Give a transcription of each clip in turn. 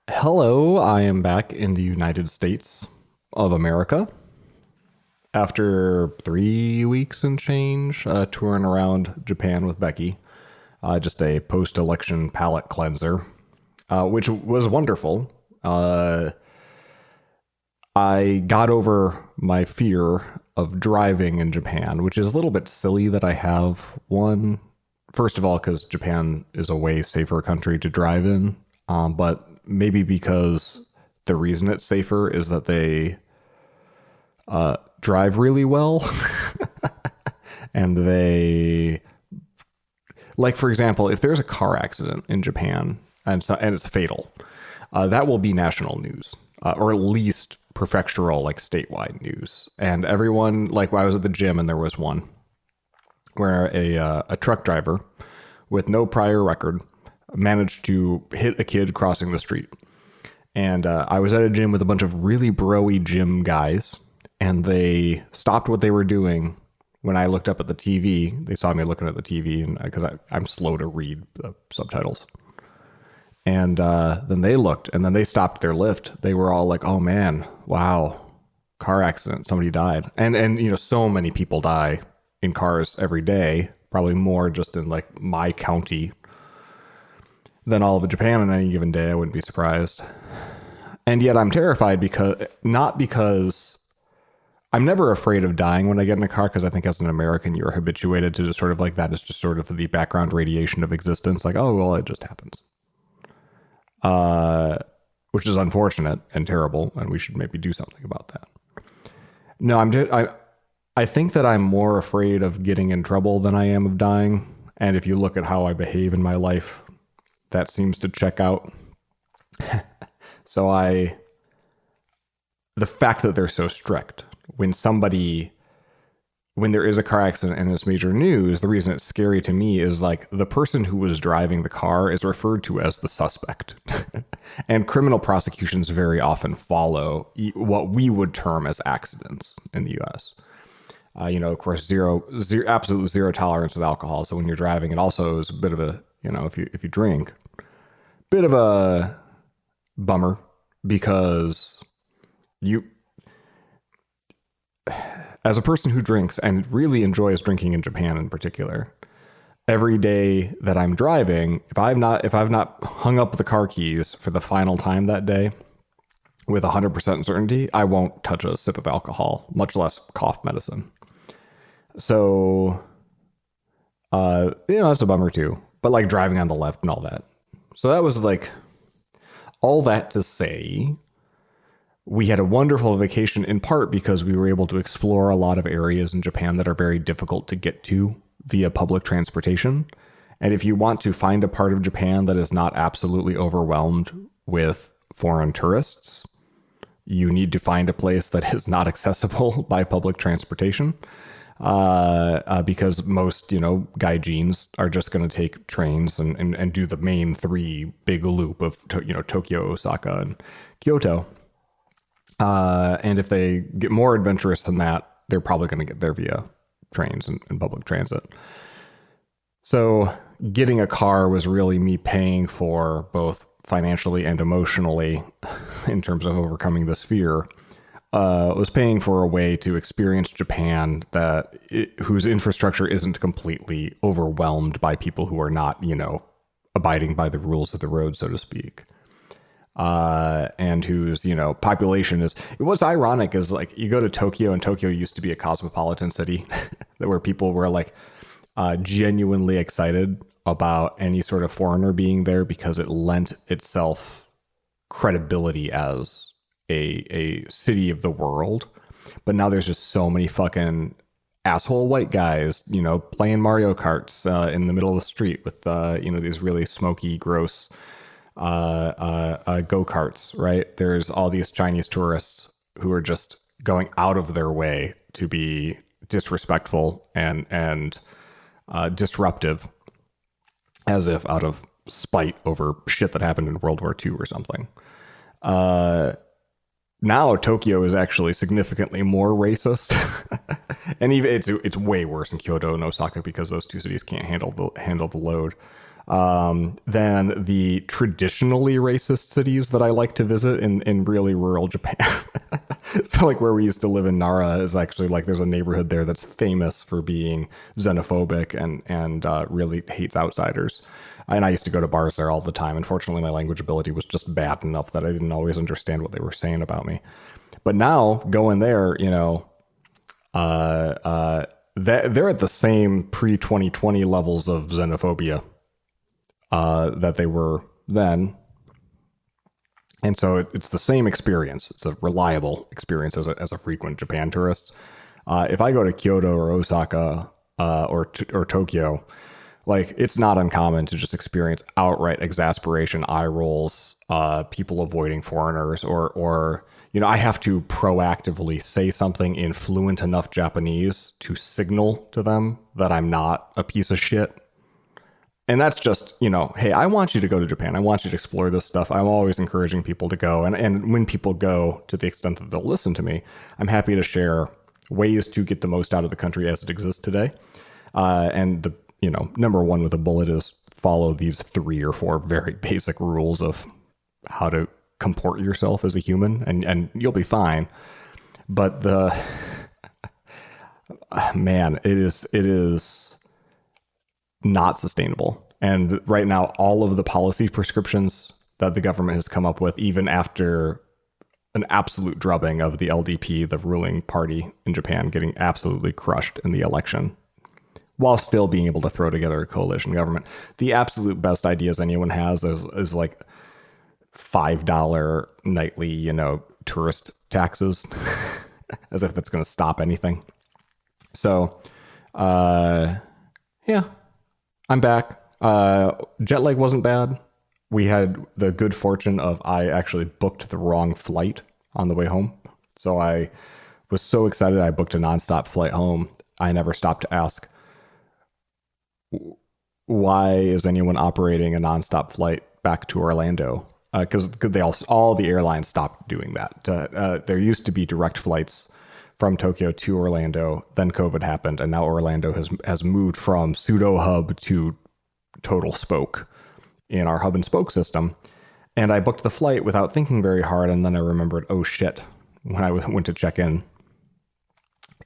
Hello, I am back in the United States of America after 3 weeks and change touring around Japan with Becky. Just a post election palate cleanser, which was wonderful. Uh, I got over my fear of driving in Japan, which is a little bit silly that I have one. First of all, because Japan is a way safer country to drive in, but maybe because the reason it's safer is that they drive really well. And they, like, for example, if there's a car accident in Japan and it's fatal, that will be national news, or at least prefectural, like statewide news. And everyone, like, when I was at the gym and there was one where a truck driver with no prior record managed to hit a kid crossing the street. And I was at a gym with a bunch of really broy gym guys, and they stopped what they were doing when I looked up at the TV. They saw me looking at the TV, and because I'm slow to read subtitles. And then they looked, and then they stopped their lift. They were all like, "Oh man, wow, car accident, somebody died." And so many people die in cars every day, probably more just in like my county than all of Japan on any given day. I wouldn't be surprised. And yet I'm terrified because I'm never afraid of dying when I get in a car, because I think as an American, you're habituated to just sort of like that is just sort of the background radiation of existence. Like, oh, well, it just happens. Which is unfortunate and terrible, and we should maybe do something about that. No, I think that I'm more afraid of getting in trouble than I am of dying. And if you look at how I behave in my life, that seems to check out. So the fact that they're so strict, when there is a car accident and it's major news, the reason it's scary to me is like the person who was driving the car is referred to as the suspect. And criminal prosecutions very often follow what we would term as accidents in the US. Of course, absolute zero tolerance with alcohol. So when you're driving, it also is a bit of a, if you drink, bit of a bummer, because as a person who drinks and really enjoys drinking in Japan in particular, every day that I'm driving, if I've not hung up the car keys for the final time that day with 100% certainty, I won't touch a sip of alcohol, much less cough medicine. So, that's a bummer too. But like driving on the left and all that. So that was like all that to say, we had a wonderful vacation, in part because we were able to explore a lot of areas in Japan that are very difficult to get to via public transportation. And if you want to find a part of Japan that is not absolutely overwhelmed with foreign tourists, you need to find a place that is not accessible by public transportation. Because most, gaijins are just going to take trains and do the main three big loop of, Tokyo, Osaka, and Kyoto. And if they get more adventurous than that, they're probably going to get there via trains and public transit. So getting a car was really me paying for, both financially and emotionally, in terms of overcoming this fear, was paying for a way to experience Japan whose infrastructure isn't completely overwhelmed by people who are not, abiding by the rules of the road, so to speak. And whose, population is... What's ironic is, like, you go to Tokyo, and Tokyo used to be a cosmopolitan city where people were, like, genuinely excited about any sort of foreigner being there because it lent itself credibility as a city of the world. But now there's just so many fucking asshole white guys, playing Mario Karts in the middle of the street with, these really smoky, gross go-karts, right? There's all these Chinese tourists who are just going out of their way to be disrespectful and disruptive, as if out of spite over shit that happened in World War II or something. Now Tokyo is actually significantly more racist, and even it's way worse in Kyoto and Osaka because those two cities can't handle the load. than the traditionally racist cities that I like to visit in really rural Japan. So like where we used to live in Nara is actually like there's a neighborhood there that's famous for being xenophobic and really hates outsiders. And I used to go to bars there all the time. Unfortunately, my language ability was just bad enough that I didn't always understand what they were saying about me. But now going there, they're at the same pre-2020 levels of xenophobia that they were then. And so it's the same experience. It's a reliable experience as a frequent Japan tourist. If I go to Kyoto or Osaka or Tokyo, like it's not uncommon to just experience outright exasperation, eye rolls, people avoiding foreigners, or I have to proactively say something in fluent enough Japanese to signal to them that I'm not a piece of shit. And that's just, hey, I want you to go to Japan. I want you to explore this stuff. I'm always encouraging people to go. And when people go, to the extent that they'll listen to me, I'm happy to share ways to get the most out of the country as it exists today. And the, number one with a bullet is follow these 3 or 4 very basic rules of how to comport yourself as a human, and you'll be fine. But man, it is not sustainable. And right now, all of the policy prescriptions that the government has come up with, even after an absolute drubbing of the LDP, the ruling party in Japan, getting absolutely crushed in the election, while still being able to throw together a coalition government. The absolute best ideas anyone has is like $5 nightly, tourist taxes, as if that's going to stop anything. So, yeah, I'm back. Jet lag wasn't bad. We had the good fortune of I actually booked the wrong flight on the way home. So I was so excited I booked a nonstop flight home. I never stopped to ask, why is anyone operating a nonstop flight back to Orlando? Because all the airlines stopped doing that. There used to be direct flights from Tokyo to Orlando. Then COVID happened, and now Orlando has moved from pseudo hub to total spoke in our hub and spoke system. And I booked the flight without thinking very hard, and then I remembered, oh shit, when I went to check in,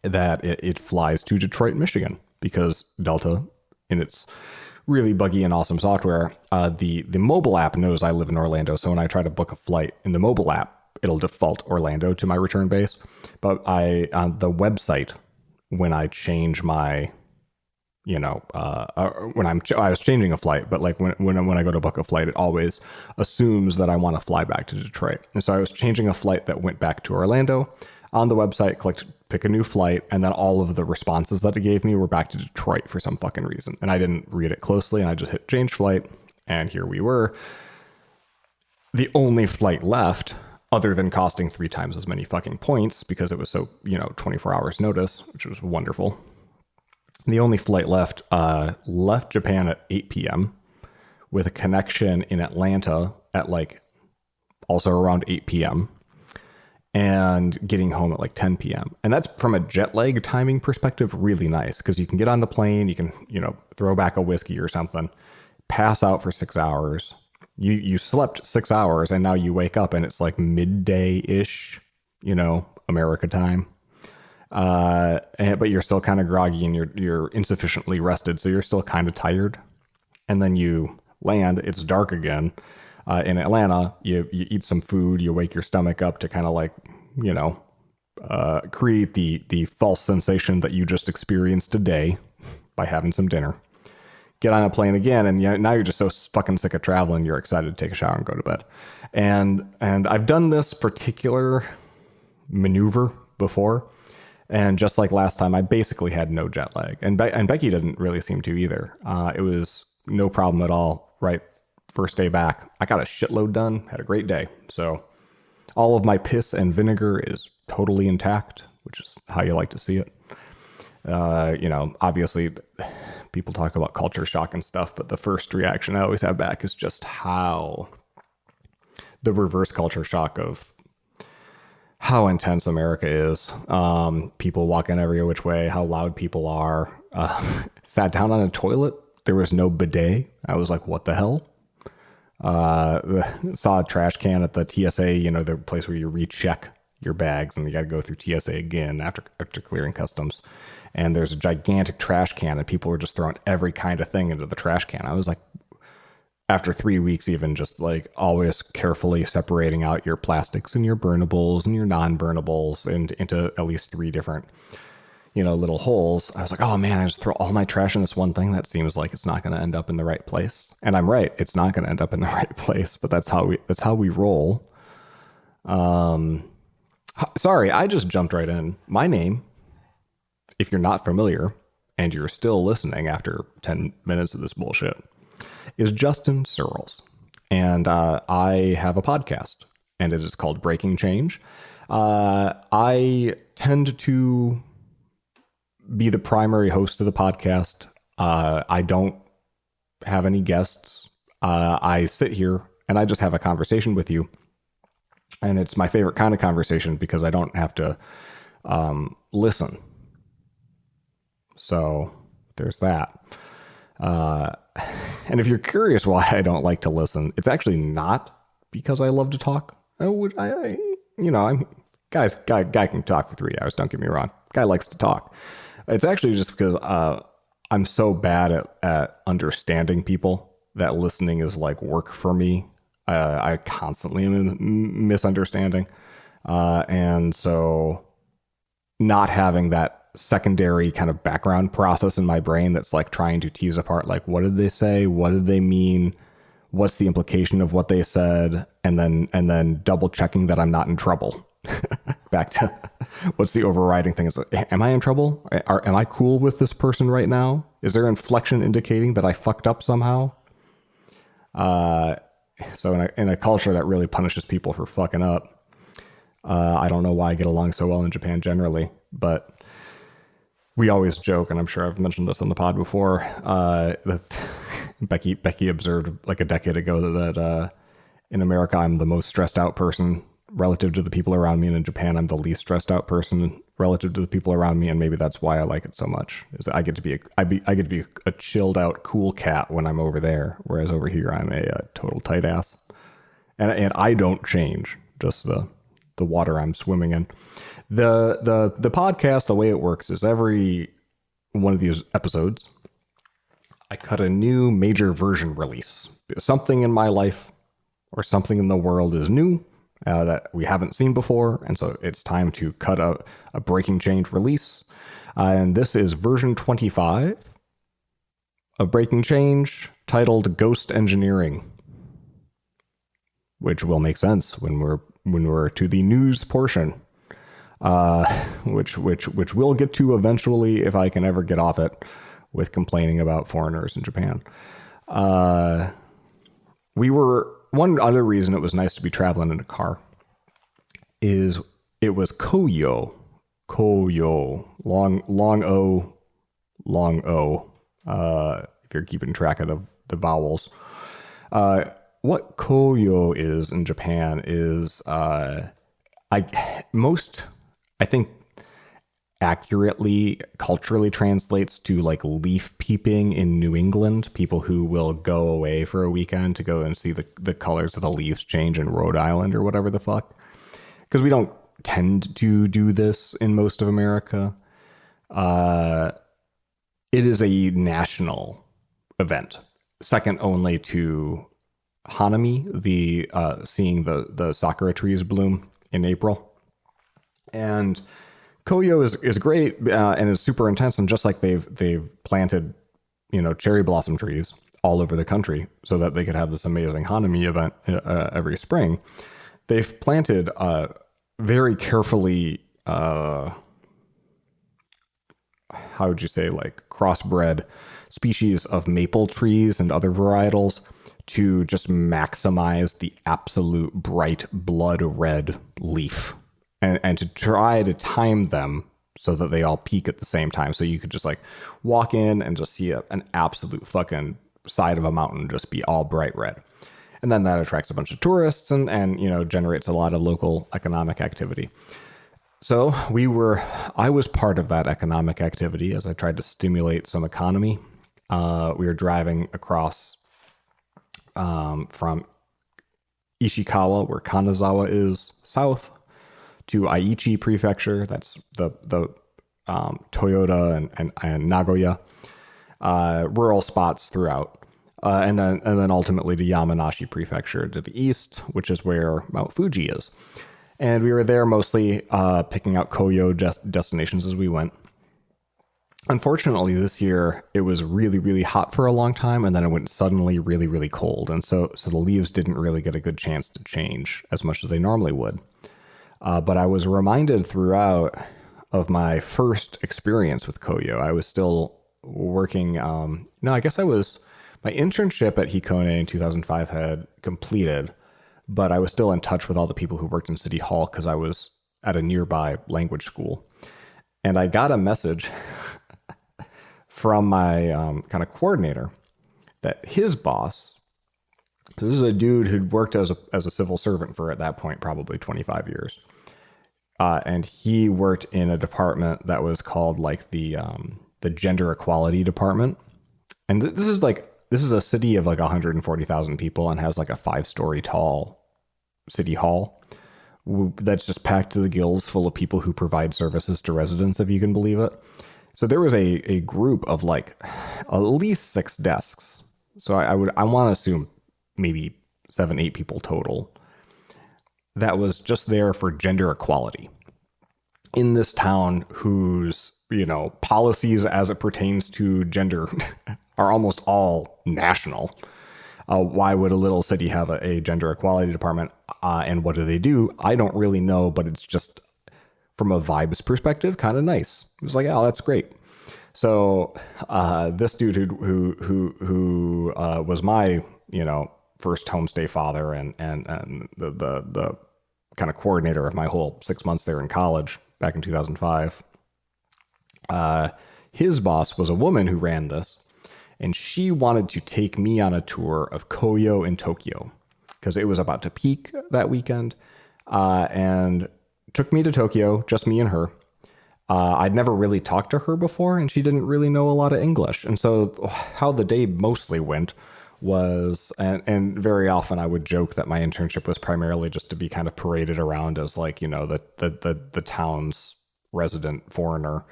that it flies to Detroit, Michigan, because Delta, in its really buggy and awesome software, the mobile app knows I live in Orlando. So when I try to book a flight in the mobile app, it'll default Orlando to my return base. But on the website, when I change my, I was changing a flight, but like when I go to book a flight, it always assumes that I want to fly back to Detroit. And so I was changing a flight that went back to Orlando. On the website, clicked pick a new flight, and then all of the responses that it gave me were back to Detroit for some fucking reason. And I didn't read it closely, and I just hit change flight, and here we were. The only flight left, other than costing 3 times as many fucking points, because it was so, 24 hours notice, which was wonderful. The only flight left Japan at 8 p.m. with a connection in Atlanta at also around 8 p.m. and getting home at 10 p.m. And that's, from a jet lag timing perspective, really nice, because you can get on the plane, you can, throw back a whiskey or something, pass out for 6 hours. You slept 6 hours, and now you wake up and it's midday-ish, America time. But you're still kind of groggy and you're insufficiently rested, so you're still kind of tired. And then you land, it's dark again. In Atlanta, you eat some food, you wake your stomach up to kind of create the false sensation that you just experienced today by having some dinner. Get on a plane again, and now you're just so fucking sick of traveling, you're excited to take a shower and go to bed. And I've done this particular maneuver before, and just like last time, I basically had no jet lag, and Becky didn't really seem to either. It was no problem at all. Right. First day back, I got a shitload done, had a great day. So all of my piss and vinegar is totally intact, which is how you like to see it. Obviously people talk about culture shock and stuff, but the first reaction I always have back is just how the reverse culture shock of how intense America is. People walking every which way, how loud people are. Sat down on a toilet There was no bidet. I was like, what the hell? Saw a trash can at the TSA, the place where you recheck your bags and you got to go through TSA again after clearing customs. And there's a gigantic trash can and people were just throwing every kind of thing into the trash can. I was like, after 3 weeks, even just like always carefully separating out your plastics and your burnables and your non-burnables into at least 3 different, little holes. I was like, oh man, I just throw all my trash in this one thing. That seems like it's not going to end up in the right place. And I'm right. It's not going to end up in the right place, but that's how we roll. Sorry, I just jumped right in. My name, if you're not familiar and you're still listening after 10 minutes of this bullshit, is Justin Searles. And I have a podcast, and it is called Breaking Change. I tend to be the primary host of the podcast. I don't have any guests. I sit here and I just have a conversation with you. And it's my favorite kind of conversation because I don't have to listen. So there's that. And if you're curious why I don't like to listen, it's actually not because I love to talk. Guy can talk for 3 hours. Don't get me wrong. Guy likes to talk. It's actually just because I'm so bad at understanding people that listening is like work for me. I constantly am in misunderstanding. And so not having that secondary kind of background process in my brain that's like trying to tease apart, like, what did they say? What did they mean? What's the implication of what they said? And then double checking that I'm not in trouble. Back to what's the overriding thing? Is, am I in trouble? Am I cool with this person right now? Is there inflection indicating that I fucked up somehow? So in a culture that really punishes people for fucking up, I don't know why I get along so well in Japan generally, but we always joke, and I'm sure I've mentioned this on the pod before, that Becky observed like a decade ago that in America, I'm the most stressed out person relative to the people around me, and in Japan, I'm the least stressed out person relative to the people around me, and maybe that's why I like it so much. Is that I get to be a chilled out, cool cat when I'm over there, whereas over here, I'm a total tight ass, and I don't change, just the water I'm swimming in. The podcast, the way it works is every one of these episodes, I cut a new major version release. Something in my life or something in the world is new that we haven't seen before, and so it's time to cut a Breaking Change release. And this is version 25 of Breaking Change, titled Ghost Engineering, which will make sense when we're to the news portion. Which we'll get to eventually if I can ever get off it with complaining about foreigners in Japan. One other reason it was nice to be traveling in a car is it was Koyo, long O, if you're keeping track of the vowels. What Koyo is in Japan is, I think accurately culturally translates to like leaf peeping in New England. People who will go away for a weekend to go and see the colors of the leaves change in Rhode Island or whatever the fuck. Because we don't tend to do this in most of America. It is a national event, second only to Hanami, the seeing the sakura trees bloom in April. And Koyo is great and is super intense, and just like they've planted, cherry blossom trees all over the country so that they could have this amazing Hanami event every spring. They've planted very carefully, how would you say, like crossbred species of maple trees and other varietals to just maximize the absolute bright blood red leaf. And to try to time them so that they all peak at the same time. So you could just like walk in and just see an absolute fucking side of a mountain just be all bright red. And then that attracts a bunch of tourists and generates a lot of local economic activity. So I was part of that economic activity as I tried to stimulate some economy We were driving across from Ishikawa, where Kanazawa is, south to Aichi Prefecture. That's the Toyota and Nagoya rural spots throughout, and then ultimately to Yamanashi Prefecture to the east, which is where Mount Fuji is. And we were there mostly picking out Koyo destinations as we went. Unfortunately, this year it was really, really hot for a long time, and then it went suddenly really, really cold. And so the leaves didn't really get a good chance to change as much as they normally would. But I was reminded throughout of my first experience with Koyo. I was still working. My internship at Hikone in 2005 had completed, but I was still in touch with all the people who worked in City Hall because I was at a nearby language school. And I got a message from my kind of coordinator that his boss, this is a dude who'd worked as a civil servant for, at that point, probably 25 years. And he worked in a department that was called like the gender equality department. And this is a city of like 140,000 people and has like a 5-story tall city hall that's just packed to the gills full of people who provide services to residents, if you can believe it. So there was a group of like at least 6 desks. So I want to assume maybe 7-8 people total that was just there for gender equality in this town whose, policies as it pertains to gender are almost all national. Why would a little city have a gender equality department? And what do? I don't really know, but it's just from a vibes perspective, kind of nice. It was like, oh, that's great. So this dude who was my, first homestay father and the kind of coordinator of my whole 6 months there in college back in 2005. His boss was a woman who ran this, and she wanted to take me on a tour of Koyo in Tokyo because it was about to peak that weekend, and took me to Tokyo, just me and her. I'd never really talked to her before, and she didn't really know a lot of English. And so how the day mostly went was, and very often I would joke that my internship was primarily just to be kind of paraded around as like, the town's resident foreigner.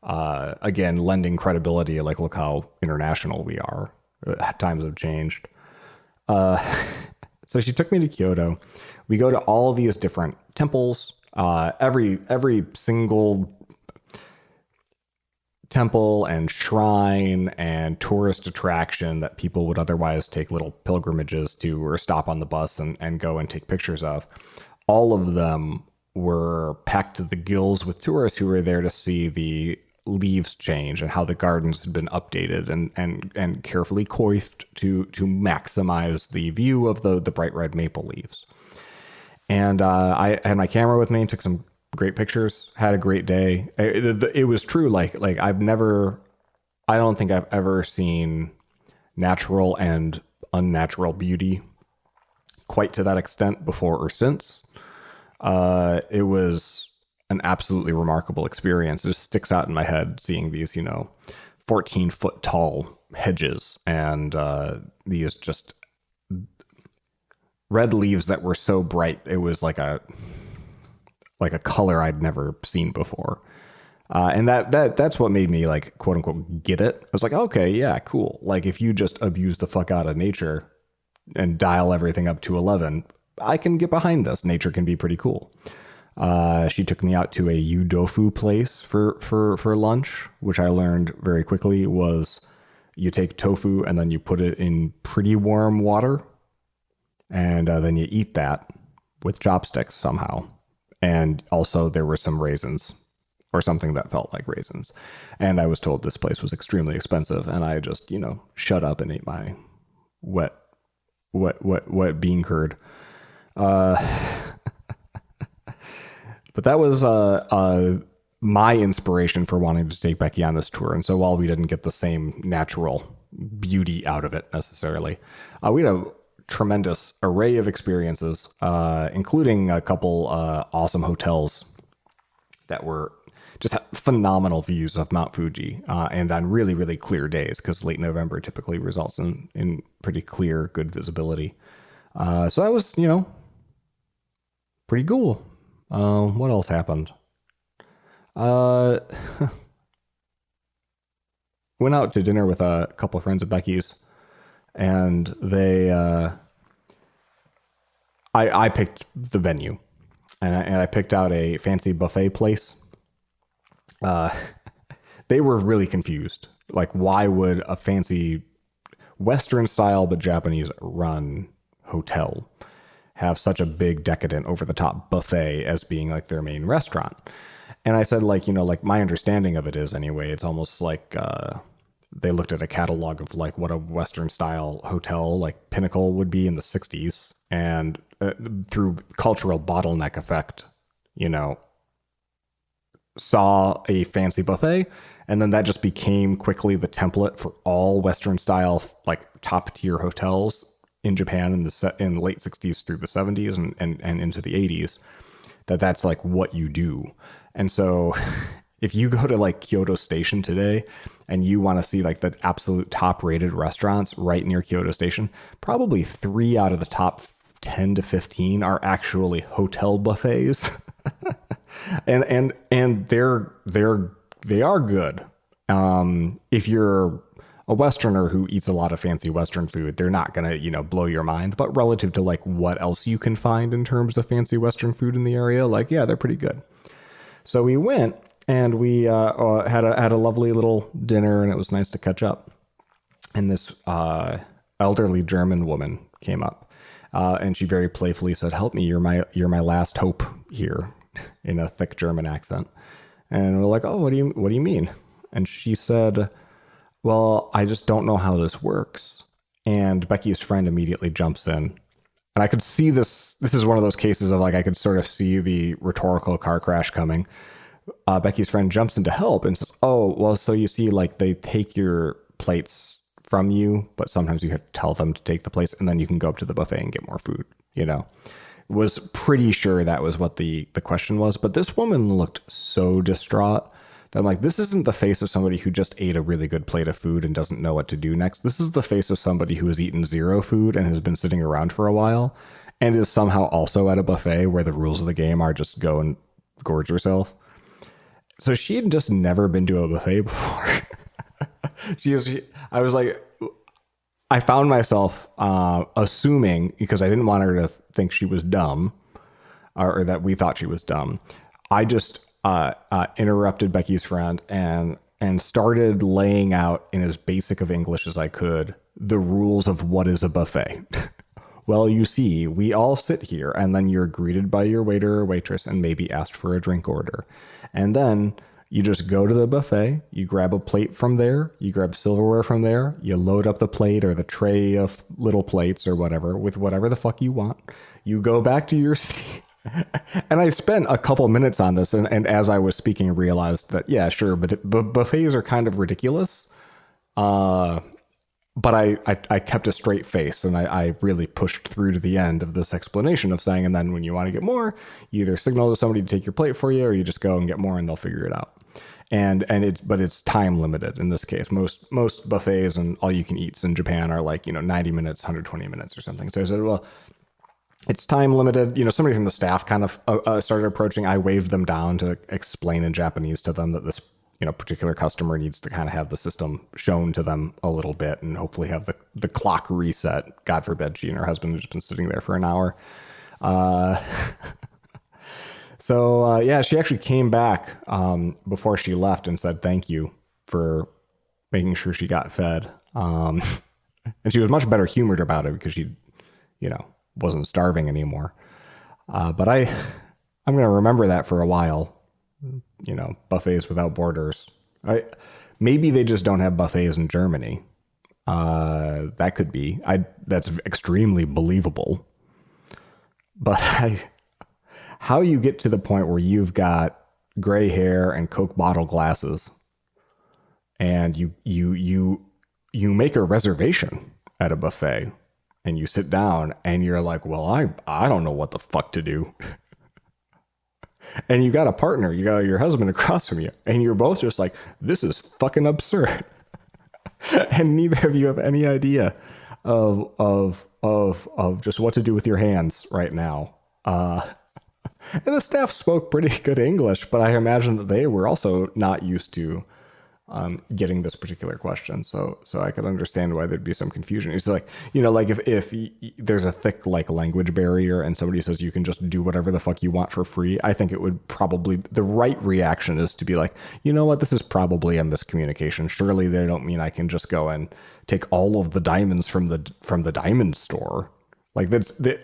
Again, lending credibility, like, look how international we are. Times have changed. So she took me to Kyoto. We go to all these different temples. Every single temple and shrine and tourist attraction that people would otherwise take little pilgrimages to or stop on the bus and go and take pictures of, all of them were packed to the gills with tourists who were there to see the leaves change and how the gardens had been updated and carefully coiffed to maximize the view of the bright red maple leaves. And I had my camera with me and took some great pictures, had a great day. It was true. Like I don't think I've ever seen natural and unnatural beauty quite to that extent before or since. It was an absolutely remarkable experience. It just sticks out in my head seeing these, 14-foot tall hedges and these just red leaves that were so bright. It was like a color I'd never seen before. And that's what made me, like, quote unquote, get it. I was like, okay, yeah, cool. Like, if you just abuse the fuck out of nature and dial everything up to 11, I can get behind this. Nature can be pretty cool. She took me out to a yudofu place for lunch, which I learned very quickly was you take tofu and then you put it in pretty warm water. And then you eat that with chopsticks somehow. And also there were some raisins or something that felt like raisins. And I was told this place was extremely expensive. And I just, shut up and ate my wet bean curd. But that was my inspiration for wanting to take Becky on this tour. And so while we didn't get the same natural beauty out of it necessarily, we had a tremendous array of experiences, including a couple awesome hotels that were just phenomenal views of Mount Fuji, and on really, really clear days, because late November typically results in pretty clear, good visibility. So that was, pretty cool. What else happened? Uh, Went out to dinner with a couple of friends of Becky's, and I picked the venue, and I picked out a fancy buffet place. They were really confused. Like, why would a fancy Western style but Japanese run hotel have such a big, decadent, over the top buffet as being like their main restaurant? And I said, like, like my understanding of it is, anyway, it's almost like they looked at a catalog of like what a Western style hotel like Pinnacle would be in the 60s, and through cultural bottleneck effect, saw a fancy buffet, and then that just became quickly the template for all Western style like top tier hotels in Japan in the late 60s through the 70s and into the 80s. That's like what you do. And so if you go to like Kyoto Station today and you want to see like the absolute top rated restaurants right near Kyoto Station, probably 3 out of the top 10 to 15 are actually hotel buffets. and they are good. If you're a Westerner who eats a lot of fancy Western food, they're not gonna, blow your mind. But relative to like what else you can find in terms of fancy Western food in the area, like, yeah, they're pretty good. So we went and we had a lovely little dinner, and it was nice to catch up. And this elderly German woman came up, and she very playfully said, "Help me, you're my last hope here," in a thick German accent. And we're like, "Oh, what do you mean?" And she said, "Well, I just don't know how this works." And Becky's friend immediately jumps in. And I could see this. This is one of those cases of like, I could sort of see the rhetorical car crash coming. Becky's friend jumps in to help and says, "Oh, well, so you see, like, they take your plates from you, but sometimes you have to tell them to take the plates, and then you can go up to the buffet and get more food." Was pretty sure that was what the question was. But this woman looked so distraught that I'm like, this isn't the face of somebody who just ate a really good plate of food and doesn't know what to do next. This is the face of somebody who has eaten zero food and has been sitting around for a while and is somehow also at a buffet where the rules of the game are just go and gorge yourself. So she had just never been to a buffet before. I was like, I found myself assuming, because I didn't want her to think she was dumb, or that we thought she was dumb. I just interrupted Becky's friend and started laying out in as basic of English as I could the rules of what is a buffet. Well, you see, we all sit here, and then you're greeted by your waiter or waitress and maybe asked for a drink order. And then you just go to the buffet, you grab a plate from there, you grab silverware from there, you load up the plate or the tray of little plates or whatever with whatever the fuck you want. You go back to your seat. And I spent a couple minutes on this, and as I was speaking, realized that, yeah, sure, but buffets are kind of ridiculous. But I kept a straight face, and I really pushed through to the end of this explanation of saying, and then when you want to get more, you either signal to somebody to take your plate for you, or you just go and get more and they'll figure it out. But it's time limited in this case. Most buffets and all you can eats in Japan are like, 90 minutes, 120 minutes or something. So I said, well, it's time limited. Somebody from the staff kind of started approaching. I waved them down to explain in Japanese to them that this particular customer needs to kind of have the system shown to them a little bit and hopefully have the clock reset. God forbid she and her husband have just been sitting there for an hour. So she actually came back before she left and said thank you for making sure she got fed. And she was much better humored about it because she, wasn't starving anymore. But I'm going to remember that for a while. Buffets without borders. Maybe they just don't have buffets in Germany. That could be. That's extremely believable. But how you get to the point where you've got gray hair and Coke bottle glasses, and you make a reservation at a buffet, and you sit down, and you're like, well, I don't know what the fuck to do. and you got a partner, you got your husband across from you, and you're both just like, this is fucking absurd. And neither of you have any idea of just what to do with your hands right now. And the staff spoke pretty good English, but I imagine that they were also not used to getting this particular question. So I could understand why there'd be some confusion. It's like, like if there's a thick like language barrier and somebody says you can just do whatever the fuck you want for free, I think it would probably, the right reaction is to be like, you know what, this is probably a miscommunication. Surely they don't mean I can just go and take all of the diamonds from the diamond store. Like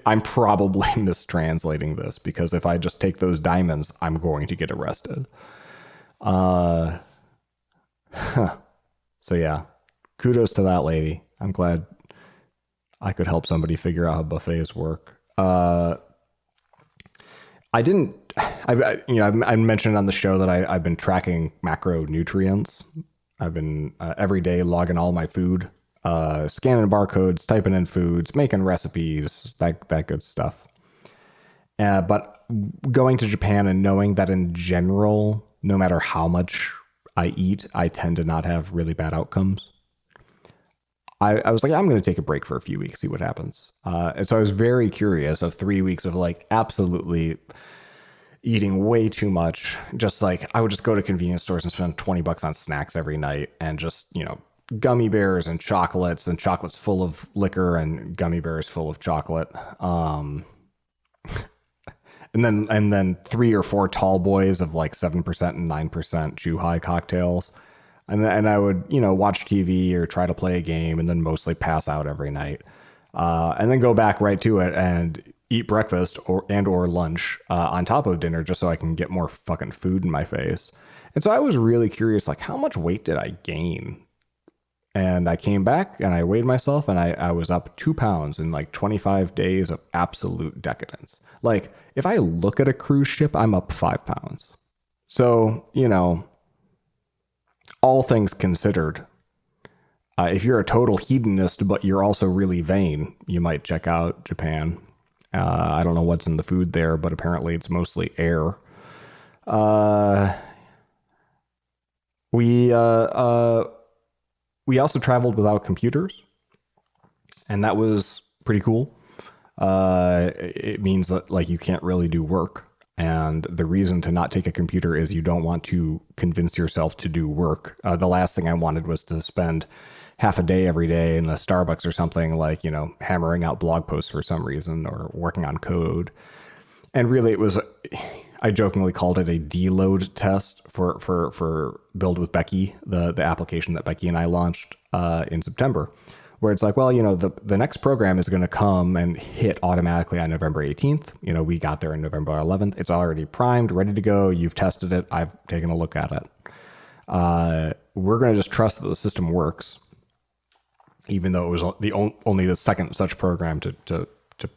I'm probably mistranslating this, because if I just take those diamonds, I'm going to get arrested. So yeah, kudos to that lady. I'm glad I could help somebody figure out how buffets work. I mentioned on the show that I've been tracking macronutrients. I've been every day logging all my food, scanning barcodes, typing in foods, making recipes, that good stuff. But going to Japan and knowing that in general, no matter how much I eat, I tend to not have really bad outcomes. I was like, I'm going to take a break for a few weeks, see what happens. And so I was very curious of 3 weeks of like absolutely eating way too much. Just like I would just go to convenience stores and spend $20 on snacks every night, and just, gummy bears and chocolates full of liquor and gummy bears full of chocolate. And then 3 or 4 tall boys of like 7% and 9% Chuhai cocktails. And I would, watch TV or try to play a game and then mostly pass out every night. And then go back right to it and eat breakfast or lunch on top of dinner, just so I can get more fucking food in my face. And so I was really curious, like, how much weight did I gain? And I came back and I weighed myself, and I was up 2 pounds in like 25 days of absolute decadence. Like, if I look at a cruise ship, I'm up 5 pounds. So, all things considered, if you're a total hedonist, but you're also really vain, you might check out Japan. I don't know what's in the food there, but apparently it's mostly air. We also traveled without computers, and that was pretty cool. It means that like you can't really do work, and the reason to not take a computer is you don't want to convince yourself to do work. The last thing I wanted was to spend half a day every day in a Starbucks or something, like, hammering out blog posts for some reason or working on code. And really it was, I jokingly called it a deload test for Build with Becky, the application that Becky and I launched in September, where it's like, well, the next program is going to come and hit automatically on November 18th. We got there on November 11th. It's already primed, ready to go. You've tested it. I've taken a look at it. We're going to just trust that the system works, even though it was only the second such program to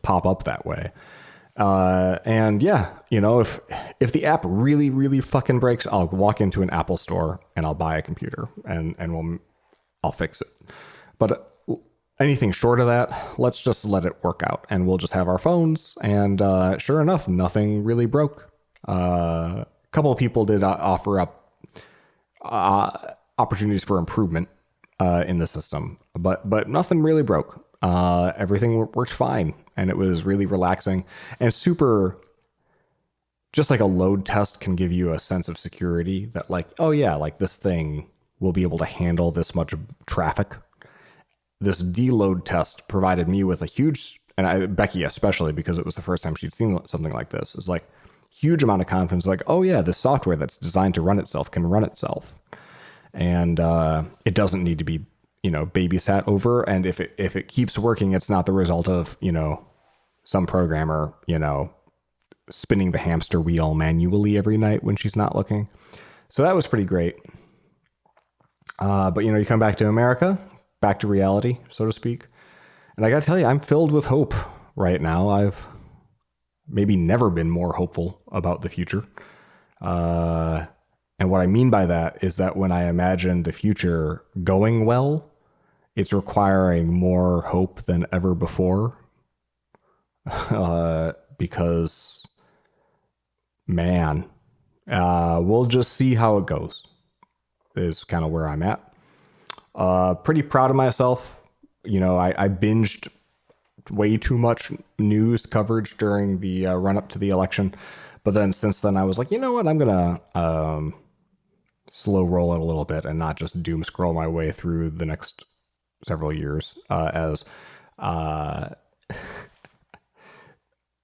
pop up that way. And yeah, if the app really, really fucking breaks, I'll walk into an Apple store and I'll buy a computer and I'll fix it. But anything short of that, let's just let it work out, and we'll just have our phones. And sure enough, nothing really broke. A couple of people did offer up opportunities for improvement in the system, but nothing really broke. Everything worked fine, and it was really relaxing and super. Just like a load test can give you a sense of security that, like, oh yeah, like this thing will be able to handle this much traffic. This deload test provided me with a huge, and Becky especially, because it was the first time she'd seen something like this, is like huge amount of confidence. Like, oh yeah, this software that's designed to run itself can run itself, and it doesn't need to be babysat over. And if it keeps working, it's not the result of some programmer spinning the hamster wheel manually every night when she's not looking. So that was pretty great. But you come back to America, back to reality, so to speak. And I got to tell you, I'm filled with hope right now. I've maybe never been more hopeful about the future. And what I mean by that is that when I imagine the future going well, it's requiring more hope than ever before. Because Man, we'll just see how it goes, is kind of where I'm at. Pretty proud of myself. I binged way too much news coverage during the run up to the election. But then since then, I was like, you know what? I'm going to slow roll it a little bit and not just doom scroll my way through the next several years as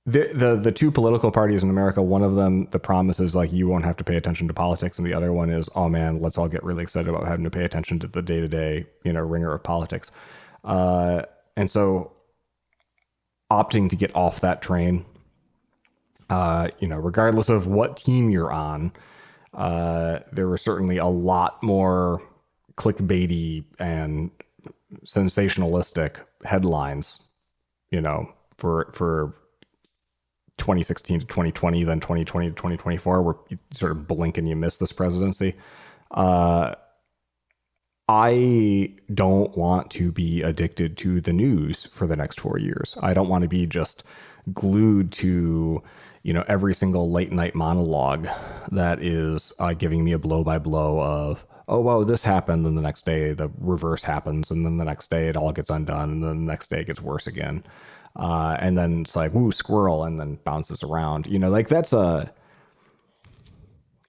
the two political parties in America, one of them, the promise is like, you won't have to pay attention to politics. And the other one is, oh man, let's all get really excited about having to pay attention to the day-to-day, ringer of politics. And so opting to get off that train, regardless of what team you're on, there were certainly a lot more clickbaity and sensationalistic headlines, for 2016 to 2020, then 2020 to 2024, where you sort of blink and you miss this presidency. I don't want to be addicted to the news for the next 4 years. I don't want to be just glued to, every single late night monologue that is giving me a blow by blow of, oh, wow, this happened. Then the next day, the reverse happens. And then the next day, it all gets undone. And then the next day, it gets worse again. And then it's like, woo, squirrel, and then bounces around. That's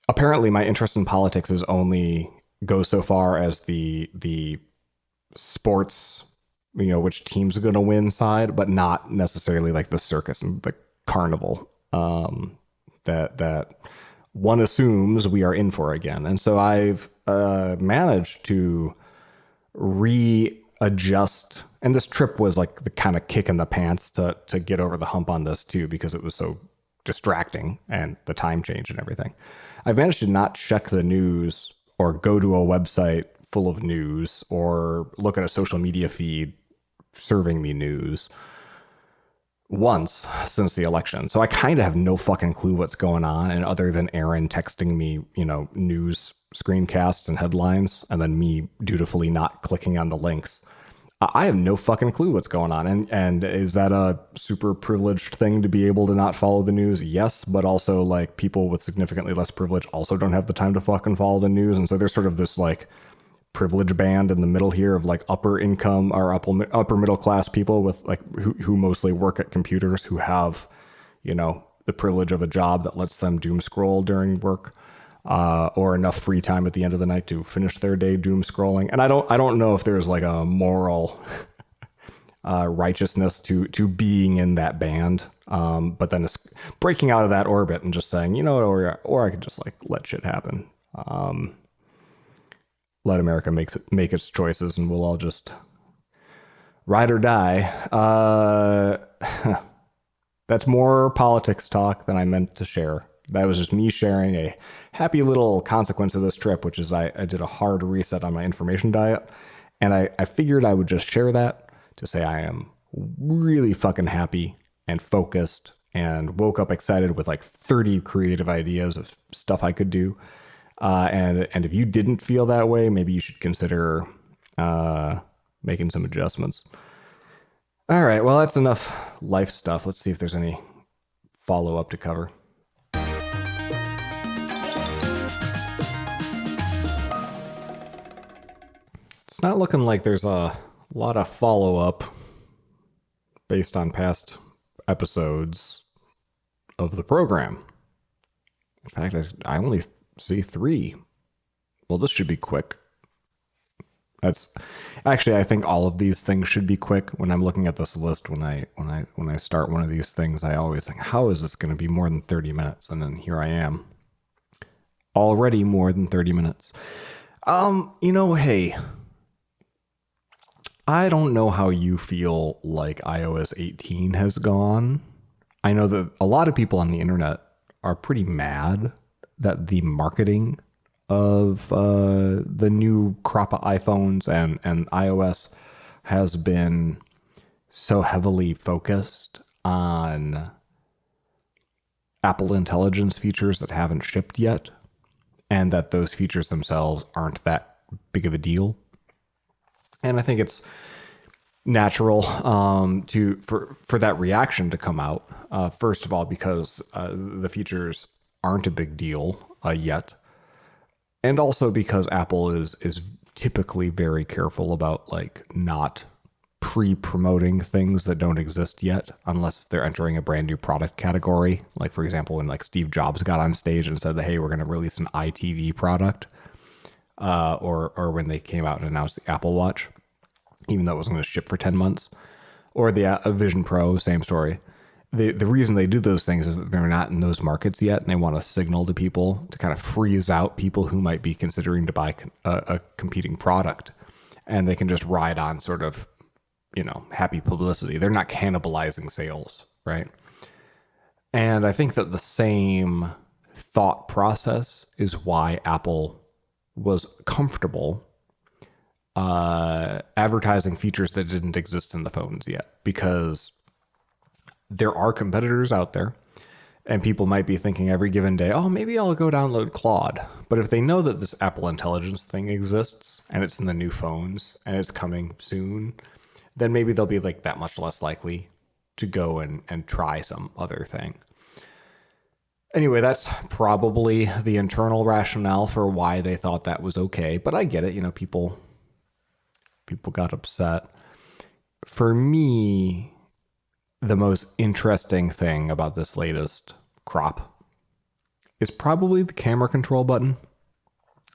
apparently my interest in politics is only goes so far as the sports, which team's going to win side, but not necessarily like the circus and the carnival that one assumes we are in for again. And so I've managed to readjust. And this trip was like the kind of kick in the pants to get over the hump on this too, because it was so distracting and the time change and everything. I've managed to not check the news or go to a website full of news or look at a social media feed serving me news once since the election. So I kind of have no fucking clue what's going on. And other than Aaron texting me, news screencasts and headlines, and then me dutifully not clicking on the links, I have no fucking clue what's going on. And is that a super privileged thing to be able to not follow the news? Yes, but also like people with significantly less privilege also don't have the time to fucking follow the news. And so there's sort of this like privilege band in the middle here of like upper income or upper middle class people with like who mostly work at computers, who have, the privilege of a job that lets them doom scroll during work. Or enough free time at the end of the night to finish their day doom scrolling. And I don't know if there's like a moral righteousness to being in that band. But then it's breaking out of that orbit and just saying, or I could just like let shit happen. Let America make its choices, and we'll all just ride or die. That's more politics talk than I meant to share. That was just me sharing a happy little consequence of this trip, which is I did a hard reset on my information diet. And I figured I would just share that to say I am really fucking happy and focused and woke up excited with like 30 creative ideas of stuff I could do. And if you didn't feel that way, maybe you should consider making some adjustments. All right, well, that's enough life stuff. Let's see if there's any follow-up to cover. It's not looking like there's a lot of follow-up based on past episodes of the program. In fact, I only see 3. Well, this should be quick. That's actually, I think all of these things should be quick. When I'm looking at this list, when I start one of these things, I always think, how is this going to be more than 30 minutes? And then here I am, already more than 30 minutes. Hey, I don't know how you feel like iOS 18 has gone. I know that a lot of people on the internet are pretty mad that the marketing of the new crop of iPhones and iOS has been so heavily focused on Apple Intelligence features that haven't shipped yet, and that those features themselves aren't that big of a deal. And I think it's natural for that reaction to come out. First of all, because the features aren't a big deal yet. And also because Apple is typically very careful about like not pre-promoting things that don't exist yet unless they're entering a brand new product category. Like for example, when like Steve Jobs got on stage and said that, hey, we're going to release an ITV product, or when they came out and announced the Apple Watch, even though it wasn't going to ship for 10 months, or the Vision Pro, same story. The reason they do those things is that they're not in those markets yet, and they want to signal to people to kind of freeze out people who might be considering to buy a competing product, and they can just ride on sort of, happy publicity. They're not cannibalizing sales, right? And I think that the same thought process is why Apple was comfortable advertising features that didn't exist in the phones yet, because there are competitors out there, and people might be thinking every given day, oh, maybe I'll go download Claude. But if they know that this Apple Intelligence thing exists and it's in the new phones and it's coming soon, then maybe they'll be like that much less likely to go and try some other thing. Anyway, that's probably the internal rationale for why they thought that was okay. But I get it. People got upset. For me, the most interesting thing about this latest crop is probably the camera control button.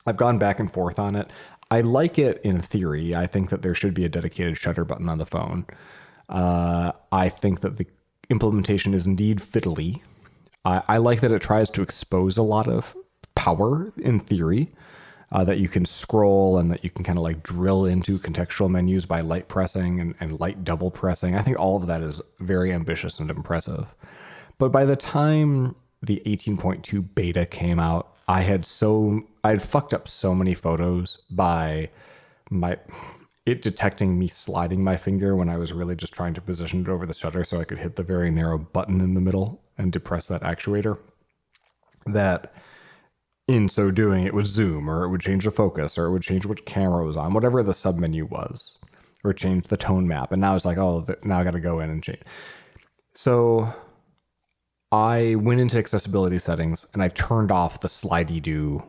I've gone back and forth on it. I like it in theory. I think that there should be a dedicated shutter button on the phone. I think that the implementation is indeed fiddly. I like that it tries to expose a lot of power in theory, that you can scroll and that you can kind of like drill into contextual menus by light pressing and light double pressing. I think all of that is very ambitious and impressive. But by the time the 18.2 beta came out, I had fucked up so many photos by it detecting me sliding my finger when I was really just trying to position it over the shutter so I could hit the very narrow button in the middle and depress that actuator, that in so doing, it would zoom, or it would change the focus, or it would change which camera was on, whatever the submenu was, or change the tone map. And now it's like, oh, now I got to go in and change. So I went into accessibility settings and I turned off the slidey do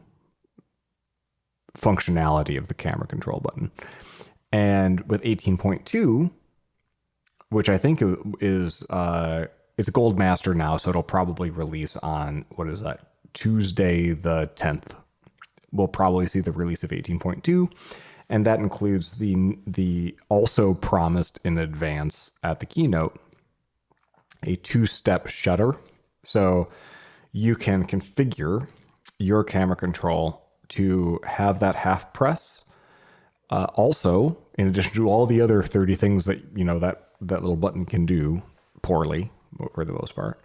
functionality of the camera control button. And with 18.2, which I think is it's Gold Master now, so it'll probably release on, what is that, Tuesday the 10th. We'll probably see the release of 18.2, and that includes the also promised in advance at the keynote, a 2-step shutter. So you can configure your camera control to have that half press. Also, in addition to all the other 30 things that that little button can do poorly for the most part,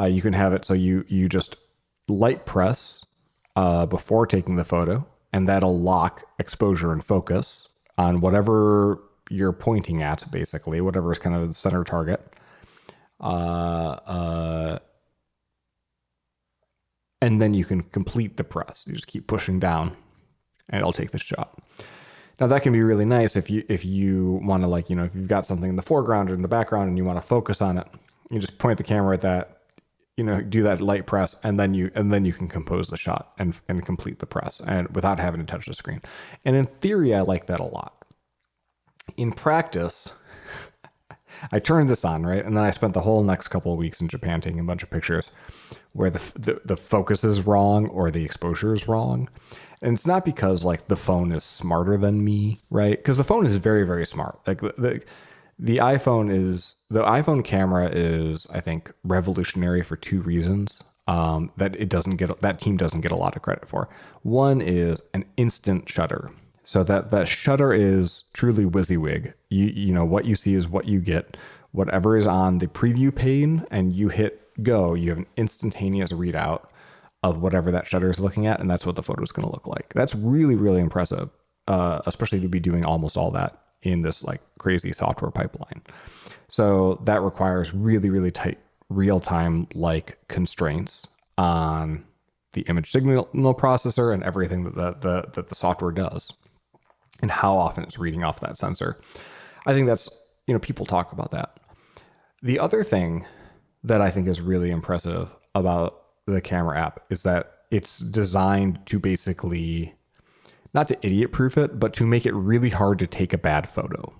you can have it so you just light press before taking the photo, and that'll lock exposure and focus on whatever you're pointing at, basically, whatever is kind of the center target. And then you can complete the press. You just keep pushing down and it'll take the shot. Now that can be really nice if you want to, like, if you've got something in the foreground or in the background and you want to focus on it, you just point the camera at that, do that light press, and then you can compose the shot and complete the press, and without having to touch the screen. And in theory, I like that a lot. In practice, I turned this on, right? And then I spent the whole next couple of weeks in Japan taking a bunch of pictures where the focus is wrong or the exposure is wrong. And it's not because like the phone is smarter than me, right? Because the phone is very, very smart. Like the iPhone camera is, I think, revolutionary for two reasons that team doesn't get a lot of credit for. One is an instant shutter. So that shutter is truly WYSIWYG. What you see is what you get. Whatever is on the preview pane and you hit go, you have an instantaneous readout of whatever that shutter is looking at, and that's what the photo is going to look like. That's really, really impressive, especially to be doing almost all that in this like crazy software pipeline. So that requires really, really tight real-time like constraints on the image signal processor and everything that the software does, and how often it's reading off that sensor. I think that's, people talk about that. The other thing that I think is really impressive about the camera app is that it's designed to basically not to idiot proof it, but to make it really hard to take a bad photo.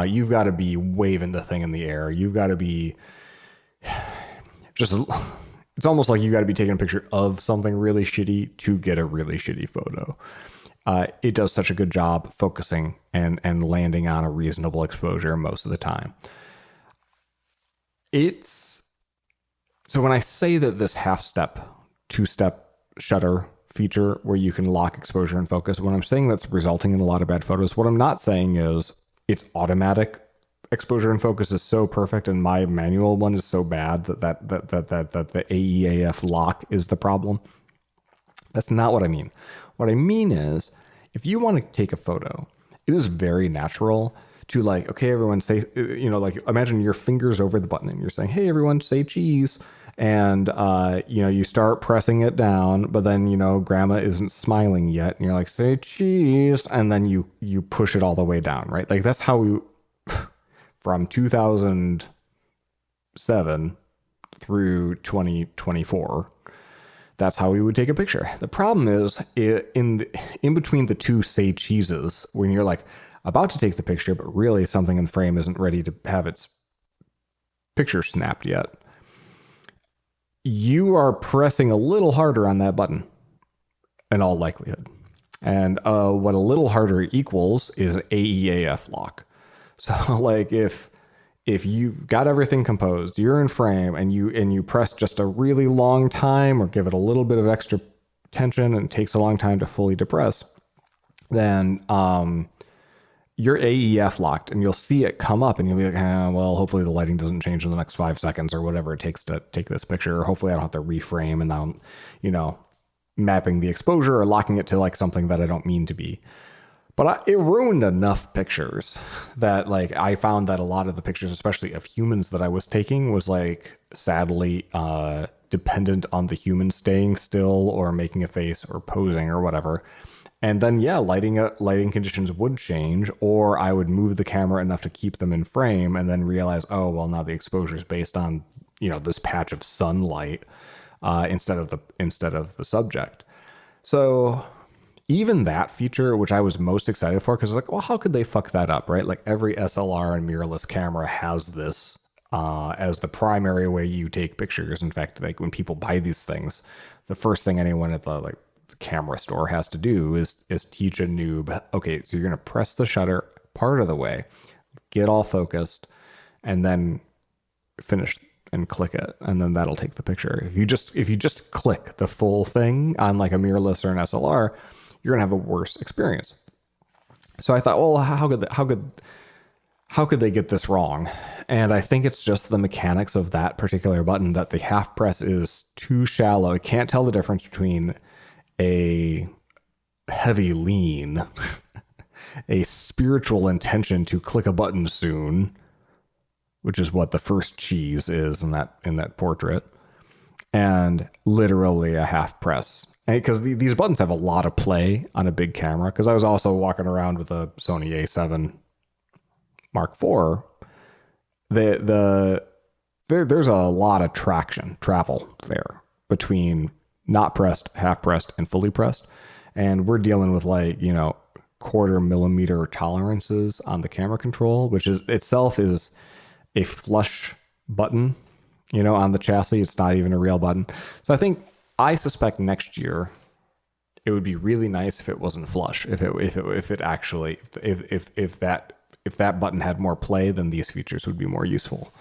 You've got to be waving the thing in the air. You've got to be just, it's almost like you got to be taking a picture of something really shitty to get a really shitty photo. It does such a good job focusing and landing on a reasonable exposure most of the time. So when I say that this half-step, two-step shutter feature where you can lock exposure and focus, when I'm saying that's resulting in a lot of bad photos, what I'm not saying is it's automatic exposure and focus is so perfect and my manual one is so bad that the AEAF lock is the problem. That's not what I mean. What I mean is, if you want to take a photo, it is very natural to like, okay, everyone say, like imagine your fingers over the button and you're saying, hey, everyone say cheese. And, you start pressing it down, but then, grandma isn't smiling yet. And you're like, say cheese. And then you push it all the way down, right? Like that's how we, from 2007 through 2024, that's how we would take a picture. The problem is in between the two say cheeses, when you're like about to take the picture, but really something in the frame isn't ready to have its picture snapped yet, you are pressing a little harder on that button in all likelihood. And what a little harder equals is an AEAF lock. So like if you've got everything composed, you're in frame and you press just a really long time or give it a little bit of extra tension and it takes a long time to fully depress, then you're AEF locked and you'll see it come up and you'll be like, well, hopefully the lighting doesn't change in the next 5 seconds or whatever it takes to take this picture. Or hopefully I don't have to reframe and now I'm, mapping the exposure or locking it to like something that I don't mean to be. But it ruined enough pictures that like I found that a lot of the pictures, especially of humans that I was taking, was like sadly dependent on the human staying still or making a face or posing or whatever. And then, lighting conditions would change, or I would move the camera enough to keep them in frame and then realize, oh, well, now the exposure is based on, this patch of sunlight instead of the subject. So even that feature, which I was most excited for, because like, well, how could they fuck that up, right? Like every SLR and mirrorless camera has this as the primary way you take pictures. In fact, like when people buy these things, the first thing anyone at the camera store has to do is teach a noob, okay, so you're going to press the shutter part of the way, get all focused, and then finish and click it, and then that'll take the picture. If you just click the full thing on like a mirrorless or an SLR, you're gonna have a worse experience. So I thought, well, how could they get this wrong? And I think it's just the mechanics of that particular button, that the half press is too shallow. It can't tell the difference between a heavy lean, a spiritual intention to click a button soon, which is what the first cheese is in that portrait, and literally a half press. Because these buttons have a lot of play on a big camera. Because I was also walking around with a Sony A7 Mark IV. There's a lot of travel there between not pressed, half pressed, and fully pressed. And we're dealing with 1/4 millimeter tolerances on the camera control, which is itself is a flush button, on the chassis. It's not even a real button. So I suspect next year it would be really nice if it wasn't flush. If that button had more play, then these features would be more useful.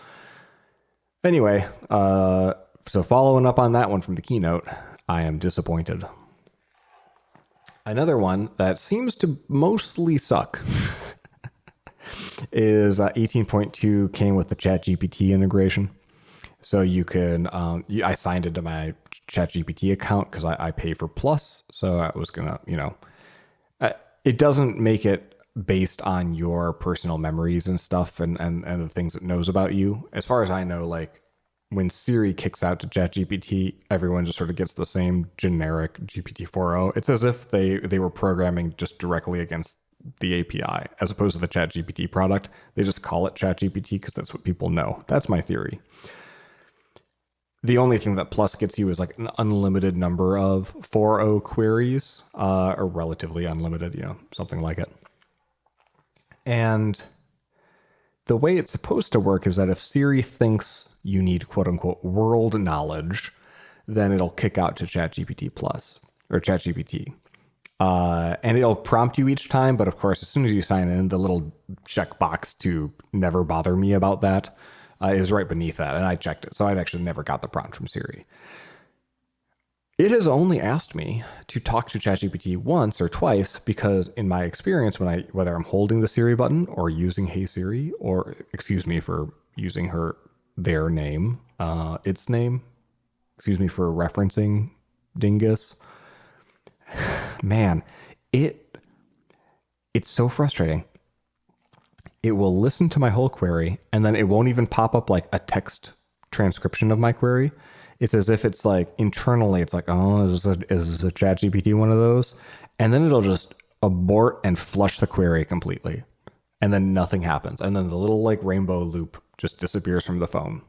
Anyway, so following up on that one from the keynote, I am disappointed. Another one that seems to mostly suck is 18.2 came with the ChatGPT integration. So you can, I signed into my ChatGPT account because I pay for Plus. So I was going to, it doesn't make it based on your personal memories and stuff and the things it knows about you. As far as I know, like when Siri kicks out to ChatGPT, everyone just sort of gets the same generic GPT-4o. It's as if they were programming just directly against the API as opposed to the ChatGPT product. They just call it ChatGPT because that's what people know. That's my theory. The only thing that Plus gets you is like an unlimited number of 4.0 queries, or relatively unlimited, something like it. And the way it's supposed to work is that if Siri thinks you need quote unquote world knowledge, then it'll kick out to ChatGPT Plus or ChatGPT. And it'll prompt you each time. But of course, as soon as you sign in, the little checkbox to never bother me about that is right beneath that. And I checked it. So I'd actually never got the prompt from Siri. It has only asked me to talk to ChatGPT once or twice because in my experience, whether I'm holding the Siri button or using Hey Siri, or excuse me for using their name, its name, excuse me for referencing Dingus. Man, it's so frustrating. It will listen to my whole query and then it won't even pop up like a text transcription of my query. It's as if it's like internally, it's like, oh, is this a ChatGPT one of those? And then it'll just abort and flush the query completely. And then nothing happens. And then the little like rainbow loop just disappears from the phone.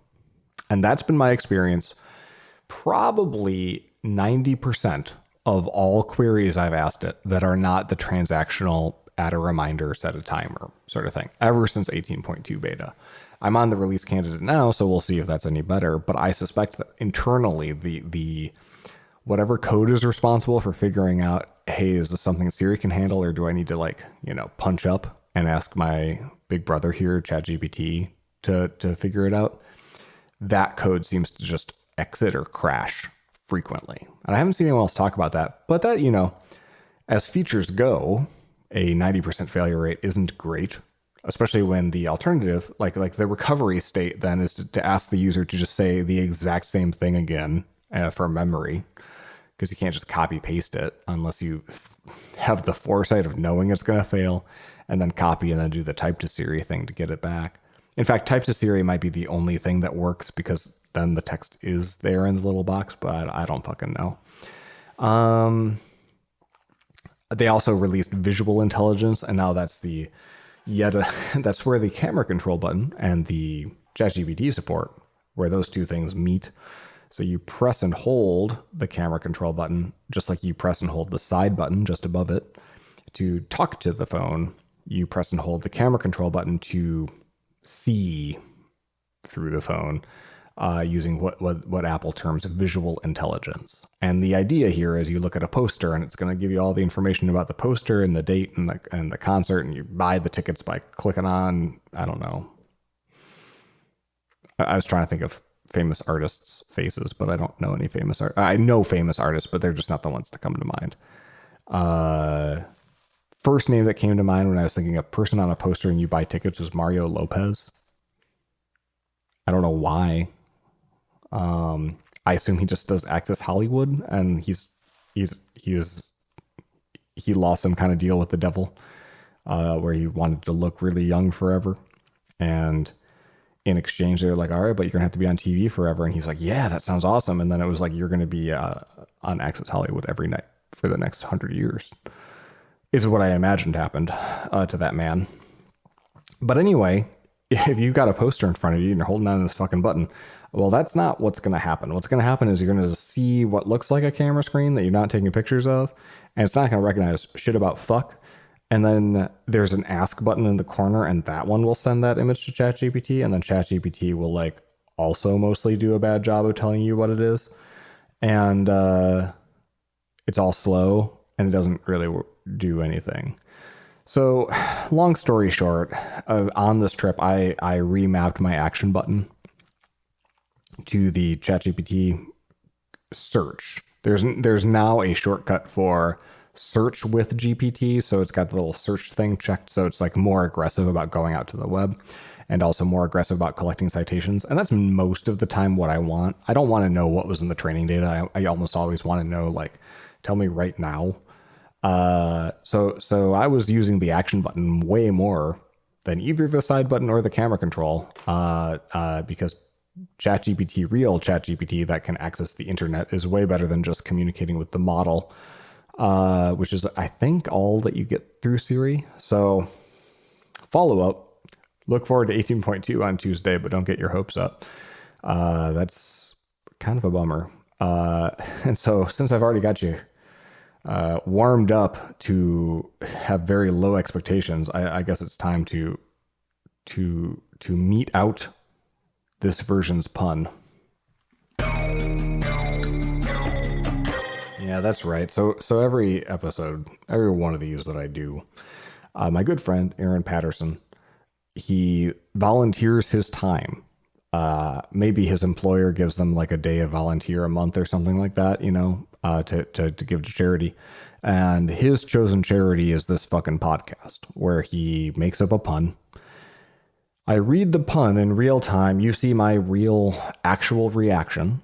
And that's been my experience. Probably 90% of all queries I've asked it that are not the transactional add a reminder, set a timer sort of thing, ever since 18.2 beta. I'm on the release candidate now, so we'll see if that's any better. But I suspect that internally, the whatever code is responsible for figuring out, hey, is this something Siri can handle, or do I need to punch up and ask my big brother here, ChatGPT, to figure it out? That code seems to just exit or crash frequently. And I haven't seen anyone else talk about that. But that, as features go, a 90% failure rate isn't great, especially when the alternative, like the recovery state then is to ask the user to just say the exact same thing again for memory, because you can't just copy paste it unless you have the foresight of knowing it's going to fail, and then copy and then do the type to Siri thing to get it back. In fact, type to Siri might be the only thing that works because then the text is there in the little box, but I don't fucking know. They also released visual intelligence, and now that's that's where the camera control button and the ChatGPT support, where those two things meet. So you press and hold the camera control button, just like you press and hold the side button just above it to talk to the phone. You press and hold the camera control button to see through the phone, using what Apple terms visual intelligence. And the idea here is you look at a poster and it's going to give you all the information about the poster and the date and the concert, and you buy the tickets by clicking on, I don't know. I was trying to think of famous artists' faces, but I don't know any famous art. I know famous artists, but they're just not the ones that come to mind. First name that came to mind when I was thinking of person on a poster and you buy tickets was Mario Lopez. I don't know why. I assume he just does Access Hollywood, and he lost some kind of deal with the devil, where he wanted to look really young forever, and in exchange they were like, all right, but you're gonna have to be on TV forever, and he's like, yeah, that sounds awesome. And then it was like, you're gonna be on Access Hollywood every night for the next 100 years. Is what I imagined happened to that man. But anyway, if you've got a poster in front of you and you're holding on to this fucking button, well, that's not what's going to happen. What's going to happen is you're going to see what looks like a camera screen that you're not taking pictures of, and it's not going to recognize shit about fuck. And then there's an ask button in the corner, and that one will send that image to ChatGPT, and then ChatGPT will also mostly do a bad job of telling you what it is. And it's all slow, and it doesn't really do anything. So long story short, on this trip, I remapped my action button to the ChatGPT search. There's now a shortcut for search with GPT. So it's got the little search thing checked. So it's more aggressive about going out to the web, and also more aggressive about collecting citations. And that's most of the time what I want. I don't want to know what was in the training data. I almost always want to know, tell me right now. So I was using the action button way more than either the side button or the camera control, because ChatGPT, real ChatGPT that can access the internet, is way better than just communicating with the model, which is, I think, all that you get through Siri. So follow up, look forward to 18.2 on Tuesday, but don't get your hopes up. That's kind of a bummer. And so since I've already got you warmed up to have very low expectations, I guess it's time to mete out this version's pun. Yeah, that's right. So every episode, every one of these that I do, my good friend Aaron Patterson, he volunteers his time. Maybe his employer gives them like a day of volunteer a month or something like that, to give to charity. And his chosen charity is this fucking podcast where he makes up a pun. I read the pun in real time. You see my real actual reaction.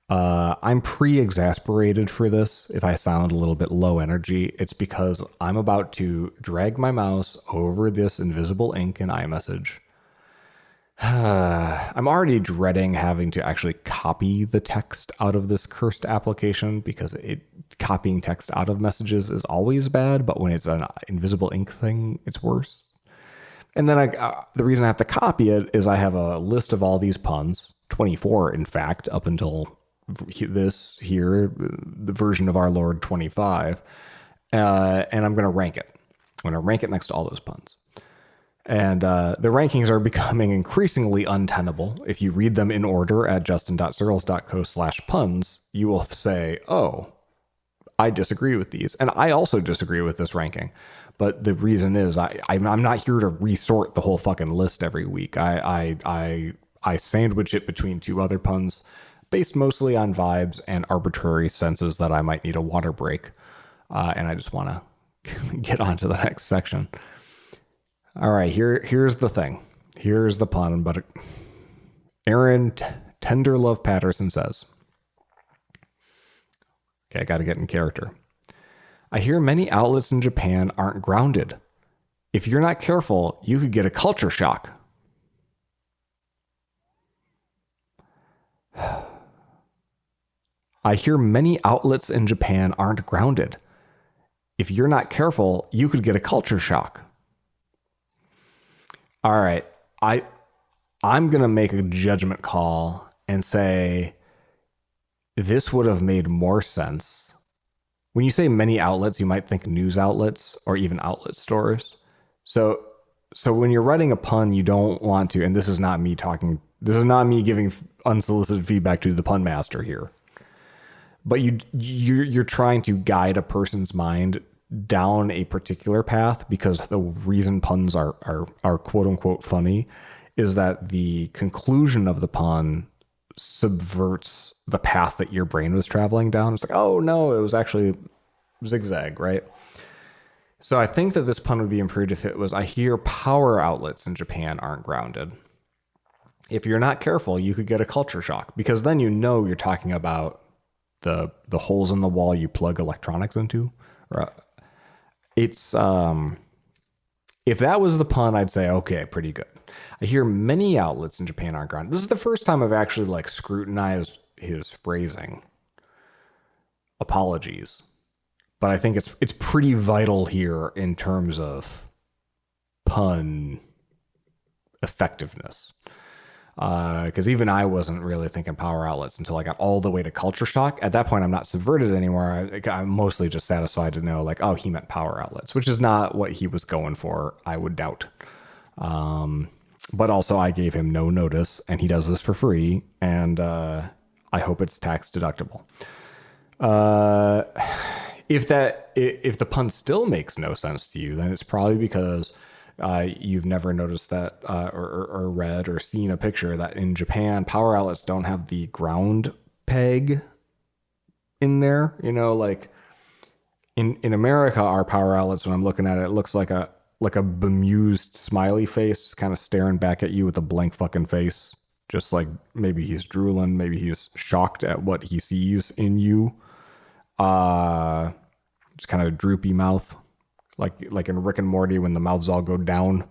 I'm pre-exasperated for this. If I sound a little bit low energy, it's because I'm about to drag my mouse over this invisible ink in iMessage. I'm already dreading having to actually copy the text out of this cursed application because copying text out of messages is always bad, but when it's an invisible ink thing, it's worse. And then the reason I have to copy it is I have a list of all these puns, 24 in fact, up until this here, the version of our Lord 25, and I'm going to rank it. I'm going to rank it next to all those puns. And the rankings are becoming increasingly untenable. If you read them in order at justin.searles.co/puns, you will say, oh, I disagree with these. And I also disagree with this ranking. But the reason is I'm not here to resort the whole fucking list every week. I sandwich it between two other puns based mostly on vibes and arbitrary senses that I might need a water break. And I just want to get on to the next section. All right, here's the thing. Here's the pun, but Aaron Tenderlove Patterson says, okay, I got to get in character. I hear many outlets in Japan aren't grounded. If you're not careful, you could get a culture shock. I hear many outlets in Japan aren't grounded. If you're not careful, you could get a culture shock. All right, I'm going to make a judgment call and say this would have made more sense. When you say many outlets, you might think news outlets or even outlet stores. So when you're writing a pun, you don't want to, and this is not me giving unsolicited feedback to the pun master here. But you're trying to guide a person's mind down a particular path because the reason puns are quote unquote funny is that the conclusion of the pun subverts the path that your brain was traveling down. It's like, oh no, it was actually zigzag, right? So I think that this pun would be improved if it was, I hear power outlets in Japan aren't grounded. If you're not careful, you could get a culture shock because then you're talking about the holes in the wall you plug electronics into. It's if that was the pun, I'd say, okay, pretty good. I hear many outlets in Japan aren't grounded. This is the first time I've actually scrutinized his phrasing. Apologies. But I think it's pretty vital here in terms of pun effectiveness. Because even I wasn't really thinking power outlets until I got all the way to culture shock. At that point, I'm not subverted anymore. I'm mostly just satisfied to know, oh, he meant power outlets, which is not what he was going for, I would doubt. But also, I gave him no notice, and he does this for free, and I hope it's tax deductible. If the pun still makes no sense to you, then it's probably because you've never noticed that or read or seen a picture that in Japan, power outlets don't have the ground peg in there. In America, our power outlets, when I'm looking at it, it looks like a bemused smiley face kind of staring back at you with a blank fucking face. Just like maybe he's drooling, maybe he's shocked at what he sees in you. Just kind of droopy mouth. Like in Rick and Morty when the mouths all go down.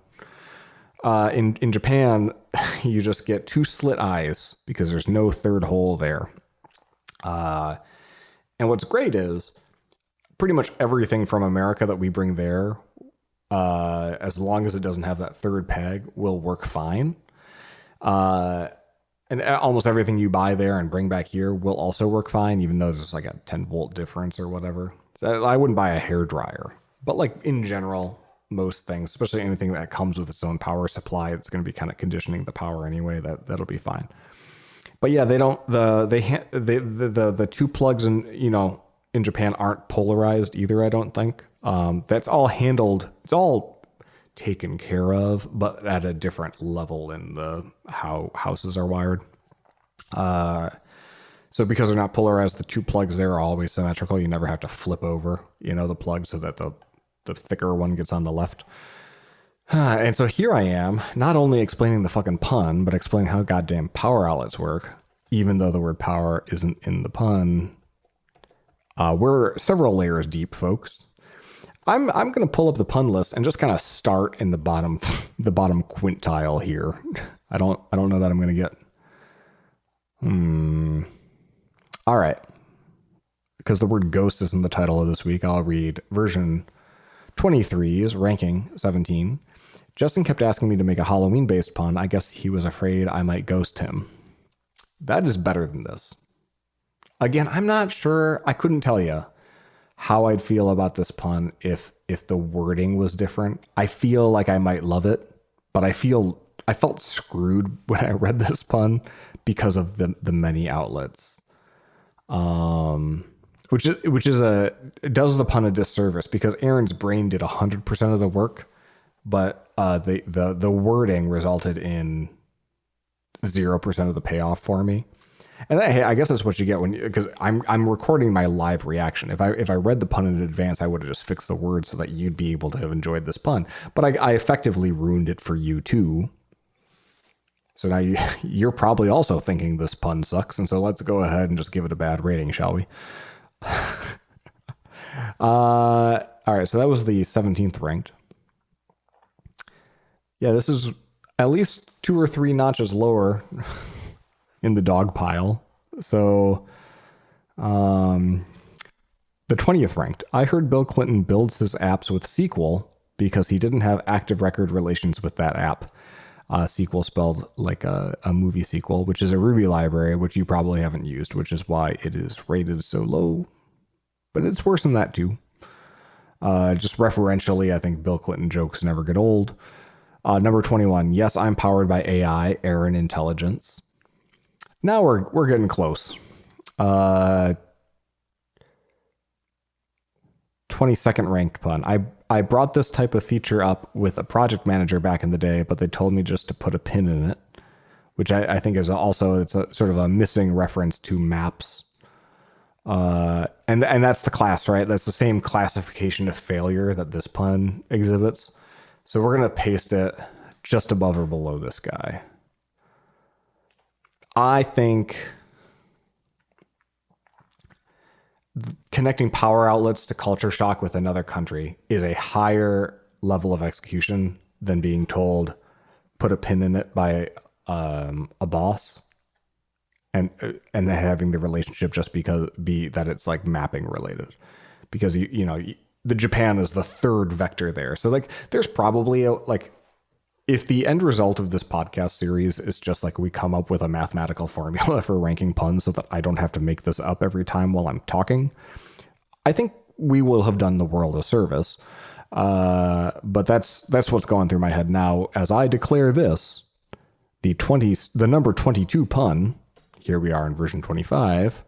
In Japan, you just get two slit eyes because there's no third hole there. And what's great is pretty much everything from America that we bring there, as long as it doesn't have that third peg, will work fine. And almost everything you buy there and bring back here will also work fine, even though there's like a 10-volt difference or whatever. So I wouldn't buy a hair dryer, but like in general, most things, especially anything that comes with its own power supply, it's going to be kind of conditioning the power anyway. That'll be fine. But yeah, they don't the two plugs in Japan aren't polarized either. I don't think that's all handled. It's all taken care of, but at a different level in the how houses are wired. So because they're not polarized, the two plugs there are always symmetrical. You never have to flip over, the plug so that the thicker one gets on the left. And so here I am, not only explaining the fucking pun, but explaining how goddamn power outlets work, even though the word power isn't in the pun. We're several layers deep, folks. I'm going to pull up the pun list and just kind of start in the bottom quintile here. I don't know that I'm going to get. All right. Because the word ghost is in the title of this week, I'll read version 23's ranking 17. Justin kept asking me to make a Halloween-based pun. I guess he was afraid I might ghost him. That is better than this. Again, I'm not sure. I couldn't tell you how I'd feel about this pun if the wording was different. I feel like I might love it, but I felt screwed when I read this pun because of the many outlets. Which does the pun a disservice because Aaron's brain did 100% of the work, but the wording resulted in 0% of the payoff for me. And hey, I guess that's what you get because I'm recording my live reaction. If I read the pun in advance, I would have just fixed the words so that you'd be able to have enjoyed this pun. But I effectively ruined it for you too. So now you're probably also thinking this pun sucks, and so let's go ahead and just give it a bad rating, shall we? All right, so that was the 17th ranked. Yeah, this is at least 2 or 3 notches lower in the dog pile. So, the 20th ranked. I heard Bill Clinton builds his apps with SQL because he didn't have active record relations with that app. SQL spelled like a movie sequel, which is a Ruby library, which you probably haven't used, which is why it is rated so low. But it's worse than that too. Just referentially, I think Bill Clinton jokes never get old. Number 21. Yes, I'm powered by AI, Aaron Intelligence. Now we're getting close. 22nd ranked pun. I brought this type of feature up with a project manager back in the day, but they told me just to put a pin in it, which I think is also, it's a sort of a missing reference to maps. And that's the class, right? That's the same classification of failure that this pun exhibits. So we're going to paste it just above or below this guy. I think connecting power outlets to culture shock with another country is a higher level of execution than being told put a pin in it by a boss and having the relationship just be that it's like mapping related, because the Japan is the third vector there. So like there's probably if the end result of this podcast series is just like we come up with a mathematical formula for ranking puns so that I don't have to make this up every time while I'm talking, I think we will have done the world a service. But that's what's going through my head now as I declare this, the number 22 pun. Here we are in version 25.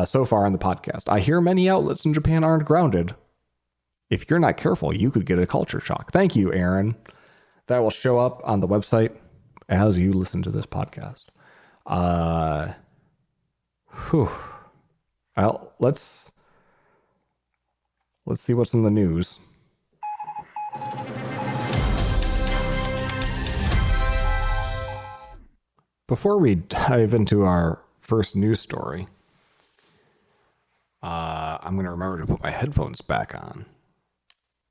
So far on the podcast, I hear many outlets in Japan aren't grounded. If you're not careful, you could get a culture shock. Thank you, Aaron. That will show up on the website as you listen to this podcast. Well, let's see what's in the news. Before we dive into our first news story, I'm going to remember to put my headphones back on.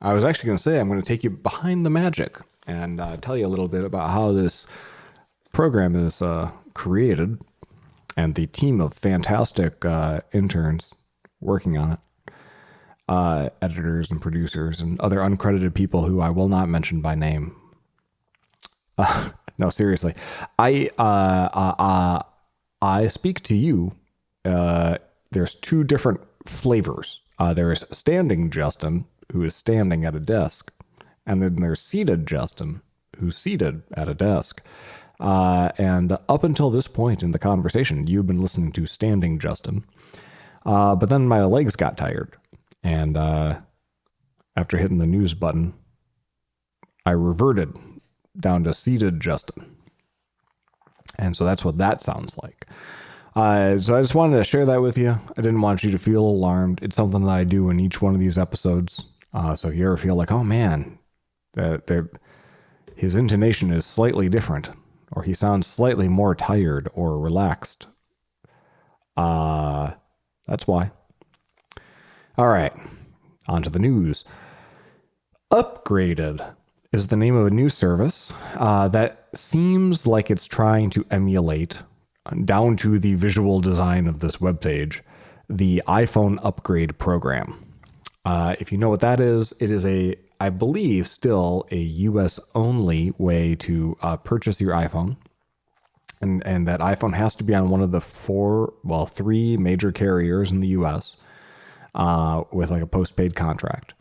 I was actually going to say I'm going to take you behind the magic and tell you a little bit about how this program is created and the team of fantastic interns working on it, editors and producers and other uncredited people who I will not mention by name. No, seriously. I I speak to you. There's two different flavors. There's standing Justin, who is standing at a desk, and then there's seated Justin, who's seated at a desk. And up until this point in the conversation, you've been listening to standing Justin. But then my legs got tired, and after hitting the news button, I reverted down to seated Justin. And so that's what that sounds like. So I just wanted to share that with you. I didn't want you to feel alarmed. It's something that I do in each one of these episodes. So if you ever feel like, oh man, his intonation is slightly different, or he sounds slightly more tired or relaxed, that's why. All right, on to the news. Upgraded is the name of a new service that seems like it's trying to emulate, down to the visual design of this webpage, the iPhone upgrade program. If you know what that is, it is I believe, still a US only way to purchase your iPhone. And that iPhone has to be on one of the three major carriers in the US with like a postpaid contract.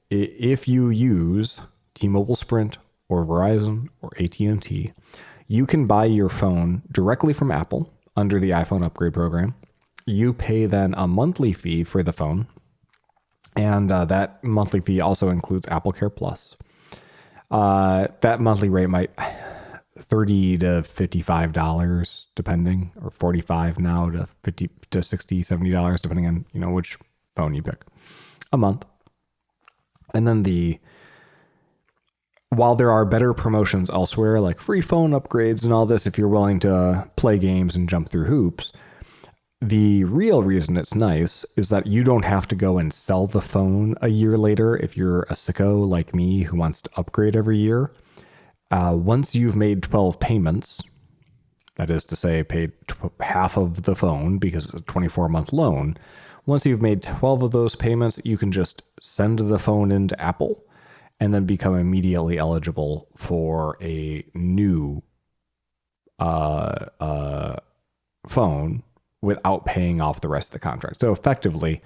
If you use T-Mobile, Sprint, or Verizon, or AT&T, you can buy your phone directly from Apple under the iPhone upgrade program. You pay then a monthly fee for the phone, and that monthly fee also includes Apple Care Plus. That monthly rate might $30 to $55 depending, or $45 now to $50 to $60, $70 depending on which phone you pick a month. And then while there are better promotions elsewhere, like free phone upgrades and all this, if you're willing to play games and jump through hoops, the real reason it's nice is that you don't have to go and sell the phone a year later if you're a sicko like me who wants to upgrade every year. Once you've made 12 payments, that is to say, paid half of the phone because it's a 24-month loan, once you've made 12 of those payments, you can just send the phone into Apple and then become immediately eligible for a new phone without paying off the rest of the contract. So effectively,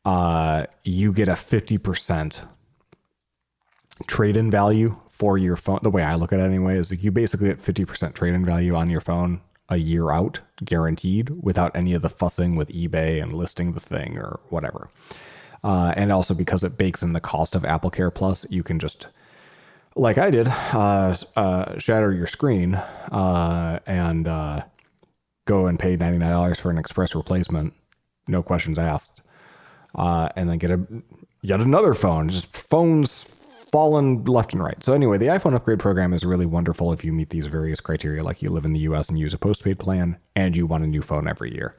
you get a 50% trade-in value for your phone. The way I look at it anyway is like you basically get 50% trade-in value on your phone a year out, guaranteed, without any of the fussing with eBay and listing the thing or whatever. And also because it bakes in the cost of Apple Care Plus, you can just, like I did, shatter your screen and go and pay $99 for an express replacement, no questions asked, and then get yet another phone. Just phones fallen left and right. So anyway, the iPhone upgrade program is really wonderful if you meet these various criteria, like you live in the US and use a postpaid plan and you want a new phone every year.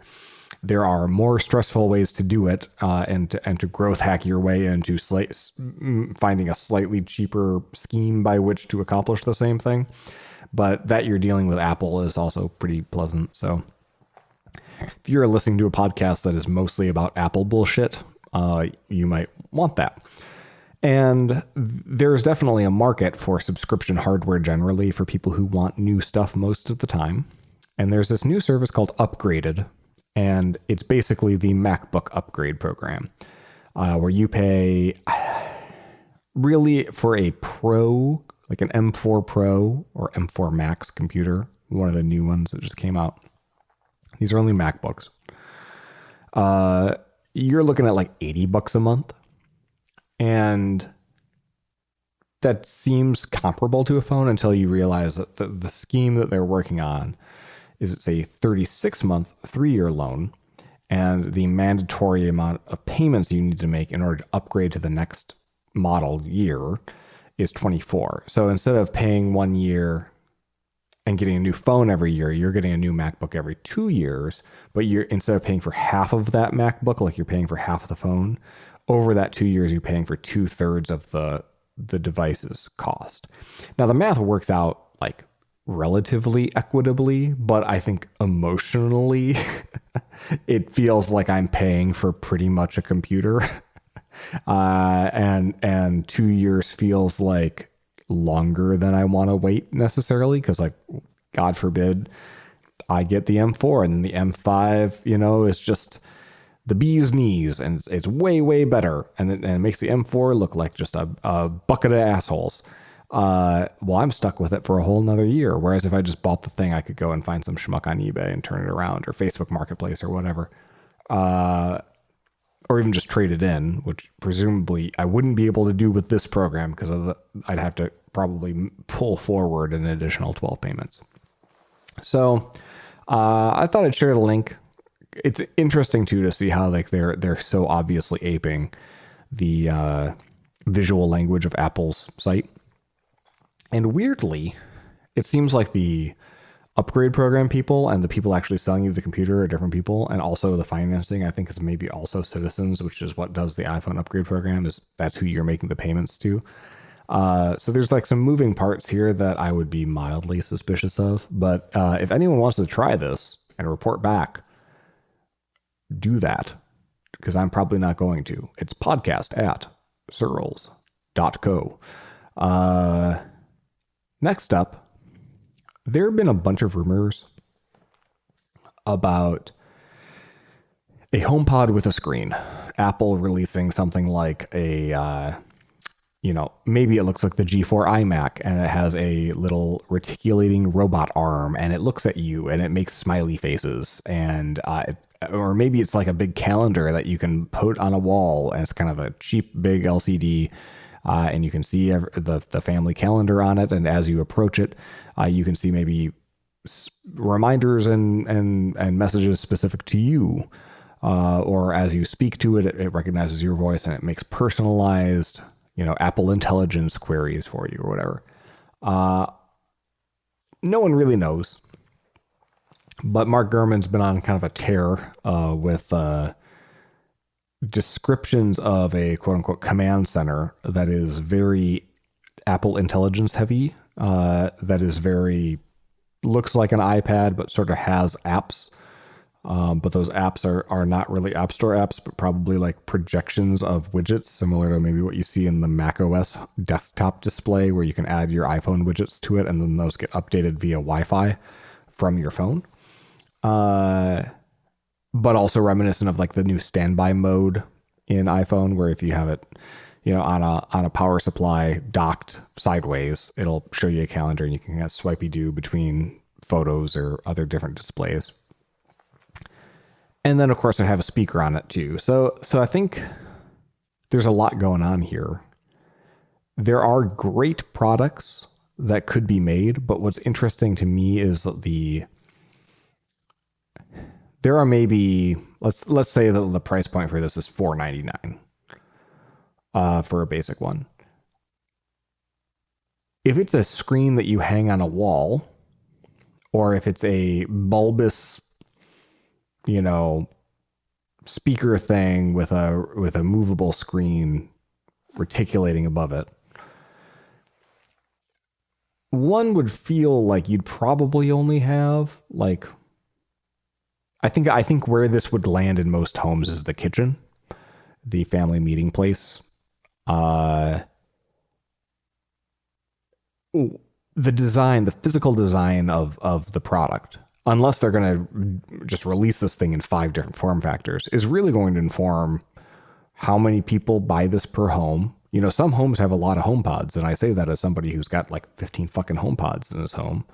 There are more stressful ways to do it, and to growth hack your way into finding a slightly cheaper scheme by which to accomplish the same thing. But that you're dealing with Apple is also pretty pleasant. So if you're listening to a podcast that is mostly about Apple bullshit, you might want that. And there's definitely a market for subscription hardware generally for people who want new stuff most of the time. And there's this new service called Upgraded, and it's basically the MacBook upgrade program, where you pay really for a Pro, like an M4 Pro or M4 Max computer, one of the new ones that just came out. These are only MacBooks. You're looking at like $80 a month. And that seems comparable to a phone until you realize that the scheme that they're working on is it's a 36-month, 3-year loan, and the mandatory amount of payments you need to make in order to upgrade to the next model year is 24. So instead of paying 1 year and getting a new phone every year, you're getting a new MacBook every 2 years, but instead of paying for half of that MacBook, like you're paying for half of the phone, over that 2 years, you're paying for 2/3 of the device's cost. Now, the math works out like relatively equitably, but I think emotionally, it feels like I'm paying for pretty much a computer. And 2 years feels like longer than I want to wait necessarily, because like, God forbid I get the M4 and the M5, is just the bee's knees, and it's way, way better. And it makes the M4 look like just a bucket of assholes. Well, I'm stuck with it for a whole nother year. Whereas if I just bought the thing, I could go and find some schmuck on eBay and turn it around, or Facebook Marketplace or whatever. Or even just trade it in, which presumably I wouldn't be able to do with this program because I'd have to probably pull forward an additional 12 payments. So I thought I'd share the link. It's interesting too to see how like they're so obviously aping the visual language of Apple's site. And weirdly, it seems like the upgrade program people and the people actually selling you the computer are different people. And also the financing, I think, is maybe also Citizens, which is what does the iPhone upgrade program. That's who you're making the payments to. So there's like some moving parts here that I would be mildly suspicious of. But if anyone wants to try this and report back, do that, because I'm probably not going to. It's podcast@searls.co. Next up, there have been a bunch of rumors about a HomePod with a screen. Apple releasing something like a, maybe it looks like the G4 iMac, and it has a little reticulating robot arm, and it looks at you, and it makes smiley faces, and or maybe it's like a big calendar that you can put on a wall, and it's kind of a cheap big LCD, and you can see the family calendar on it, and as you approach it, you can see maybe reminders and messages specific to you, or as you speak to it, it recognizes your voice and it makes personalized, Apple Intelligence queries for you or whatever. No one really knows. But Mark Gurman's been on kind of a tear with descriptions of a quote-unquote command center that is very Apple Intelligence heavy, that is looks like an iPad, but sort of has apps. But those apps are not really App Store apps, but probably like projections of widgets, similar to maybe what you see in the macOS desktop display, where you can add your iPhone widgets to it, and then those get updated via Wi-Fi from your phone. But also reminiscent of like the new standby mode in iPhone, where if you have it, on a power supply docked sideways, it'll show you a calendar and you can kind of swipey do between photos or other different displays. And then of course I have a speaker on it too. So I think there's a lot going on here. There are great products that could be made, but what's interesting to me is there are maybe, let's say that the price point for this is $499 for a basic one. If it's a screen that you hang on a wall, or if it's a bulbous, speaker thing with a movable screen reticulating above it, one would feel like you'd probably only have like, I think where this would land in most homes is the kitchen, the family meeting place. The physical design of the product, unless they're going to just release this thing in 5 different form factors, is really going to inform how many people buy this per home. Some homes have a lot of HomePods, and I say that as somebody who's got like 15 fucking HomePods in his home,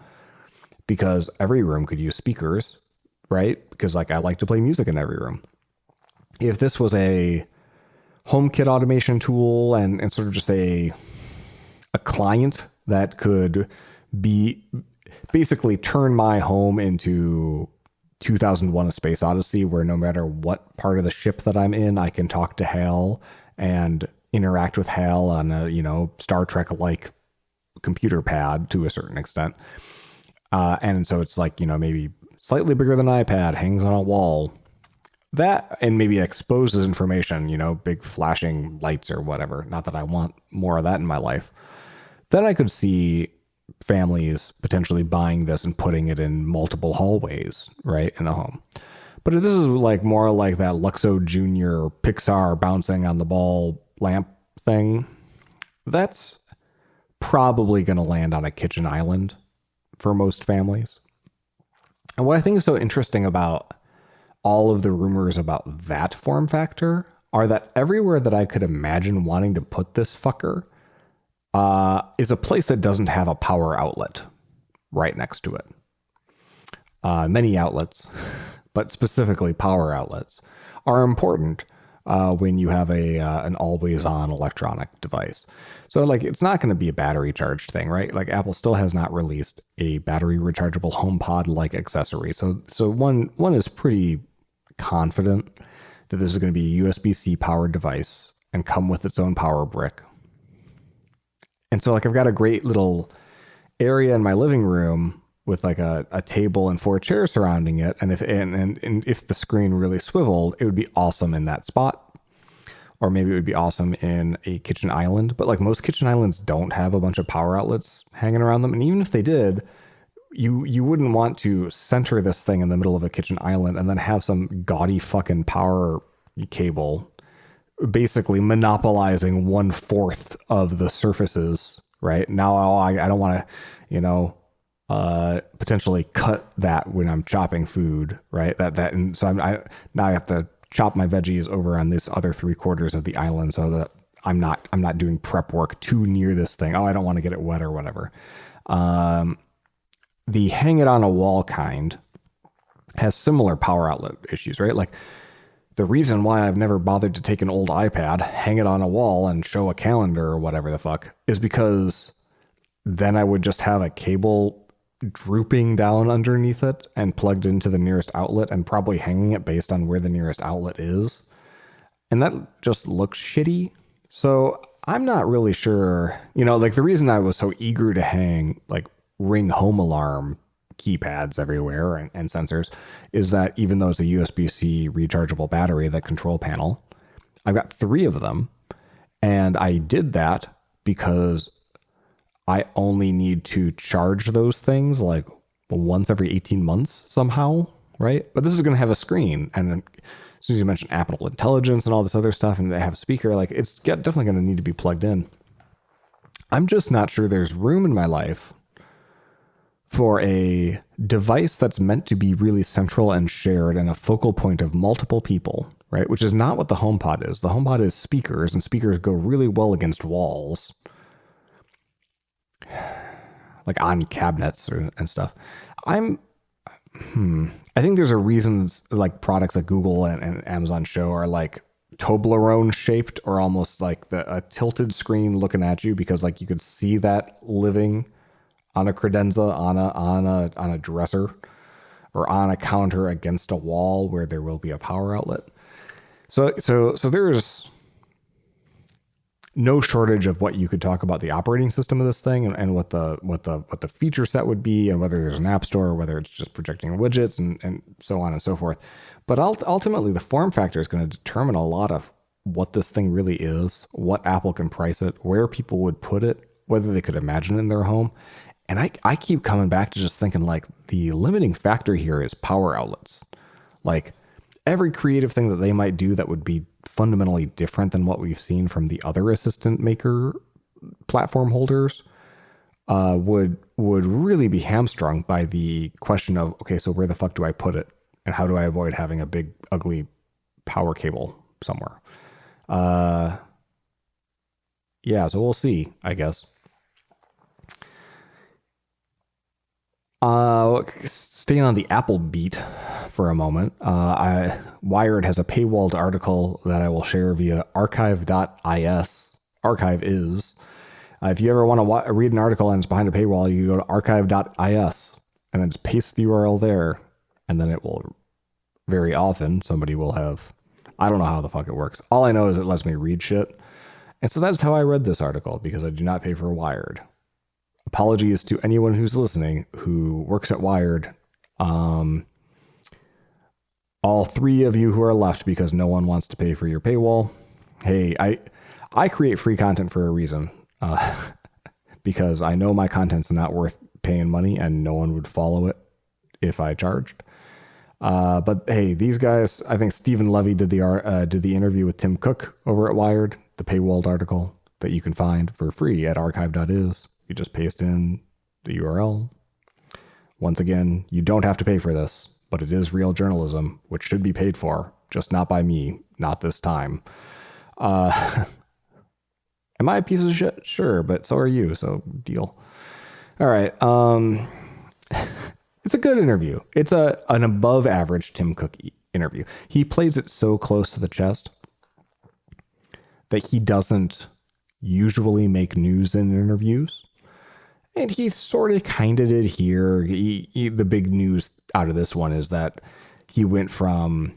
because every room could use speakers, right? Because like I like to play music in every room. If this was a HomeKit automation tool and sort of just a client that could be basically turn my home into 2001: A Space Odyssey, where no matter what part of the ship that I'm in, I can talk to Hal and interact with Hal on a, Star Trek-like computer pad to a certain extent. And so it's like, maybe slightly bigger than an iPad, hangs on a wall. That, and maybe exposes information, big flashing lights or whatever. Not that I want more of that in my life. Then I could see families potentially buying this and putting it in multiple hallways, right, in the home. But if this is like more like that Luxo Junior Pixar bouncing on the ball lamp thing, that's probably going to land on a kitchen island for most families. And what I think is so interesting about all of the rumors about that form factor are that everywhere that I could imagine wanting to put this fucker is a place that doesn't have a power outlet right next to it. Many outlets, but specifically power outlets, are important when you have an always-on electronic device. So, like, it's not going to be a battery charged thing, right? Like, Apple still has not released a battery rechargeable HomePod-like accessory. So one is pretty confident that this is going to be a USB-C powered device and come with its own power brick. And so, like, I've got a great little area in my living room with like a table and 4 chairs surrounding it. And if the screen really swiveled, it would be awesome in that spot. Or maybe it would be awesome in a kitchen island. But like most kitchen islands don't have a bunch of power outlets hanging around them. And even if they did, you wouldn't want to center this thing in the middle of a kitchen island and then have some gaudy fucking power cable basically monopolizing 1/4 of the surfaces, right? Now I don't want to, potentially cut that when I'm chopping food, right? And so now I have to chop my veggies over on this other 3/4 of the island so that I'm not doing prep work too near this thing. Oh, I don't want to get it wet or whatever. The hang it on a wall kind has similar power outlet issues, right? Like the reason why I've never bothered to take an old iPad, hang it on a wall and show a calendar or whatever the fuck is because then I would just have a cable drooping down underneath it and plugged into the nearest outlet and probably hanging it based on where the nearest outlet is. And that just looks shitty. So I'm not really sure, like the reason I was so eager to hang like Ring home alarm keypads everywhere and sensors is that even though it's a USB-C rechargeable battery, the control panel, I've got 3 of them. And I did that because I only need to charge those things like once every 18 months somehow, right? But this is going to have a screen. And then as soon as you mention Apple Intelligence and all this other stuff and they have a speaker, like it's definitely going to need to be plugged in. I'm just not sure there's room in my life for a device that's meant to be really central and shared and a focal point of multiple people, right? Which is not what the HomePod is. The HomePod is speakers, and speakers go really well against walls, like on cabinets and stuff. I think there's a reason like products like Google and Amazon show are like Toblerone shaped or almost like a tilted screen looking at you because like you could see that living on a credenza on a dresser or on a counter against a wall where there will be a power outlet. So there's no shortage of what you could talk about the operating system of this thing and what the feature set would be and whether there's an app store or whether it's just projecting widgets and so on and so forth. But ultimately the form factor is going to determine a lot of what this thing really is, what Apple can price it, where people would put it, whether they could imagine it in their home. And I keep coming back to just thinking like the limiting factor here is power outlets. Like every creative thing that they might do that would be fundamentally different than what we've seen from the other assistant maker platform holders would really be hamstrung by the question of, okay, so where the fuck do I put it? And how do I avoid having a big, ugly power cable somewhere? Yeah, so we'll see, I guess. Staying on the Apple beat for a moment, Wired has a paywalled article that I will share via archive.is. Archive is. If you ever want to read an article and it's behind a paywall, you go to archive.is and then just paste the URL there. And then it will, very often, somebody will have, I don't know how the fuck it works. All I know is it lets me read shit. And so that's how I read this article because I do not pay for Wired. Apologies to anyone who's listening who works at Wired. All 3 of you who are left because no one wants to pay for your paywall. Hey, I create free content for a reason. Because I know my content's not worth paying money and no one would follow it if I charged. But hey, these guys, I think Stephen Levy did the interview with Tim Cook over at Wired, the paywalled article. that you can find for free at archive.is. You just paste in the URL. Once again, you don't have to pay for this, but it is real journalism, which should be paid for, just not by me, not this time. Am I a piece of shit? Sure, but so are you, so deal. All right. It's a good interview. It's an above average Tim Cook interview. He plays it so close to the chest that he doesn't usually make news in interviews. And he sort of kind of did here. The big news out of this one is that he went from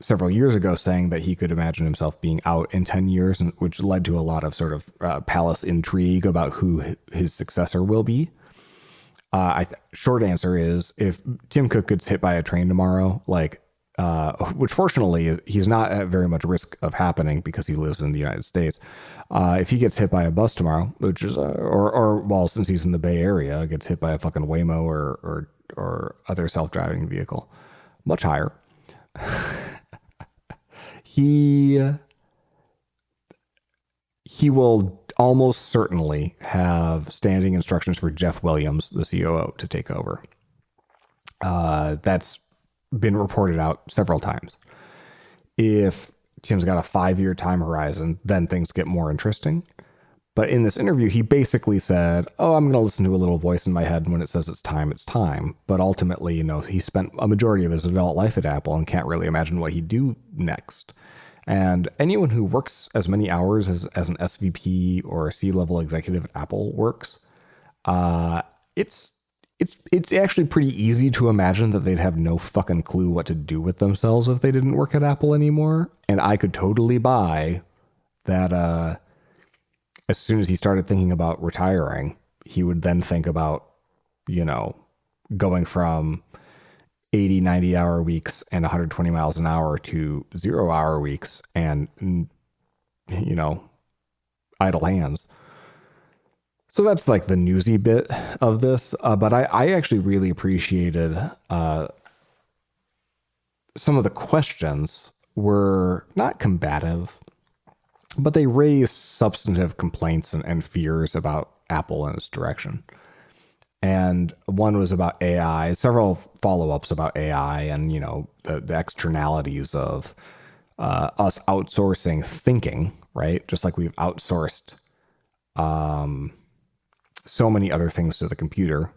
several years ago saying that he could imagine himself being out in 10 years, which led to a lot of sort of palace intrigue about who his successor will be. Short answer is, if Tim Cook gets hit by a train tomorrow, which fortunately he's not at very much risk of happening because he lives in the United States. If he gets hit by a bus tomorrow, which is, since he's in the Bay Area, gets hit by a fucking Waymo or other self-driving vehicle, much higher, he will almost certainly have standing instructions for Jeff Williams, the COO, to take over. That's been reported out several times. If Tim's got a 5-year time horizon, then things get more interesting. But in this interview, he basically said, I'm going to listen to a little voice in my head, and when it says it's time, it's time. But ultimately, he spent a majority of his adult life at Apple and can't really imagine what he'd do next. And anyone who works as many hours as an SVP or a C-level executive at Apple works, it's actually pretty easy to imagine that they'd have no fucking clue what to do with themselves if they didn't work at Apple anymore. And I could totally buy that as soon as he started thinking about retiring, he would then think about, going from 80, 90-hour weeks and 120 miles an hour to 0-hour weeks and, idle hands. So that's like the newsy bit of this. But I actually really appreciated some of the questions were not combative, but they raised substantive complaints and fears about Apple and its direction. And one was about AI, several follow-ups about AI and, the externalities of us outsourcing thinking, right? Just like we've outsourced so many other things to the computer.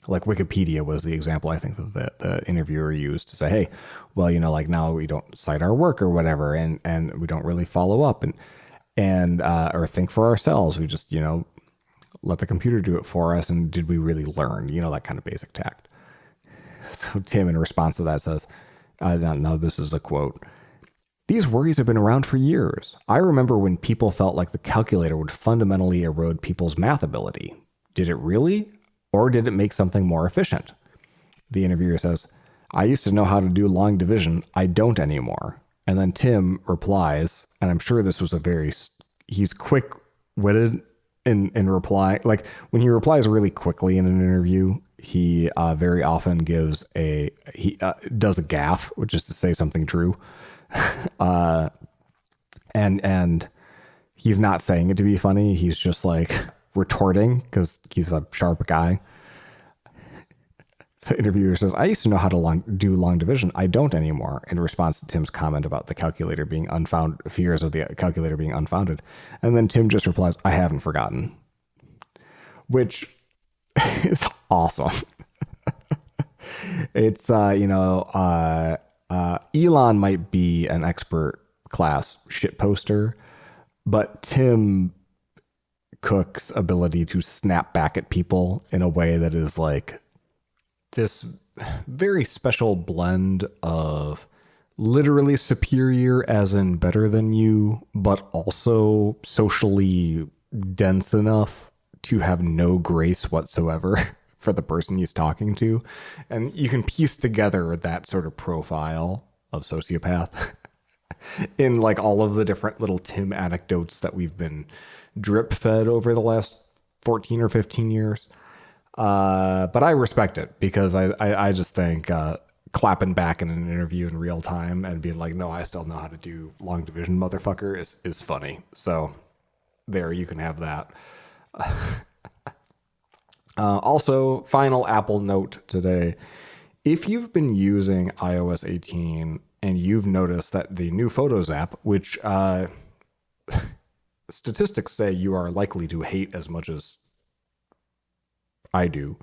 Like Wikipedia was the example I think that the interviewer used to say, hey, well, now we don't cite our work or whatever, and we don't really follow up and or think for ourselves. We just, let the computer do it for us. And did we really learn, that kind of basic tact? So Tim, in response to that, says, now this is a quote. These worries have been around for years. I remember when people felt like the calculator would fundamentally erode people's math ability. Did it really? Or did it make something more efficient? The interviewer says, I used to know how to do long division. I don't anymore. And then Tim replies, and I'm sure this was he's quick-witted in reply. Like when he replies really quickly in an interview, he very often does a gaffe, which is to say something true. And he's not saying it to be funny. He's just like retorting because he's a sharp guy. So the interviewer says, I used to know how to do long division. I don't anymore, in response to Tim's comment about the calculator being fears of the calculator being unfounded. And then Tim just replies, I haven't forgotten, which is awesome. It's, Elon might be an expert class shit poster, but Tim Cook's ability to snap back at people in a way that is like this very special blend of literally superior as in better than you, but also socially dense enough to have no grace whatsoever for the person he's talking to. And you can piece together that sort of profile of sociopath in like all of the different little Tim anecdotes that we've been drip fed over the last 14 or 15 years. But I respect it because I just think clapping back in an interview in real time and being like, no, I still know how to do long division, motherfucker, is funny. So there, you can have that. Also, final Apple note today. If you've been using iOS 18 and you've noticed that the new Photos app, which statistics say you are likely to hate as much as I do,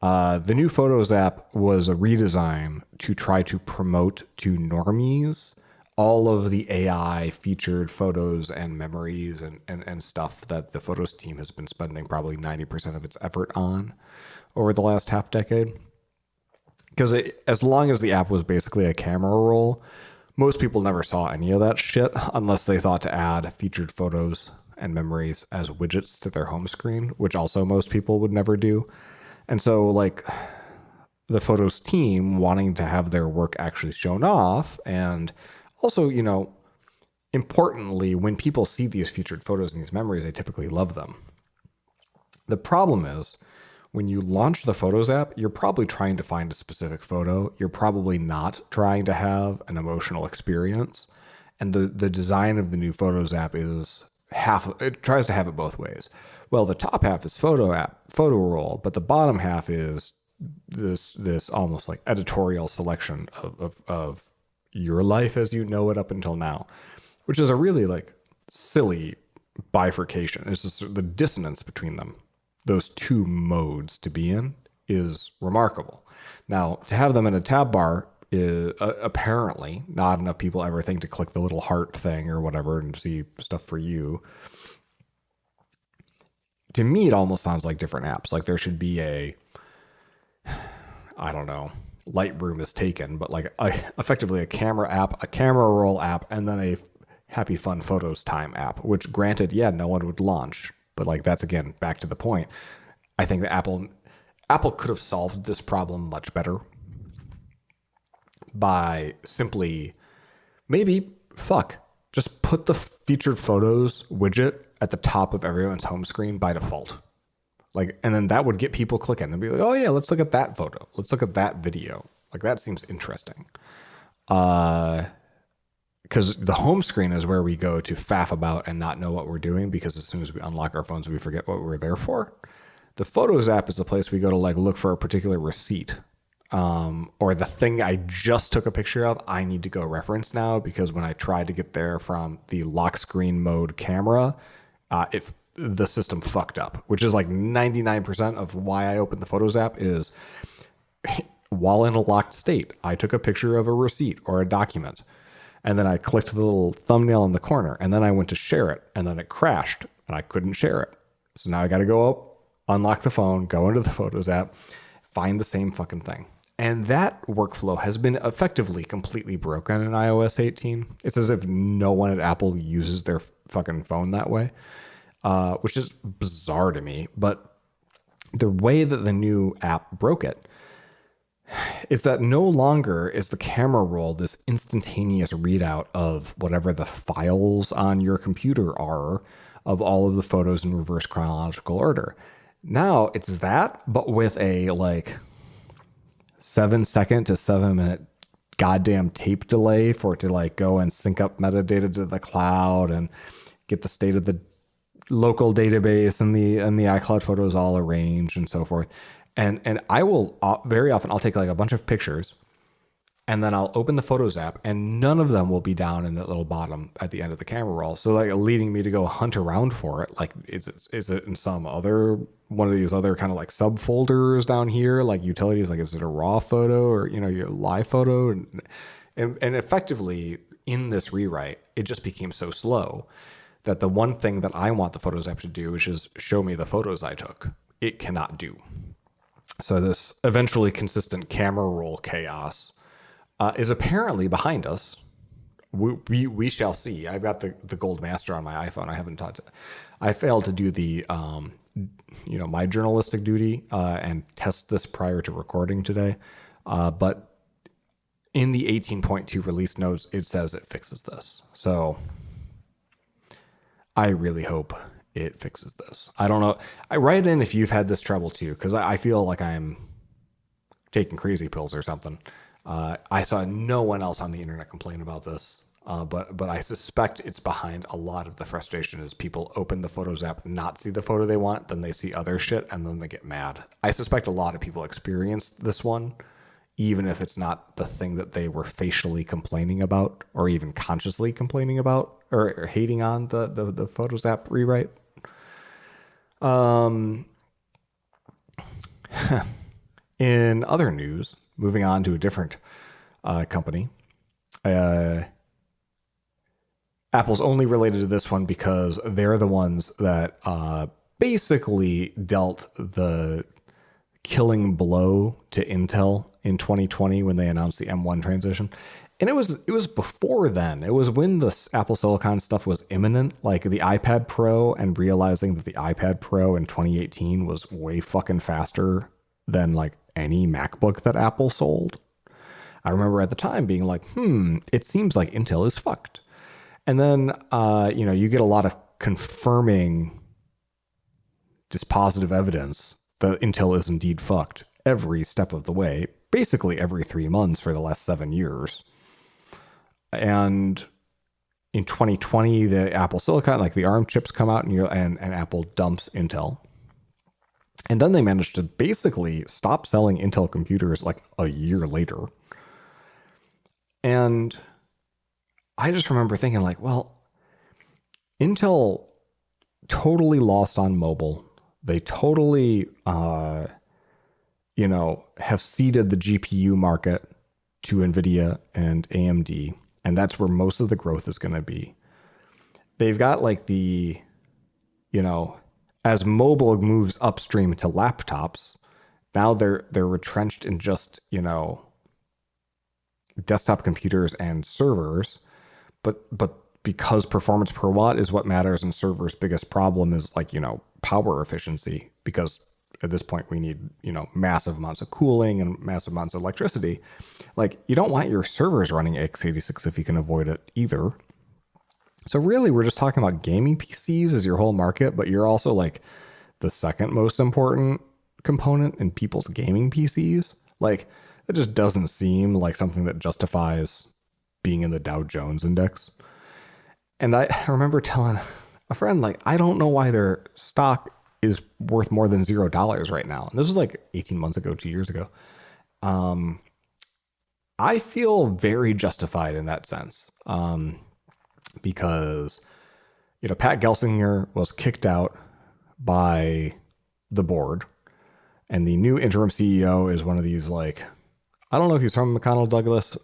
the new Photos app was a redesign to try to promote to normies all of the AI featured photos and memories and stuff that the Photos team has been spending probably 90% of its effort on over the last half decade. Because as long as the app was basically a camera roll, most people never saw any of that shit unless they thought to add featured photos and memories as widgets to their home screen, which also most people would never do. And so, like, the Photos team wanting to have their work actually shown off, and also, you know, importantly, when people see these featured photos and these memories, they typically love them. The problem is, when you launch the Photos app, you're probably trying to find a specific photo. You're probably not trying to have an emotional experience. And the design of the new Photos app is it tries to have it both ways. Well, the top half is photo roll, but the bottom half is this almost like editorial selection of your life as you know it up until now, which is a really like silly bifurcation. It's just the dissonance between them. Those two modes to be in is remarkable. Now, to have them in a tab bar is apparently not enough people ever think to click the little heart thing or whatever and see stuff for you. To me, it almost sounds like different apps. Like there should be I don't know, Lightroom is taken, but like effectively a camera app, a camera roll app, and then a Happy Fun Photos Time app, which granted, yeah, no one would launch. But like that's again back to the point. I think that Apple could have solved this problem much better by simply just put the featured photos widget at the top of everyone's home screen by default. Like, and then that would get people clicking and be like, oh yeah, let's look at that photo. Let's look at that video. Like that seems interesting. Because the home screen is where we go to faff about and not know what we're doing, because as soon as we unlock our phones, we forget what we're there for. The Photos app is the place we go to like look for a particular receipt, or the thing I just took a picture of. I need to go reference now because when I tried to get there from the lock screen mode camera, the system fucked up, which is like 99% of why I opened the Photos app is while in a locked state, I took a picture of a receipt or a document. And then I clicked the little thumbnail in the corner, and then I went to share it, and then it crashed, and I couldn't share it. So now I got to go up, unlock the phone, go into the Photos app, find the same fucking thing. And that workflow has been effectively completely broken in iOS 18. It's as if no one at Apple uses their fucking phone that way, which is bizarre to me. But the way that the new app broke it is that no longer is the camera roll this instantaneous readout of whatever the files on your computer are of all of the photos in reverse chronological order. Now it's that, but with a like 7-second to 7-minute goddamn tape delay for it to like go and sync up metadata to the cloud and get the state of the local database and the iCloud photos all arranged and so forth. And I will very often I'll take like a bunch of pictures and then I'll open the Photos app and none of them will be down in that little bottom at the end of the camera roll. So like leading me to go hunt around for it. Like is it in some other one of these other kind of like subfolders down here, like utilities? Like is it a raw photo or your live photo? And effectively in this rewrite, it just became so slow that the one thing that I want the Photos app to do, which is show me the photos I took, it cannot do. So this eventually consistent camera roll chaos is apparently behind us. We shall see. I've got the gold master on my iPhone. I failed to do the my journalistic duty and test this prior to recording today. But in the 18.2 release notes, it says it fixes this. So I really hope it fixes this. I don't know. I write in if you've had this trouble too, because I feel like I'm taking crazy pills or something. I saw no one else on the internet complain about this. But I suspect it's behind a lot of the frustration is people open the Photos app, not see the photo they want, then they see other shit, and then they get mad. I suspect a lot of people experienced this one, even if it's not the thing that they were facially complaining about or even consciously complaining about or hating on the Photos app rewrite. In other news, moving on to a different company, Apple's only related to this one because they're the ones that basically dealt the killing blow to Intel in 2020 when they announced the M1 transition. And it was before then. It was when the Apple Silicon stuff was imminent, like the iPad Pro, and realizing that the iPad Pro in 2018 was way fucking faster than like any MacBook that Apple sold. I remember at the time being like, it seems like Intel is fucked. And then, you get a lot of confirming dispositive evidence that Intel is indeed fucked every step of the way, basically every 3 months for the last 7 years. And in 2020, the Apple Silicon, like the ARM chips come out and Apple dumps Intel. And then they managed to basically stop selling Intel computers like a year later. And I just remember thinking like, well, Intel totally lost on mobile. They totally, have ceded the GPU market to NVIDIA and AMD. And that's where most of the growth is going to be. They've got like the, as mobile moves upstream to laptops, now they're retrenched in just, desktop computers and servers. But because performance per watt is what matters and servers' biggest problem is like, power efficiency, because at this point we need, massive amounts of cooling and massive amounts of electricity. Like you don't want your servers running x86 if you can avoid it either. So really we're just talking about gaming PCs as your whole market, but you're also like the second most important component in people's gaming PCs. Like it just doesn't seem like something that justifies being in the Dow Jones index. And I remember telling a friend, like, I don't know why their stock is worth more than $0 right now. And this was like 18 months ago, 2 years ago. I feel very justified in that sense. Because, Pat Gelsinger was kicked out by the board. And the new interim CEO is one of these, like, I don't know if he's from McConnell Douglas,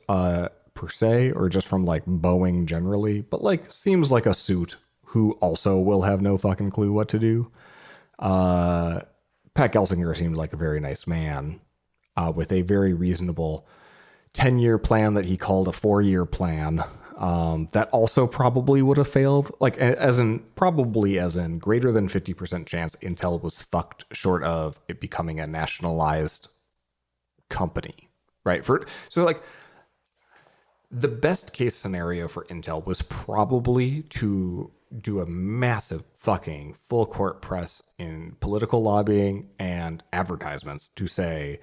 per se, or just from like Boeing generally, but like seems like a suit who also will have no fucking clue what to do. Pat Gelsinger seemed like a very nice man with a very reasonable 10-year plan that he called a 4-year plan that also probably would have failed. Like as in greater than 50% chance Intel was fucked short of it becoming a nationalized company, right? So like the best case scenario for Intel was probably to do a massive fucking full court press in political lobbying and advertisements to say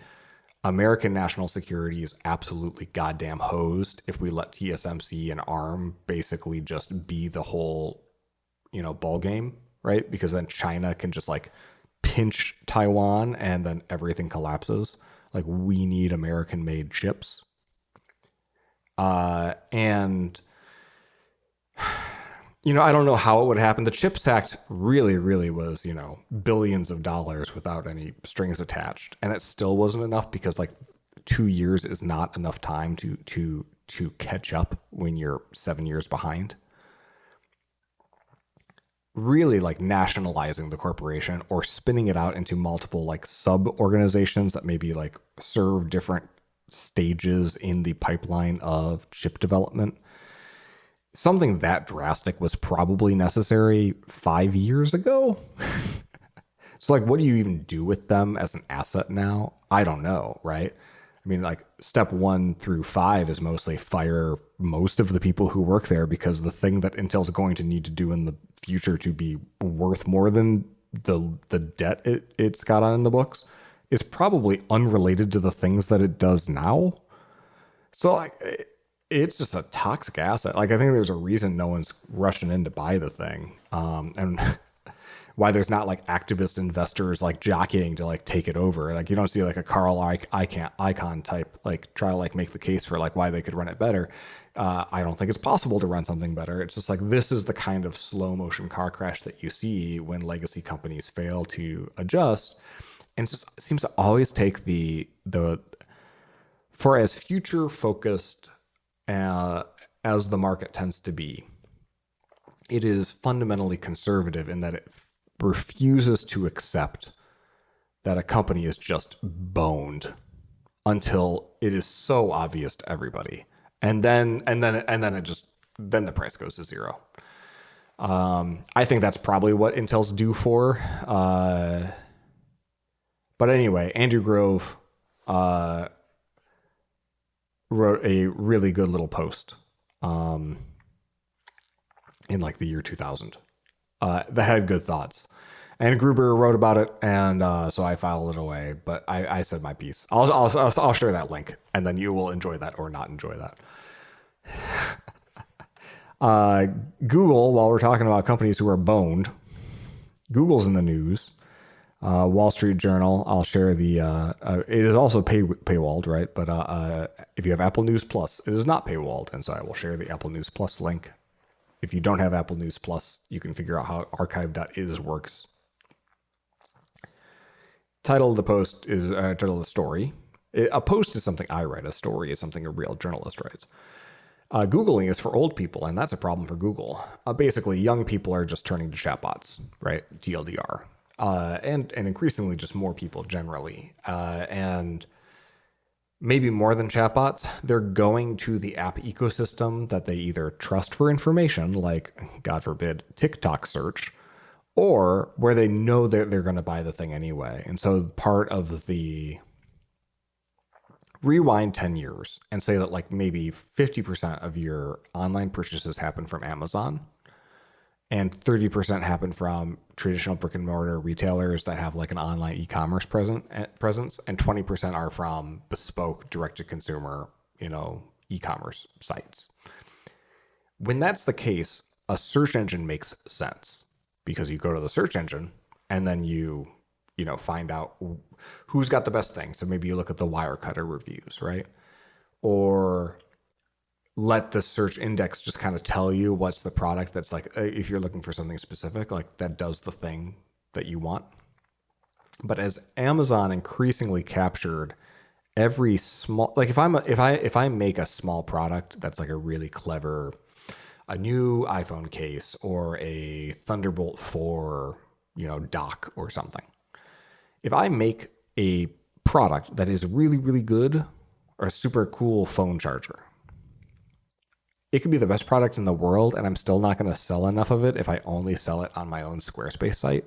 American national security is absolutely goddamn hosed if we let TSMC and ARM basically just be the whole, ball game, right? Because then China can just like pinch Taiwan and then everything collapses. Like we need American made chips. And I don't know how it would happen. The CHIPS Act really, really was, billions of dollars without any strings attached. And it still wasn't enough because like 2 years is not enough time to catch up when you're 7 years behind. Really like nationalizing the corporation or spinning it out into multiple like sub organizations that maybe like serve different stages in the pipeline of chip development. Something that drastic was probably necessary 5 years ago. So like, what do you even do with them as an asset now? I don't know, right? I mean, like step 1 through 5 is mostly fire most of the people who work there, because the thing that Intel's going to need to do in the future to be worth more than the debt it's got on in the books is probably unrelated to the things that it does now. So it's just a toxic asset. Like I think there's a reason no one's rushing in to buy the thing, and why there's not like activist investors like jockeying to like take it over. Like you don't see like a Carl Icahn type like try to like make the case for like why they could run it better. I don't think it's possible to run something better. It's just like this is the kind of slow motion car crash that you see when legacy companies fail to adjust, and it just seems to always take the for as future focused as the market tends to be, it is fundamentally conservative in that it refuses to accept that a company is just boned until it is so obvious to everybody, and then it just then the price goes to zero. I think that's probably what Intel's due for. But anyway, Andrew Grove wrote a really good little post in like the year 2000 that had good thoughts. And Gruber wrote about it, and so I filed it away. But I said my piece. I'll share that link, and then you will enjoy that or not enjoy that. Google, while we're talking about companies who are boned, Google's in the news. Wall Street Journal. I'll share the. It is also paywalled, right? But if you have Apple News Plus, it is not paywalled, and so I will share the Apple News Plus link. If you don't have Apple News Plus, you can figure out how archive.is works. Title of the post is title of the story. A post is something I write. A story is something a real journalist writes. Googling is for old people, and that's a problem for Google. Basically, young people are just turning to chatbots, right? TLDR. And increasingly just more people generally. And maybe more than chatbots, they're going to the app ecosystem that they either trust for information, like, God forbid, TikTok search, or where they know that they're going to buy the thing anyway. And so part of the rewind 10 years and say that like maybe 50% of your online purchases happen from Amazon and 30% happen from traditional brick and mortar retailers that have like an online e-commerce presence, and 20% are from bespoke direct-to-consumer, e-commerce sites. When that's the case, a search engine makes sense because you go to the search engine and then you find out who's got the best thing. So maybe you look at the Wirecutter reviews, right? Or let the search index just kind of tell you what's the product that's like, if you're looking for something specific, like that does the thing that you want. But as Amazon increasingly captured every small, like if I make a small product that's like a really clever, a new iPhone case or a Thunderbolt 4, dock or something. If I make a product that is really, really good or a super cool phone charger, it could be the best product in the world, and I'm still not going to sell enough of it if I only sell it on my own Squarespace site.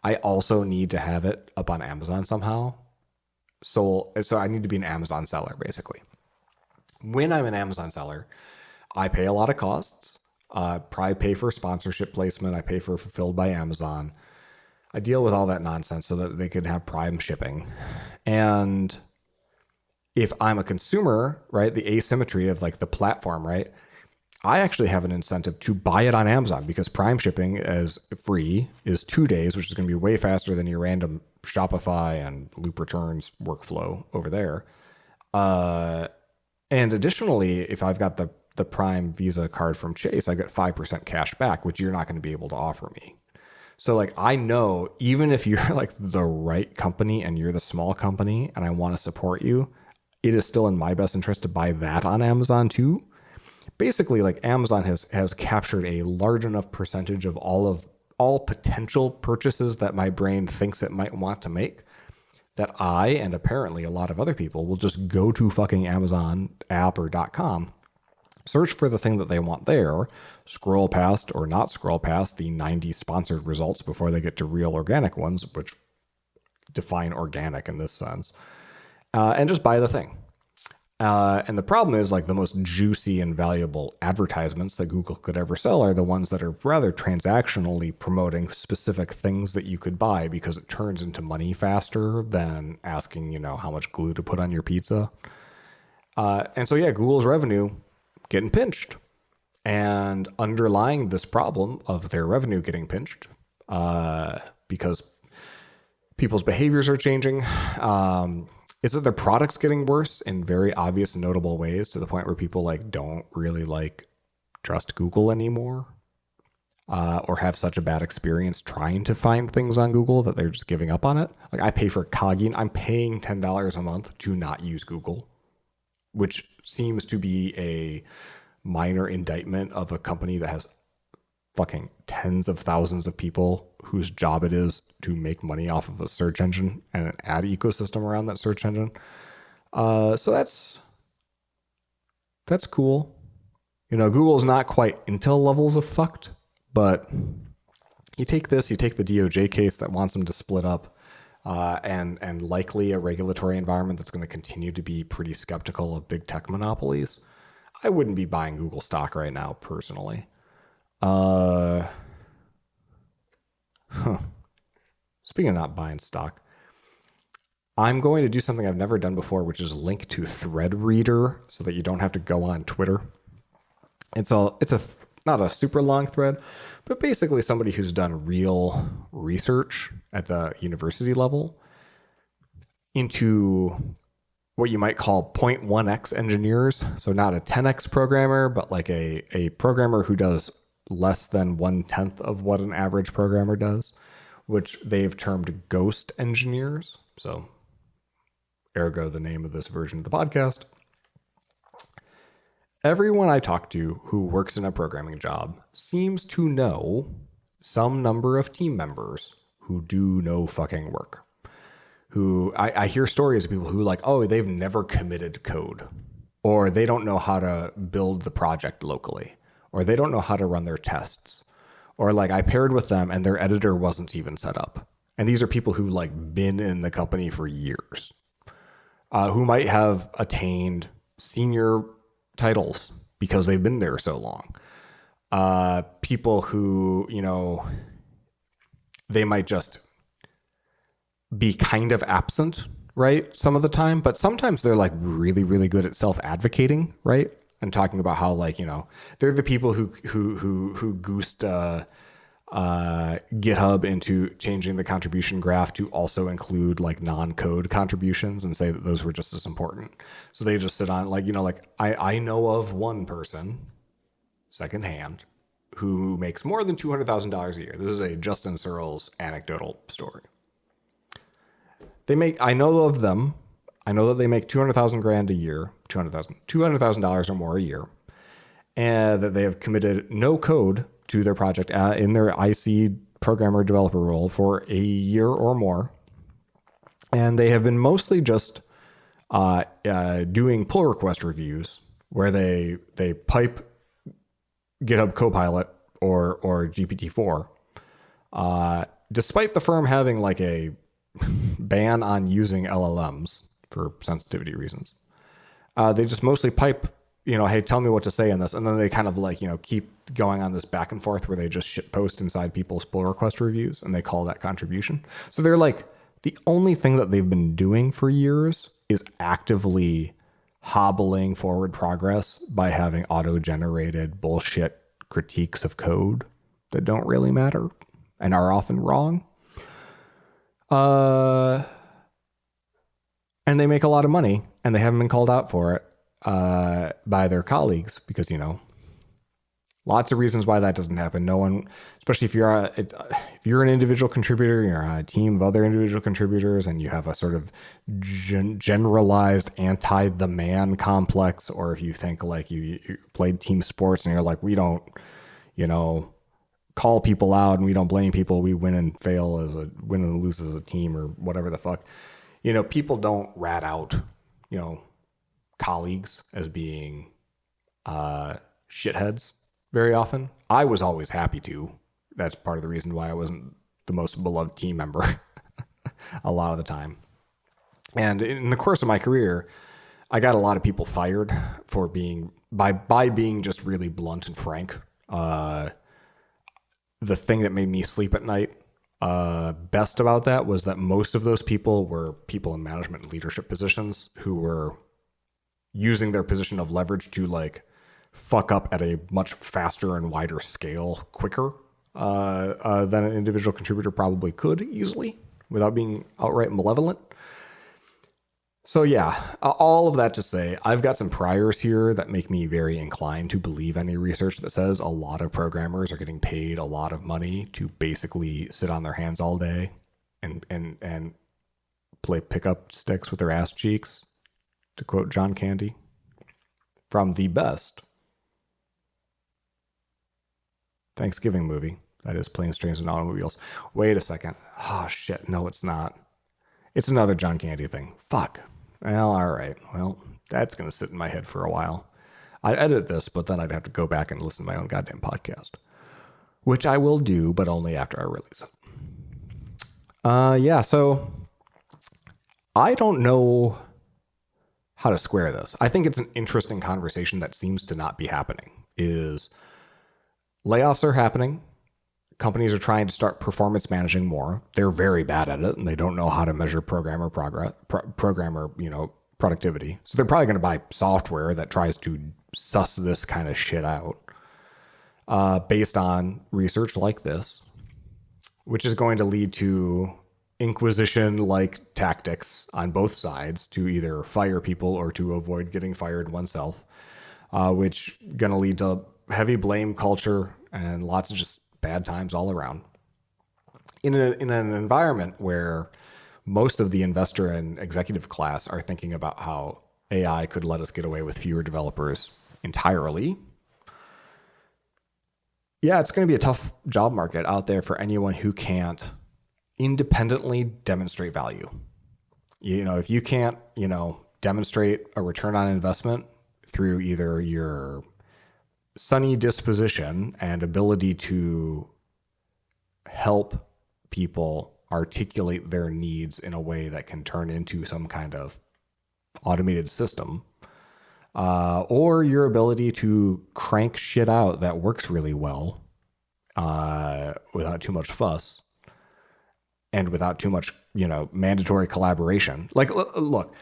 I also need to have it up on Amazon somehow. So I need to be an Amazon seller, basically. When I'm an Amazon seller, I pay a lot of costs. Probably pay for sponsorship placement. I pay for Fulfilled by Amazon. I deal with all that nonsense so that they can have Prime shipping. And if I'm a consumer, right, the asymmetry of like the platform, right, I actually have an incentive to buy it on Amazon because Prime shipping is free, is 2 days, which is going to be way faster than your random Shopify and Loop Returns workflow over there. And additionally, if I've got the Prime Visa card from Chase, I get 5% cash back, which you're not going to be able to offer me. So like, I know even if you're like the right company and you're the small company and I want to support you, it is still in my best interest to buy that on Amazon too. Basically, like Amazon has captured a large enough percentage of all potential purchases that my brain thinks it might want to make that I, and apparently a lot of other people, will just go to fucking Amazon app or .com, search for the thing that they want there, scroll past or not scroll past the 90 sponsored results before they get to real organic ones, which define organic in this sense, and just buy the thing. And the problem is like the most juicy and valuable advertisements that Google could ever sell are the ones that are rather transactionally promoting specific things that you could buy because it turns into money faster than asking, how much glue to put on your pizza. And so, yeah, Google's revenue getting pinched. And underlying this problem of their revenue getting pinched, because people's behaviors are changing, is that their products getting worse in very obvious and notable ways, to the point where people like don't really like trust Google anymore, or have such a bad experience trying to find things on Google that they're just giving up on it. Like, I pay for Cogging. I'm paying $10 a month to not use Google, which seems to be a minor indictment of a company that has fucking tens of thousands of people whose job it is to make money off of a search engine and an ad ecosystem around that search engine. So that's cool. You know, Google's not quite Intel levels of fucked, but you take this, you take the DOJ case that wants them to split up, and likely a regulatory environment that's going to continue to be pretty skeptical of big tech monopolies. I wouldn't be buying Google stock right now, personally. Speaking of not buying stock, I'm going to do something I've never done before, which is link to Threadreader so that you don't have to go on Twitter. It's not a super long thread, but basically somebody who's done real research at the university level into what you might call 0.1x engineers. So not a 10x programmer, but like a programmer who does less than 1/10 of what an average programmer does, which they've termed ghost engineers. So ergo the name of this version of the podcast. Everyone I talk to who works in a programming job seems to know some number of team members who do no fucking work. Who I hear stories of people who like, oh, they've never committed code, or they don't know how to build the project locally, or they don't know how to run their tests, or like I paired with them and their editor wasn't even set up. And these are people who like been in the company for years, who might have attained senior titles because they've been there so long. People who, you know, they might just be kind of absent, right? Some of the time, but sometimes they're like really, really good at self-advocating, right? And talking about how, like, you know, they're the people who goosed GitHub into changing the contribution graph to also include like non-code contributions and say that those were just as important. So they just sit on, like, you know, like I know of one person secondhand who makes more than $200,000 a year. This is a Justin Searles anecdotal story. I know of them. I know that they make 200,000 grand a year, $200,000 or more a year, and that they have committed no code to their project in their IC programmer developer role for a year or more. And they have been mostly just doing pull request reviews where they pipe GitHub Copilot or GPT-4, despite the firm having like a ban on using LLMs for sensitivity reasons. They just mostly pipe, you know, hey, tell me what to say in this. And then they kind of like, you know, keep going on this back and forth where they just shit post inside people's pull request reviews and they call that contribution. So they're like, the only thing that they've been doing for years is actively hobbling forward progress by having auto-generated bullshit critiques of code that don't really matter and are often wrong. And they make a lot of money and they haven't been called out for it by their colleagues because, you know, lots of reasons why that doesn't happen. No one, especially if you're an individual contributor, you're on a team of other individual contributors and you have a sort of generalized anti the man complex, or if you think like you played team sports and you're like, we don't, you know, call people out and we don't blame people, we win and win and lose as a team or whatever the fuck. You know, people don't rat out, you know, colleagues as being shitheads very often. I was always happy to. That's part of the reason why I wasn't the most beloved team member a lot of the time. And in the course of my career, I got a lot of people fired for being just really blunt and frank. The thing that made me sleep at night best about that was that most of those people were people in management and leadership positions who were using their position of leverage to like fuck up at a much faster and wider scale quicker than an individual contributor probably could easily without being outright malevolent. So yeah, all of that to say, I've got some priors here that make me very inclined to believe any research that says a lot of programmers are getting paid a lot of money to basically sit on their hands all day and play pickup sticks with their ass cheeks, to quote John Candy from the best Thanksgiving movie. That is Planes, Trains, and Automobiles. Wait a second. Oh shit, no it's not. It's another John Candy thing. Fuck. Well, all right. Well, that's going to sit in my head for a while. I'd edit this, but then I'd have to go back and listen to my own goddamn podcast, which I will do, but only after I release it. Yeah, so I don't know how to square this. I think it's an interesting conversation that seems to not be happening. Is layoffs are happening. Companies are trying to start performance managing more. They're very bad at it, and they don't know how to measure programmer productivity. So they're probably going to buy software that tries to suss this kind of shit out based on research like this, which is going to lead to Inquisition-like tactics on both sides to either fire people or to avoid getting fired oneself, which going to lead to heavy blame culture and lots of just bad times all around. In an environment where most of the investor and executive class are thinking about how AI could let us get away with fewer developers entirely, yeah, it's going to be a tough job market out there for anyone who can't independently demonstrate value. You know, if you can't, demonstrate a return on investment through either your sunny disposition and ability to help people articulate their needs in a way that can turn into some kind of automated system, or your ability to crank shit out that works really well without too much fuss and without too much, mandatory collaboration. Like, look,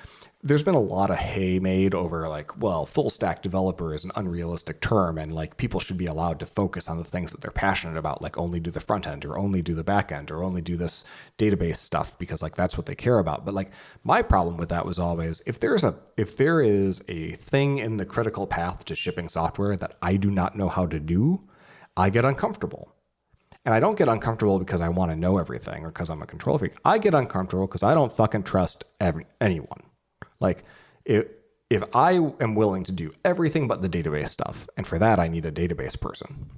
there's been a lot of hay made over like, well, full stack developer is an unrealistic term, and like people should be allowed to focus on the things that they're passionate about, like only do the front end or only do the back end or only do this database stuff because like that's what they care about. But like my problem with that was always if there is a thing in the critical path to shipping software that I do not know how to do, I get uncomfortable. And I don't get uncomfortable because I want to know everything or because I'm a control freak. I get uncomfortable because I don't fucking trust anyone. Like, if I am willing to do everything but the database stuff, and for that I need a database person,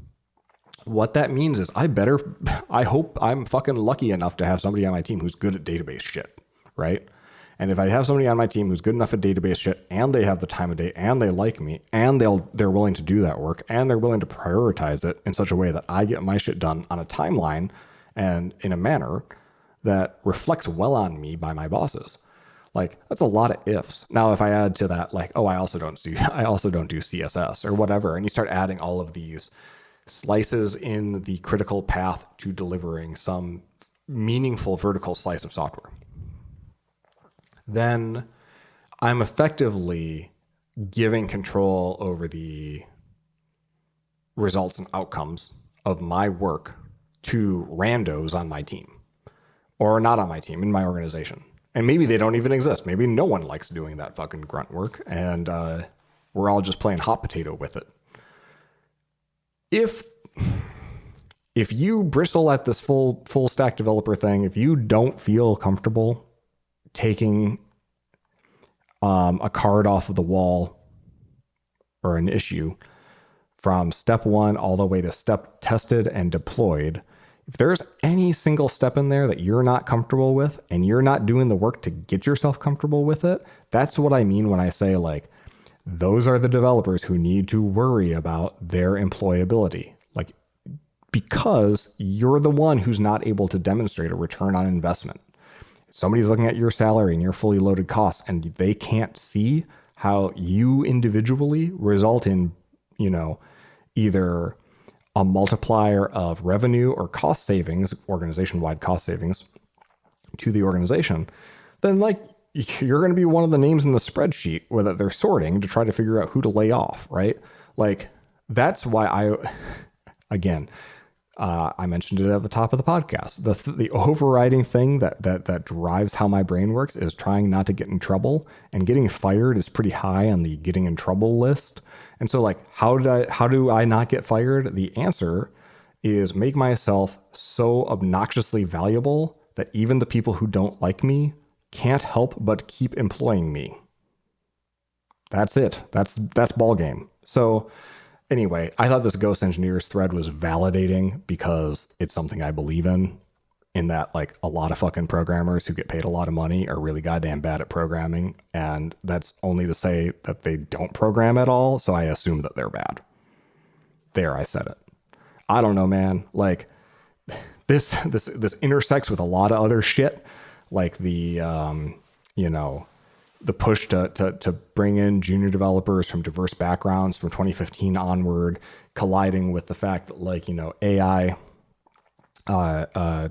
what that means is I hope I'm fucking lucky enough to have somebody on my team who's good at database shit, right? And if I have somebody on my team who's good enough at database shit, and they have the time of day, and they like me, and they're willing to do that work, and they're willing to prioritize it in such a way that I get my shit done on a timeline and in a manner that reflects well on me by my bosses. Like, that's a lot of ifs. Now, if I add to that, like, oh, I also don't do CSS or whatever, and you start adding all of these slices in the critical path to delivering some meaningful vertical slice of software, then I'm effectively giving control over the results and outcomes of my work to randos on my team, or not on my team, in my organization. And maybe they don't even exist. Maybe no one likes doing that fucking grunt work, and we're all just playing hot potato with it. If you bristle at this full stack developer thing, if you don't feel comfortable taking a card off of the wall or an issue from step one all the way to step tested and deployed, if there's any single step in there that you're not comfortable with and you're not doing the work to get yourself comfortable with it, that's what I mean when I say like, those are the developers who need to worry about their employability. Like, because you're the one who's not able to demonstrate a return on investment. Somebody's looking at your salary and your fully loaded costs, and they can't see how you individually result in, either a multiplier of revenue or cost savings, organization-wide cost savings to the organization, then like you're going to be one of the names in the spreadsheet where that they're sorting to try to figure out who to lay off, right? Like, that's why again, I mentioned it at the top of the podcast. The overriding thing that drives how my brain works is trying not to get in trouble, and getting fired is pretty high on the getting in trouble list. And so, like, how do I not get fired? The answer is make myself so obnoxiously valuable that even the people who don't like me can't help but keep employing me. That's it. That's ball game. So anyway, I thought this Ghost Engineers thread was validating because it's something I believe in that, like, a lot of fucking programmers who get paid a lot of money are really goddamn bad at programming. And that's only to say that they don't program at all. So I assume that they're bad. There, I said it. I don't know, man. Like, this intersects with a lot of other shit, like the the push to bring in junior developers from diverse backgrounds from 2015 onward, colliding with the fact that, like, AI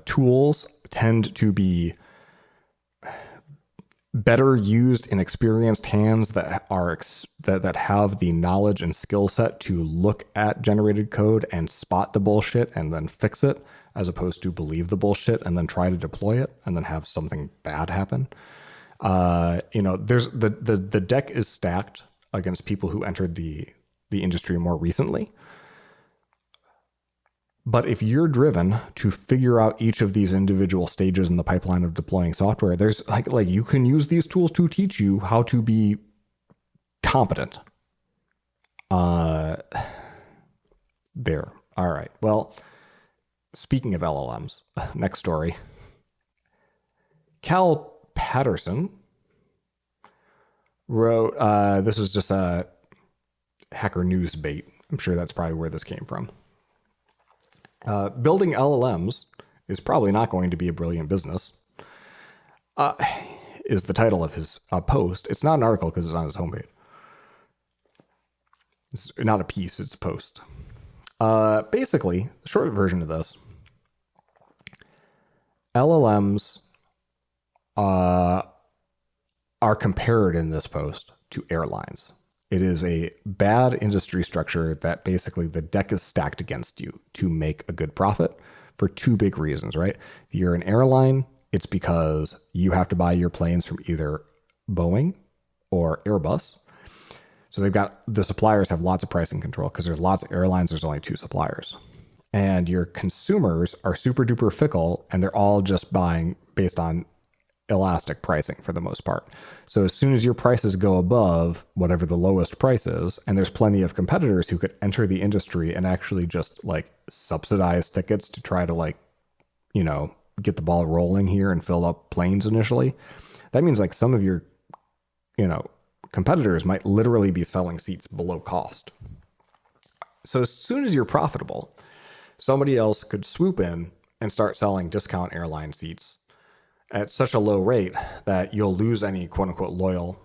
tools tend to be better used in experienced hands that have the knowledge and skill set to look at generated code and spot the bullshit and then fix it, as opposed to believe the bullshit and then try to deploy it and then have something bad happen. There's the deck is stacked against people who entered the industry more recently. But if you're driven to figure out each of these individual stages in the pipeline of deploying software, there's like you can use these tools to teach you how to be competent. There. All right. Well, speaking of LLMs, next story. Cal Patterson wrote, this was just a Hacker News bait. I'm sure that's probably where this came from. Building LLMs is probably not going to be a brilliant business, is the title of his post. It's not an article because it's on his homepage. It's not a piece, it's a post. Basically, the short version of this, LLMs are compared in this post to airlines. It is a bad industry structure that basically the deck is stacked against you to make a good profit for two big reasons, right? If you're an airline, it's because you have to buy your planes from either Boeing or Airbus. So the suppliers have lots of pricing control because there's lots of airlines, there's only two suppliers. And your consumers are super duper fickle and they're all just buying based on elastic pricing for the most part. So as soon as your prices go above whatever the lowest price is, and there's plenty of competitors who could enter the industry and actually just like subsidize tickets to try to get the ball rolling here and fill up planes initially. That means like some of your, competitors might literally be selling seats below cost. So as soon as you're profitable, somebody else could swoop in and start selling discount airline seats at such a low rate that you'll lose any quote unquote loyal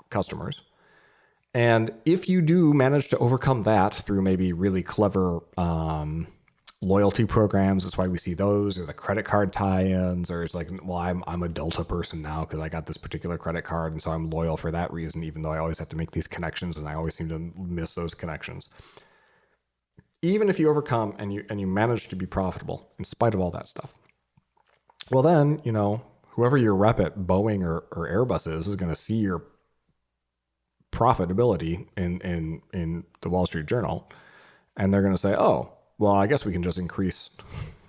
customers. And if you do manage to overcome that through maybe really clever loyalty programs, that's why we see those, or the credit card tie-ins, or it's like, well, I'm a Delta person now because I got this particular credit card, and so I'm loyal for that reason, even though I always have to make these connections and I always seem to miss those connections. Even if you overcome and you manage to be profitable in spite of all that stuff, well then, whoever your rep at Boeing or Airbus is going to see your profitability in the Wall Street Journal, and they're going to say, "Oh, well, I guess we can just increase,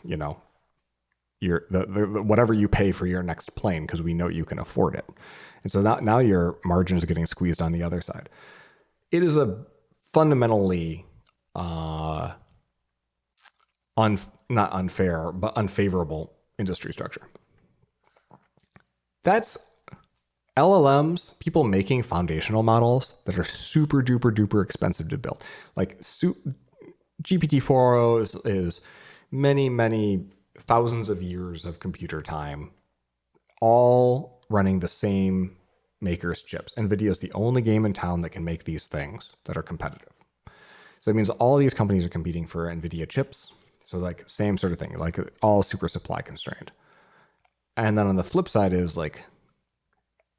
your the whatever you pay for your next plane because we know you can afford it." And so now your margin is getting squeezed on the other side. It is a fundamentally not unfair but unfavorable industry structure. That's LLMs, people making foundational models that are super duper duper expensive to build. Like GPT-4o is many, many thousands of years of computer time, all running the same maker's chips. NVIDIA is the only game in town that can make these things that are competitive. So that means all these companies are competing for NVIDIA chips. So like same sort of thing, like all super supply constrained. And then on the flip side is like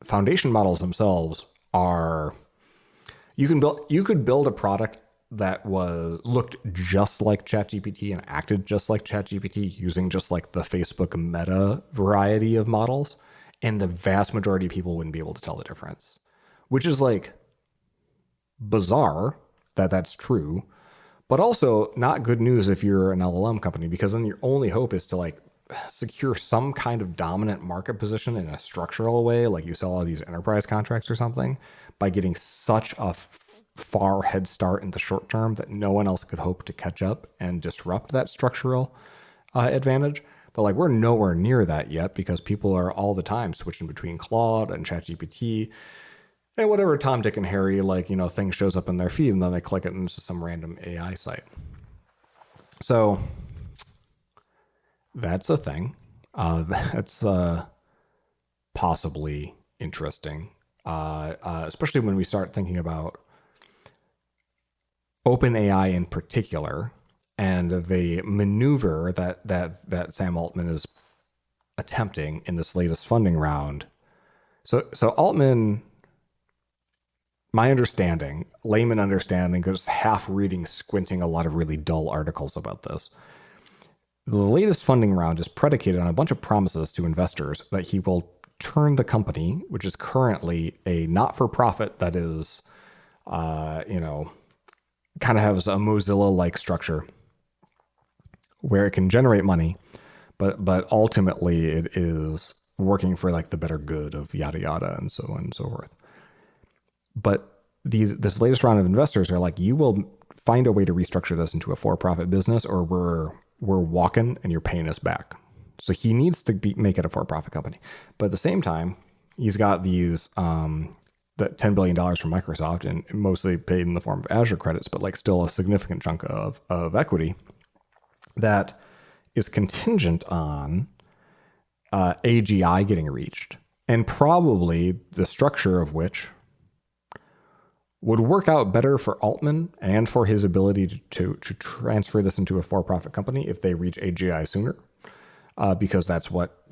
foundation models themselves are, you could build a product that looked just like ChatGPT and acted just like ChatGPT using just like the Facebook Meta variety of models, and the vast majority of people wouldn't be able to tell the difference, which is like bizarre that that's true, but also not good news if you're an LLM company, because then your only hope is to like secure some kind of dominant market position in a structural way, like you sell all these enterprise contracts or something, by getting such a far head start in the short term that no one else could hope to catch up and disrupt that structural advantage. But like, we're nowhere near that yet, because people are all the time switching between Claude and ChatGPT and whatever Tom, Dick, and Harry, like, thing shows up in their feed, and then they click it into some random AI site. So that's a thing. That's possibly interesting, especially when we start thinking about OpenAI in particular, and the maneuver that Sam Altman is attempting in this latest funding round. So Altman, my understanding, layman understanding, just half reading, squinting a lot of really dull articles about this. The latest funding round is predicated on a bunch of promises to investors that he will turn the company, which is currently a not-for-profit that is, kind of has a Mozilla-like structure where it can generate money, but ultimately it is working for like the better good of yada yada and so on and so forth. But this latest round of investors are like, you will find a way to restructure this into a for-profit business, or we're walking and you're paying us back. So he needs to make it a for-profit company. But at the same time, he's got these that $10 billion from Microsoft, and mostly paid in the form of Azure credits, but like still a significant chunk of equity that is contingent on AGI getting reached, and probably the structure of which would work out better for Altman and for his ability to transfer this into a for-profit company if they reach AGI sooner, because that's what,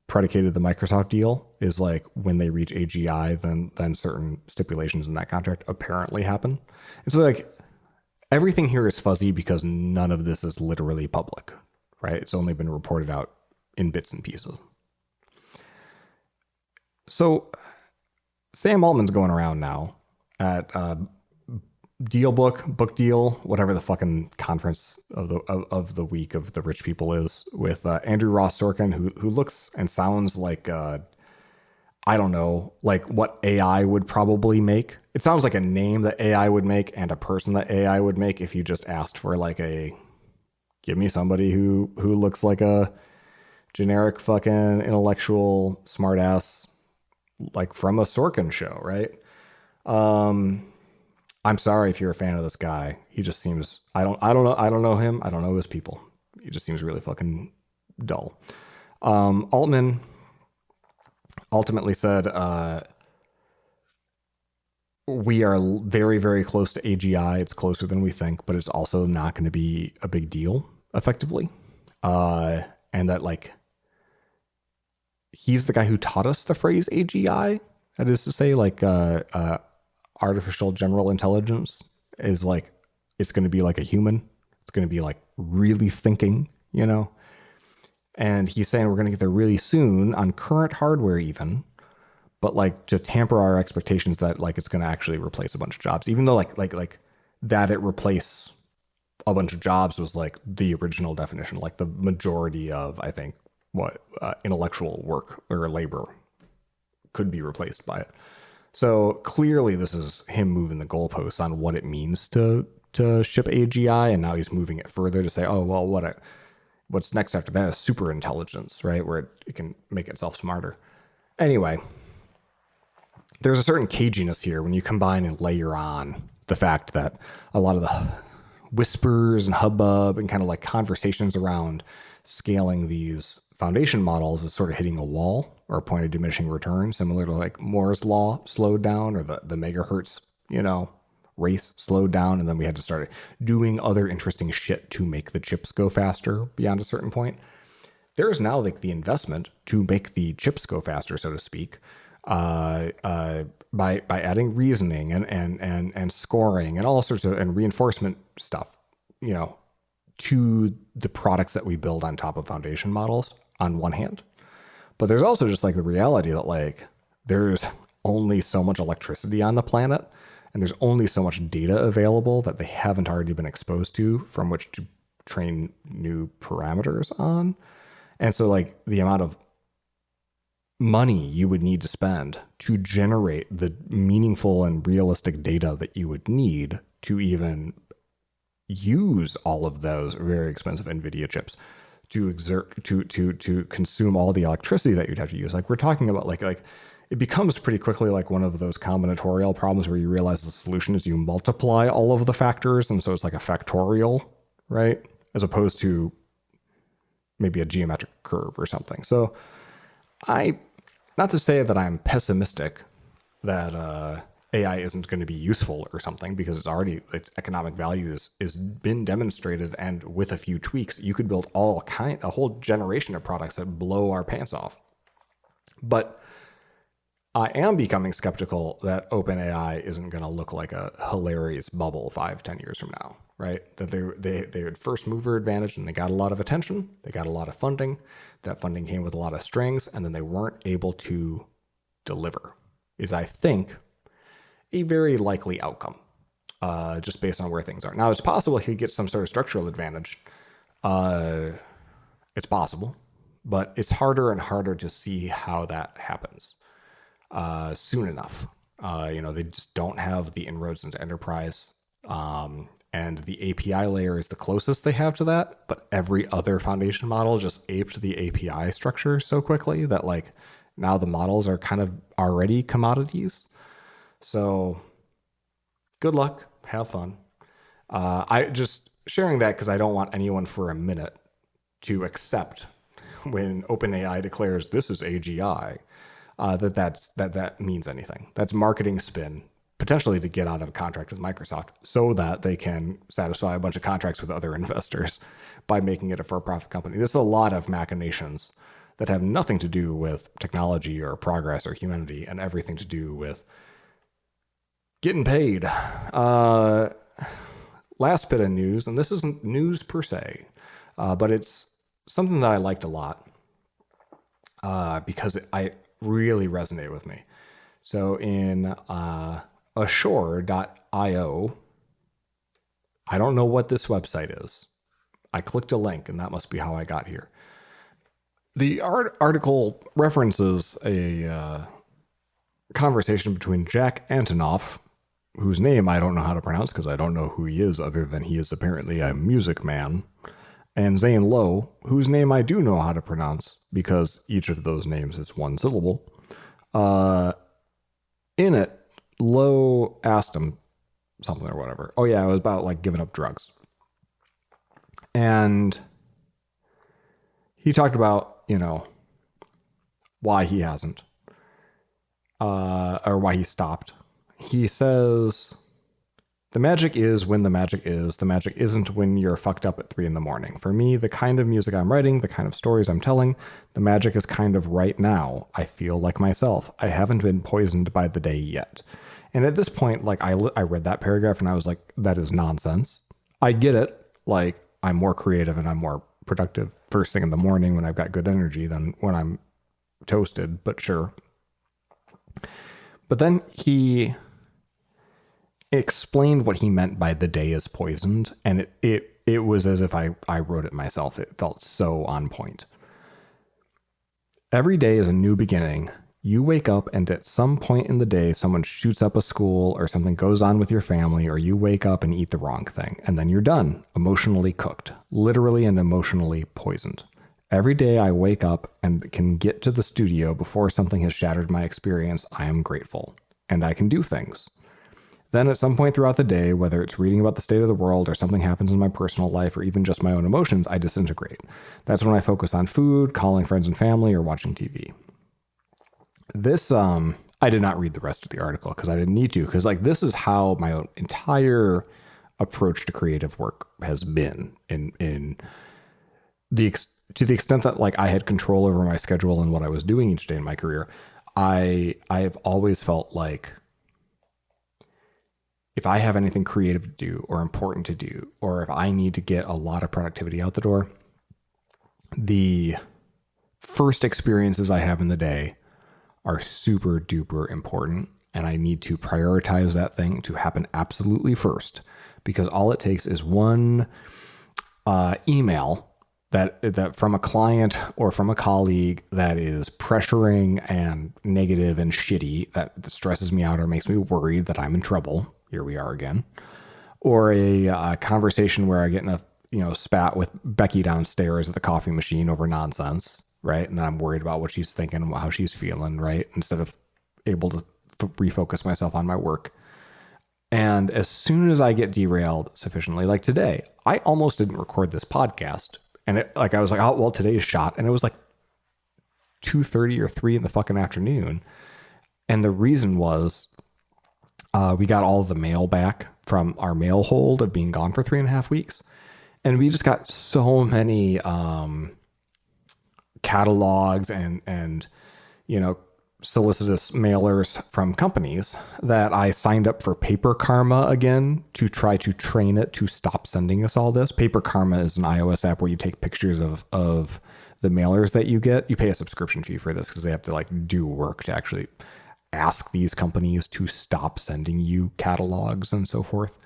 predicated the Microsoft deal, is like when they reach AGI, then certain stipulations in that contract apparently happen. And so like everything here is fuzzy because none of this is literally public, right? It's only been reported out in bits and pieces. So Sam Altman's going around now at book deal, whatever the fucking conference of the week of the rich people is, with Andrew Ross Sorkin, who looks and sounds like I don't know, like what AI would probably make. It sounds like a name that AI would make and a person that AI would make if you just asked for like give me somebody who looks like a generic fucking intellectual smartass, like from a Sorkin show, right? I'm sorry if you're a fan of this guy. He just seems, I don't know him. I don't know his people. He just seems really fucking dull. Altman ultimately said, we are very, very close to AGI. It's closer than we think, but it's also not going to be a big deal effectively. And that like, he's the guy who taught us the phrase AGI. That is to say, like, artificial general intelligence is like, it's going to be like a human. It's going to be like really thinking, and he's saying we're going to get there really soon on current hardware even, but like to temper our expectations that like it's going to actually replace a bunch of jobs, even though like that it replace a bunch of jobs was like the original definition, like the majority of, I think, intellectual work or labor could be replaced by it. So clearly this is him moving the goalposts on what it means to ship AGI, and now he's moving it further to say, oh, well, what's next after that is super intelligence, right? Where it can make itself smarter. Anyway, there's a certain caginess here when you combine and layer on the fact that a lot of the whispers and hubbub and kind of like conversations around scaling these foundation models is sort of hitting a wall or a point of diminishing return, similar to like Moore's law slowed down, or the megahertz, race slowed down, and then we had to start doing other interesting shit to make the chips go faster beyond a certain point. there is now like the investment to make the chips go faster, so to speak, by adding reasoning and scoring and all sorts of and reinforcement stuff, to the products that we build on top of foundation models on one hand. But there's also just like the reality that like there's only so much electricity on the planet, and there's only so much data available that they haven't already been exposed to from which to train new parameters on. And so like the amount of money you would need to spend to generate the meaningful and realistic data that you would need to even use all of those very expensive NVIDIA chips to exert to consume all the electricity that you'd have to use. Like we're talking about like it becomes pretty quickly like one of those combinatorial problems where you realize the solution is you multiply all of the factors, and so it's like a factorial, right? As opposed to maybe a geometric curve or something. So not to say that I'm pessimistic that AI isn't going to be useful or something, because its economic value is been demonstrated, and with a few tweaks, you could build a whole generation of products that blow our pants off. But I am becoming skeptical that OpenAI isn't going to look like a hilarious bubble 5-10 years from now, right? That they had first mover advantage, and they got a lot of attention, they got a lot of funding. That funding came with a lot of strings, and then they weren't able to deliver. Is, I think, a very likely outcome, just based on where things are. Now, it's possible he gets some sort of structural advantage. It's possible, but it's harder and harder to see how that happens soon enough. They just don't have the inroads into enterprise. And the API layer is the closest they have to that, but every other foundation model just aped the API structure so quickly that like now the models are kind of already commodities. So good luck, have fun. I just sharing that because I don't want anyone for a minute to accept when OpenAI declares this is AGI, that means anything. That's marketing spin, potentially to get out of a contract with Microsoft so that they can satisfy a bunch of contracts with other investors by making it a for-profit company. There's a lot of machinations that have nothing to do with technology or progress or humanity, and everything to do with getting paid. Last bit of news, and this isn't news per se, but it's something that I liked a lot because I really resonated with me. So in ashore.io, I don't know what this website is. I clicked a link, and that must be how I got here. The article references a conversation between Jack Antonoff, whose name I don't know how to pronounce because I don't know who he is, other than he is apparently a music man, and Zane Lowe, whose name I do know how to pronounce because each of those names is one syllable. In it, Lowe asked him something or whatever. Oh yeah, it was about like giving up drugs. And he talked about, why he hasn't, or why he stopped. He says, the magic is when the magic is. The magic isn't when you're fucked up at 3 a.m. For me, the kind of music I'm writing, the kind of stories I'm telling, the magic is kind of right now. I feel like myself. I haven't been poisoned by the day yet. And at this point, like I read that paragraph and I was like, that is nonsense. I get it. Like I'm more creative and I'm more productive first thing in the morning when I've got good energy than when I'm toasted, but sure. But then he explained what he meant by the day is poisoned, and it was as if I wrote it myself. It felt so on point. Every day is a new beginning. You wake up and at some point in the day, someone shoots up a school or something goes on with your family, or you wake up and eat the wrong thing, and then you're done, emotionally cooked, literally and emotionally poisoned. Every day I wake up and can get to the studio before something has shattered my experience, I am grateful, and I can do things. Then at some point throughout the day, whether it's reading about the state of the world or something happens in my personal life or even just my own emotions, I disintegrate. That's when I focus on food, calling friends and family, or watching TV. This, I did not read the rest of the article because I didn't need to, because like this is how my own entire approach to creative work has been in the to the extent that like I had control over my schedule and what I was doing each day in my career, I've always felt like if I have anything creative to do or important to do, or if I need to get a lot of productivity out the door, the first experiences I have in the day are super duper important. And I need to prioritize that thing to happen absolutely first, because all it takes is one email that from a client or from a colleague that is pressuring and negative and shitty, that stresses me out or makes me worried that I'm in trouble. Here we are again. Or a conversation where I get in a spat with Becky downstairs at the coffee machine over nonsense, right? And then I'm worried about what she's thinking and how she's feeling, right? Instead of able to refocus myself on my work. And as soon as I get derailed sufficiently, like today, I almost didn't record this podcast. And I was like, oh, well, today's shot. And it was like 2:30 or 3 in the fucking afternoon. And the reason was we got all of the mail back from our mail hold of being gone for 3.5 weeks. And we just got so many catalogs and solicitous mailers from companies that I signed up for Paper Karma again to try to train it to stop sending us all this. Paper Karma is an iOS app where you take pictures of the mailers that you get. You pay a subscription fee for this because they have to like do work to actually ask these companies to stop sending you catalogs and so forth.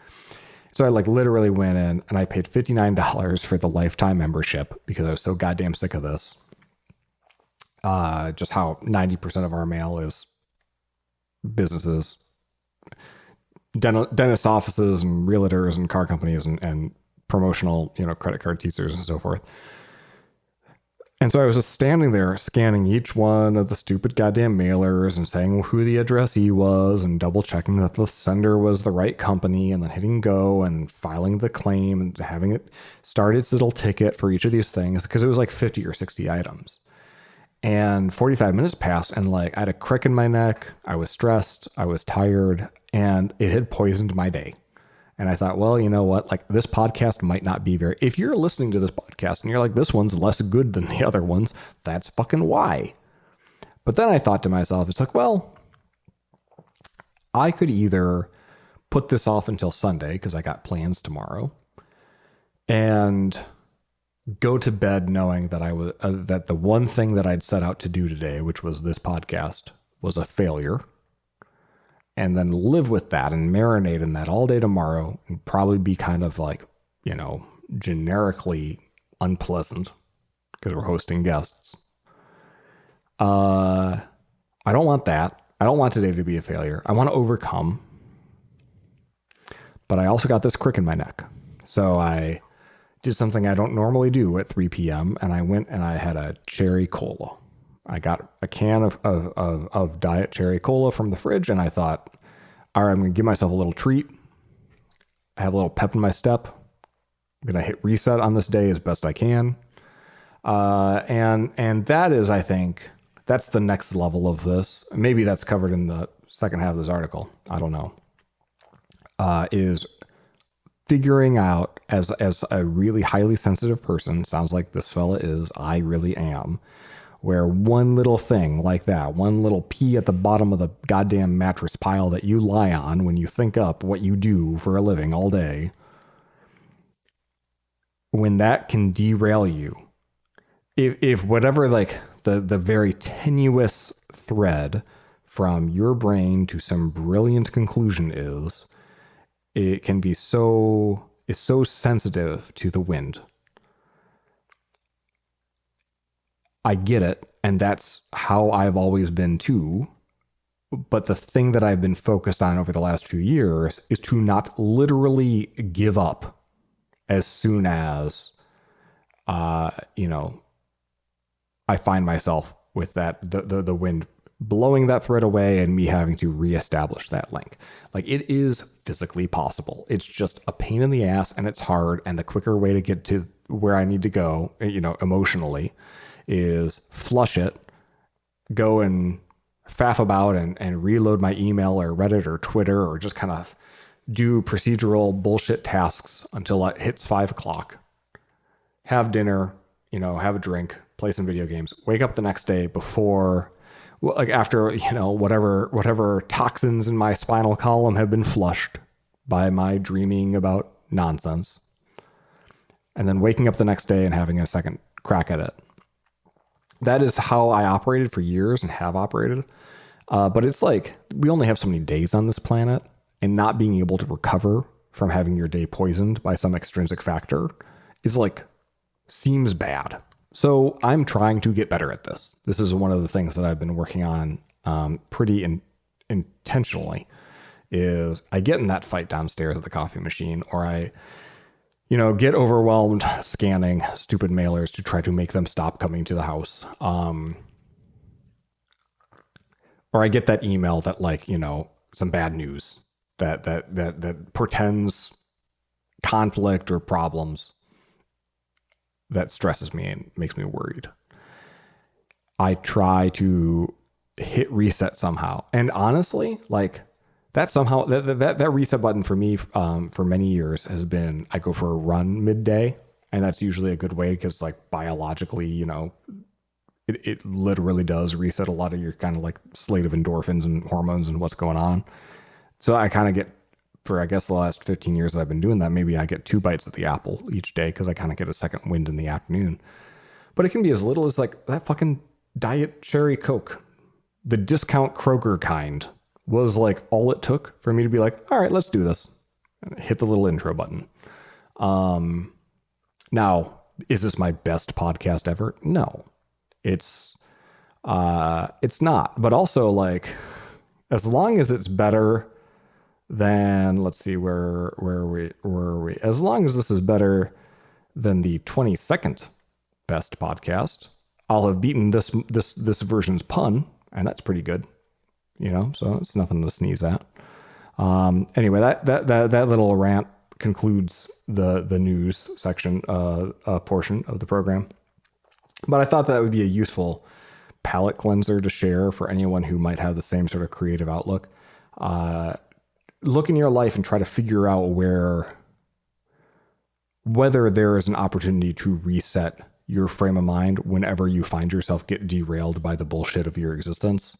So I like literally went in and I paid $59 for the lifetime membership because I was so goddamn sick of this. Just how 90% of our mail is businesses, dentist offices and realtors and car companies and promotional, credit card teasers and so forth. And so I was just standing there scanning each one of the stupid goddamn mailers and saying who the addressee was and double checking that the sender was the right company and then hitting go and filing the claim and having it start its little ticket for each of these things because it was like 50 or 60 items. And 45 minutes passed and like I had a crick in my neck. I was stressed. I was tired and it had poisoned my day. And I thought, well, you know what? Like this podcast might not be if you're listening to this podcast and you're like, this one's less good than the other ones, that's fucking why. But then I thought to myself, it's like, well, I could either put this off until Sunday because I got plans tomorrow and go to bed knowing that that the one thing that I'd set out to do today, which was this podcast, was a failure, and then live with that and marinate in that all day tomorrow and probably be kind of like, generically unpleasant because we're hosting guests. I don't want that. I don't want today to be a failure. I want to overcome, but I also got this crick in my neck. So I did something I don't normally do at 3 p.m. and I went and I had a cherry cola. I got a can of diet cherry cola from the fridge and I thought, all right, I'm going to give myself a little treat. I have a little pep in my step. I'm going to hit reset on this day as best I can. And that is, I think, that's the next level of this. Maybe that's covered in the second half of this article. I don't know. Is figuring out as a really highly sensitive person, sounds like this fella is, I really am, where one little thing like that, one little pea at the bottom of the goddamn mattress pile that you lie on when you think up what you do for a living all day, when that can derail you, if whatever like the very tenuous thread from your brain to some brilliant conclusion is, it can be it's so sensitive to the wind. I get it. And that's how I've always been too. But the thing that I've been focused on over the last few years is to not literally give up as soon as, I find myself with that, the wind blowing that thread away and me having to reestablish that link. Like it is physically possible. It's just a pain in the ass and it's hard. And the quicker way to get to where I need to go, emotionally, is flush it, go and faff about and reload my email or Reddit or Twitter or just kind of do procedural bullshit tasks until it hits 5 o'clock, have dinner, have a drink, play some video games, wake up the next day before, well, like after, whatever toxins in my spinal column have been flushed by my dreaming about nonsense. And then waking up the next day and having a second crack at it. That is how I operated for years and have operated. But it's like, we only have so many days on this planet, and not being able to recover from having your day poisoned by some extrinsic factor is like, seems bad. So I'm trying to get better at this. This is one of the things that I've been working on pretty intentionally, is I get in that fight downstairs at the coffee machine, or I get overwhelmed scanning stupid mailers to try to make them stop coming to the house. Or I get that email that some bad news that portends conflict or problems that stresses me and makes me worried. I try to hit reset somehow. And honestly, that reset button for me for many years has been, I go for a run midday, and that's usually a good way because biologically, it literally does reset a lot of your kind of slate of endorphins and hormones and what's going on. So I kind of get, for I guess the last 15 years that I've been doing that, maybe I get 2 bites at the apple each day because I kind of get a second wind in the afternoon. But it can be as little as that fucking Diet Cherry Coke, the discount Kroger kind, was all it took for me to be like, all right, let's do this. And hit the little intro button. Now, is this my best podcast ever? No, it's not. But also as long as it's better than, let's see, where were we? As long as this is better than the 22nd best podcast, I'll have beaten this version's pun, and that's pretty good. So it's nothing to sneeze at. Anyway, that little rant concludes the news section portion of the program. But I thought that would be a useful palate cleanser to share for anyone who might have the same sort of creative outlook. Look in your life and try to figure out whether there is an opportunity to reset your frame of mind whenever you find yourself get derailed by the bullshit of your existence.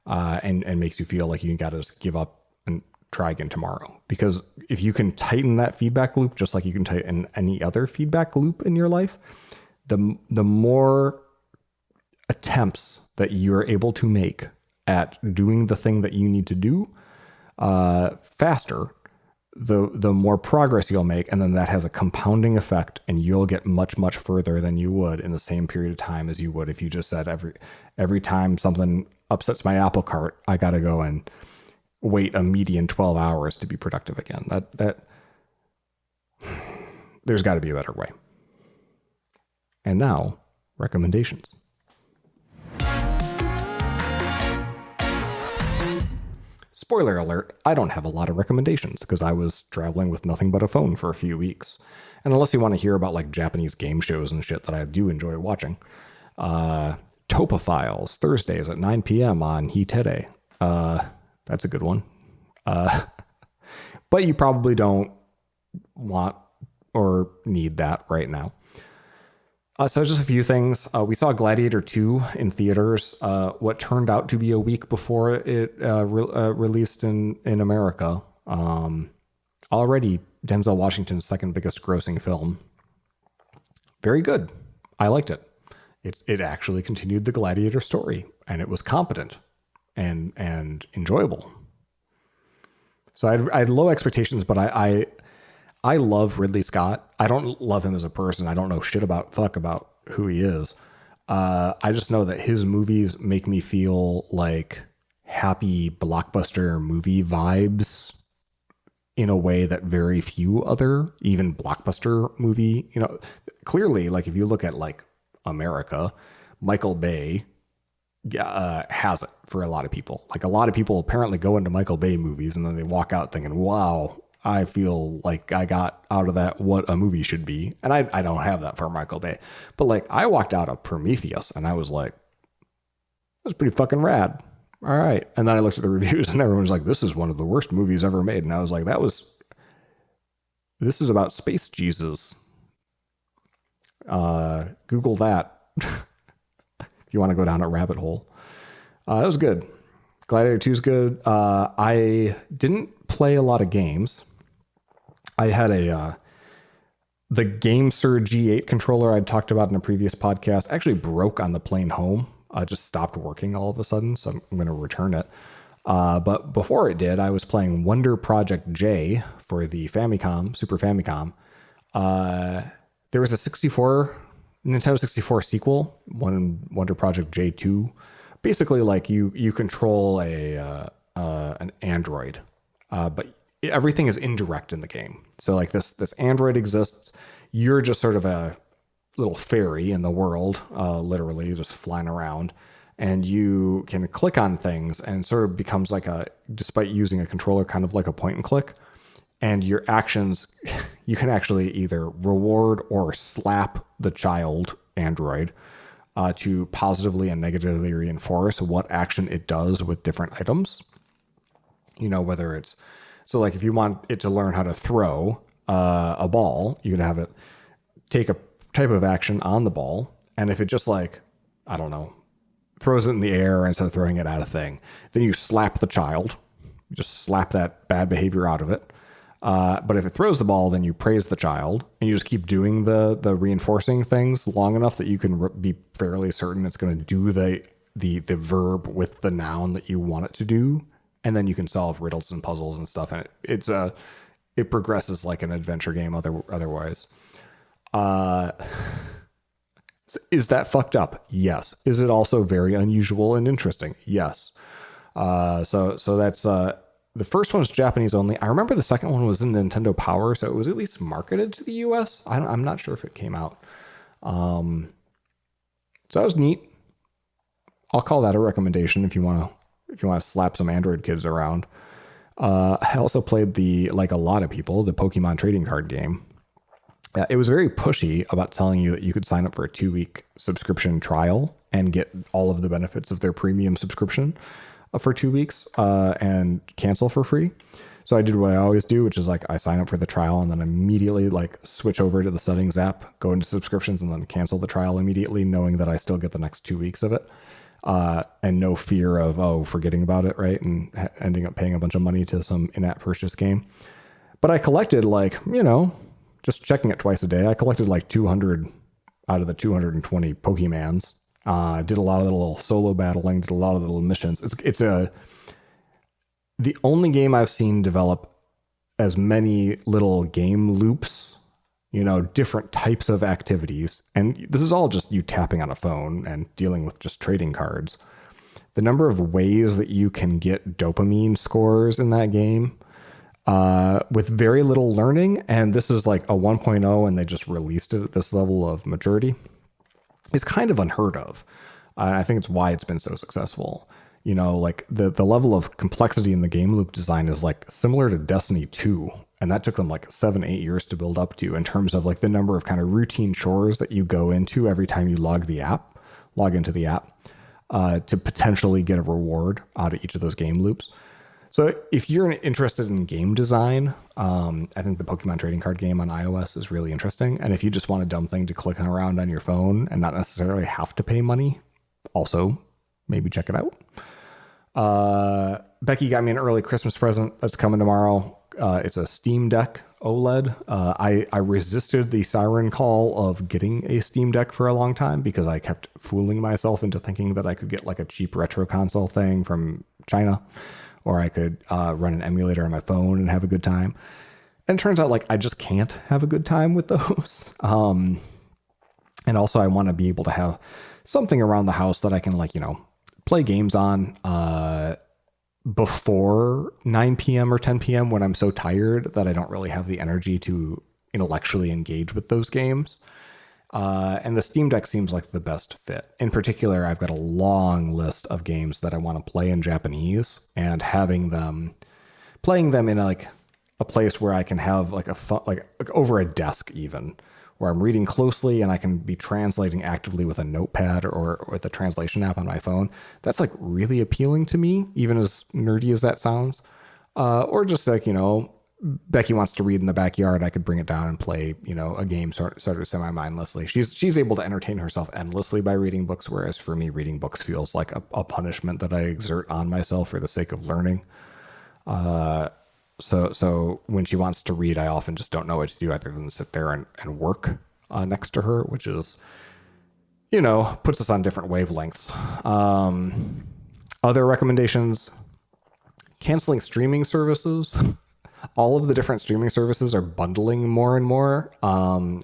And makes you feel like you got to just give up and try again tomorrow. Because if you can tighten that feedback loop, just like you can tighten any other feedback loop in your life, the more attempts that you're able to make at doing the thing that you need to do faster, the more progress you'll make. And then that has a compounding effect, and you'll get much, much further than you would in the same period of time as you would if you just said every time something upsets my apple cart, I got to go and wait a median 12 hours to be productive again. That there's got to be a better way. And now, recommendations. Spoiler alert, I don't have a lot of recommendations because I was traveling with nothing but a phone for a few weeks. And unless you want to hear about Japanese game shows and shit that I do enjoy watching, Topa Files, Thursdays at 9 p.m. on Hitere. That's a good one. But you probably don't want or need that right now. So just a few things. We saw Gladiator 2 in theaters, what turned out to be a week before it released in America. Already Denzel Washington's second biggest grossing film. Very good. I liked it. It actually continued the Gladiator story, and it was competent and enjoyable. So I had low expectations, but I love Ridley Scott. I don't love him as a person. I don't know shit about who he is. I just know that his movies make me feel like happy blockbuster movie vibes in a way that very few other, even blockbuster movie, clearly, if you look at America, Michael Bay has it for a lot of people. A lot of people apparently go into Michael Bay movies and then they walk out thinking, wow, I feel like I got out of that what a movie should be. And I don't have that for Michael Bay. But I walked out of Prometheus and I was like, that's pretty fucking rad. All right. And then I looked at the reviews and everyone's like, this is one of the worst movies ever made. And I was like, this is about space Jesus. Google that if you want to go down a rabbit hole. It was good. Gladiator 2 is good. I didn't play a lot of games. I had the GameSir G8 controller I'd talked about in a previous podcast actually broke on the plane home. Just stopped working all of a sudden, so I'm going to return it. But before it did, I was playing Wonder Project J for the Famicom, Super Famicom. There was a Nintendo 64 sequel, Wonder Project J2. Basically, like you control an android, but everything is indirect in the game. So like this android exists. You're just sort of a little fairy in the world, literally just flying around, and you can click on things and sort of becomes like despite using a controller, kind of like a point and click. And your actions, you can actually either reward or slap the child android to positively and negatively reinforce what action it does with different items. Whether it's, so like if you want it to learn how to throw a ball, you can have it take a type of action on the ball. And if it just like, I don't know, throws it in the air instead of throwing it at a thing, then you slap the child. You just slap that bad behavior out of it. But if it throws the ball, then you praise the child, and you just keep doing the reinforcing things long enough that you can be fairly certain it's going to do the verb with the noun that you want it to do, and then you can solve riddles and puzzles and stuff. And it progresses like an adventure game otherwise. Is that fucked up? Yes. Is it also very unusual and interesting? Yes. So that's the first one was Japanese only. I remember the second one was in Nintendo Power, so it was at least marketed to the US. I'm not sure if it came out. So that was neat. I'll call that a recommendation if you want to slap some Android kids around. I also played like a lot of people, the Pokemon trading card game. It was very pushy about telling you that you could sign up for a 2-week subscription trial and get all of the benefits of their premium subscription for 2 weeks and cancel for free. So I did what I always do, which is like I sign up for the trial and then immediately like switch over to the settings app, go into subscriptions, and then cancel the trial immediately, knowing that I still get the next 2 weeks of it. And no fear of forgetting about it, right? And ending up paying a bunch of money to some in-app purchase game. But I collected just checking it twice a day, I collected like 200 out of the 220 Pokemans. Did a lot of the little solo battling, did a lot of the little missions. It's the only game I've seen develop as many little game loops, different types of activities. And this is all just you tapping on a phone and dealing with just trading cards. The number of ways that you can get dopamine scores in that game with very little learning, and this is like a 1.0 and they just released it at this level of maturity, is kind of unheard of. I think it's why it's been so successful. Like the level of complexity in the game loop design is like similar to Destiny 2, and that took them like 7-8 years to build up to, in terms of like the number of kind of routine chores that you go into every time you log into the app to potentially get a reward out of each of those game loops. So if you're interested in game design, I think the Pokemon trading card game on iOS is really interesting. And if you just want a dumb thing to click around on your phone and not necessarily have to pay money, also maybe check it out. Becky got me an early Christmas present that's coming tomorrow. It's a Steam Deck OLED. I resisted the siren call of getting a Steam Deck for a long time because I kept fooling myself into thinking that I could get like a cheap retro console thing from China, or I could run an emulator on my phone and have a good time. And it turns out like I just can't have a good time with those. And also I want to be able to have something around the house that I can play games on before 9 p.m. or 10 p.m. when I'm so tired that I don't really have the energy to intellectually engage with those games. And the Steam Deck seems like the best fit. In particular, I've got a long list of games that I want to play in Japanese, and playing them in a place where I can have like a fun, like over a desk even, where I'm reading closely and I can be translating actively with a notepad or with a translation app on my phone. That's like really appealing to me, even as nerdy as that sounds. Or just Becky wants to read in the backyard, I could bring it down and play, a game sort of semi-mindlessly. She's able to entertain herself endlessly by reading books, whereas for me, reading books feels like a punishment that I exert on myself for the sake of learning. So when she wants to read, I often just don't know what to do other than sit there and work next to her, which is, puts us on different wavelengths. Other recommendations: canceling streaming services. All of the different streaming services are bundling more and more, and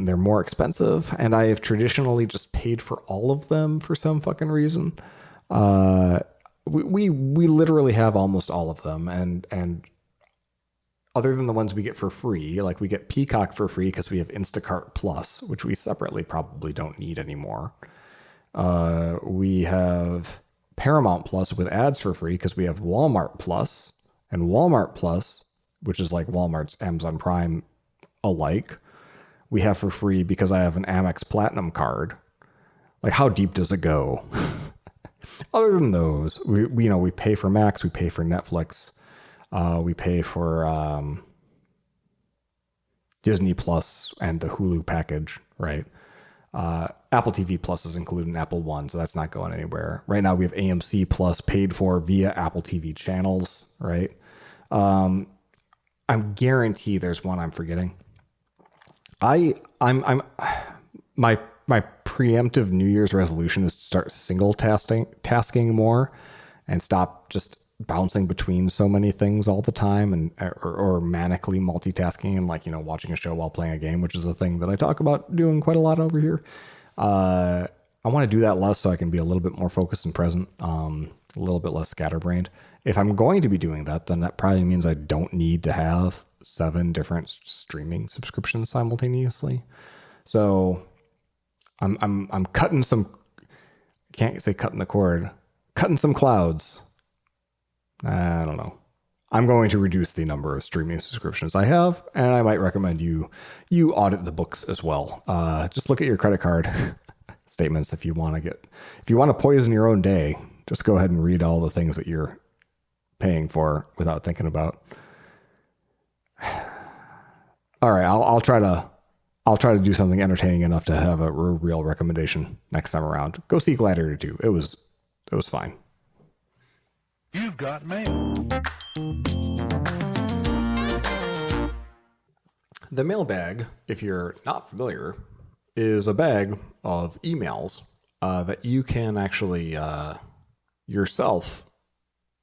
they're more expensive. And I have traditionally just paid for all of them for some fucking reason. We literally have almost all of them, and other than the ones we get for free, like we get Peacock for free because we have Instacart Plus, which we separately probably don't need anymore. We have Paramount Plus with ads for free because we have Walmart Plus. And Walmart Plus, which is like Walmart's Amazon Prime alike, we have for free because I have an Amex Platinum card. Like, how deep does it go? Other than those, we pay for Max, we pay for Netflix, we pay for Disney Plus and the Hulu package, right? Apple TV Plus is included in Apple One, so that's not going anywhere. Right now we have AMC Plus paid for via Apple TV channels, right? I'm guarantee there's one I'm forgetting. My preemptive New Year's resolution is to start single tasking more and stop just bouncing between so many things all the time and or manically multitasking and watching a show while playing a game, which is a thing that I talk about doing quite a lot over here. I want to do that less so I can be a little bit more focused and present, a little bit less scatterbrained. If I'm going to be doing that, then that probably means I don't need to have 7 different streaming subscriptions simultaneously. So I'm cutting some, can't say cutting the cord, cutting some clouds. I don't know. I'm going to reduce the number of streaming subscriptions I have, and I might recommend you audit the books as well. Just look at your credit card statements if you want to poison your own day. Just go ahead and read all the things that you're paying for without thinking about. All right, I'll try to do something entertaining enough to have a real recommendation next time around. Go see Gladiator 2. It was fine. You've got mail. The mailbag, if you're not familiar, is a bag of emails that you can actually yourself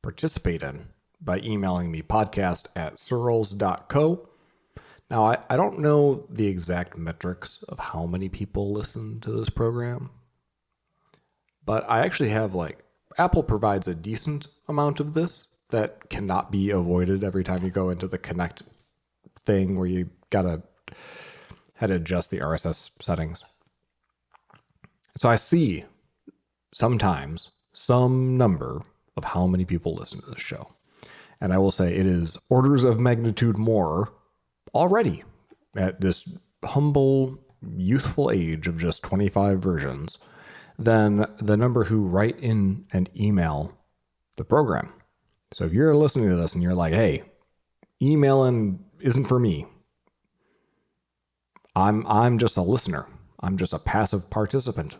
participate in by emailing me podcast@searles.co. Now, I don't know the exact metrics of how many people listen to this program, but I actually have Apple provides a decent amount of this that cannot be avoided every time you go into the connect thing where you had to adjust the RSS settings. So I see sometimes some number of how many people listen to this show. And I will say it is orders of magnitude more already at this humble, youthful age of just 25 versions than the number who write in and email the program. So if you're listening to this and you're like, hey, emailing isn't for me. I'm just a listener. I'm just a passive participant.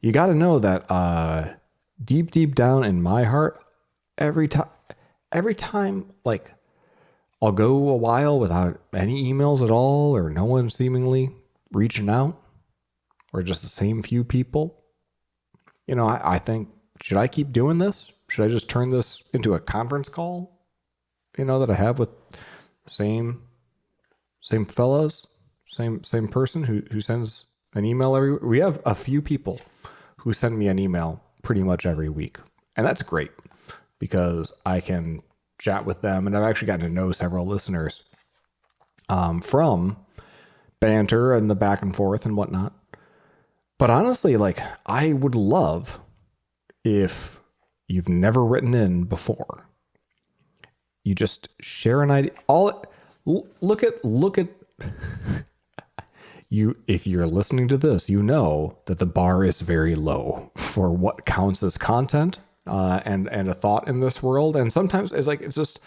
You got to know that deep down in my heart, every time I'll go a while without any emails at all, or no one seemingly reaching out, or just the same few people. I think, should I keep doing this? Should I just turn this into a conference call? That I have with the same fellas, same person who sends an email every week. We have a few people who send me an email pretty much every week. And that's great because I can chat with them. And I've actually gotten to know several listeners from banter and the back and forth and whatnot. But honestly, I would love if you've never written in before, you just share an idea. Look at you. If you're listening to this, you know that the bar is very low for what counts as content and a thought in this world. And sometimes it's just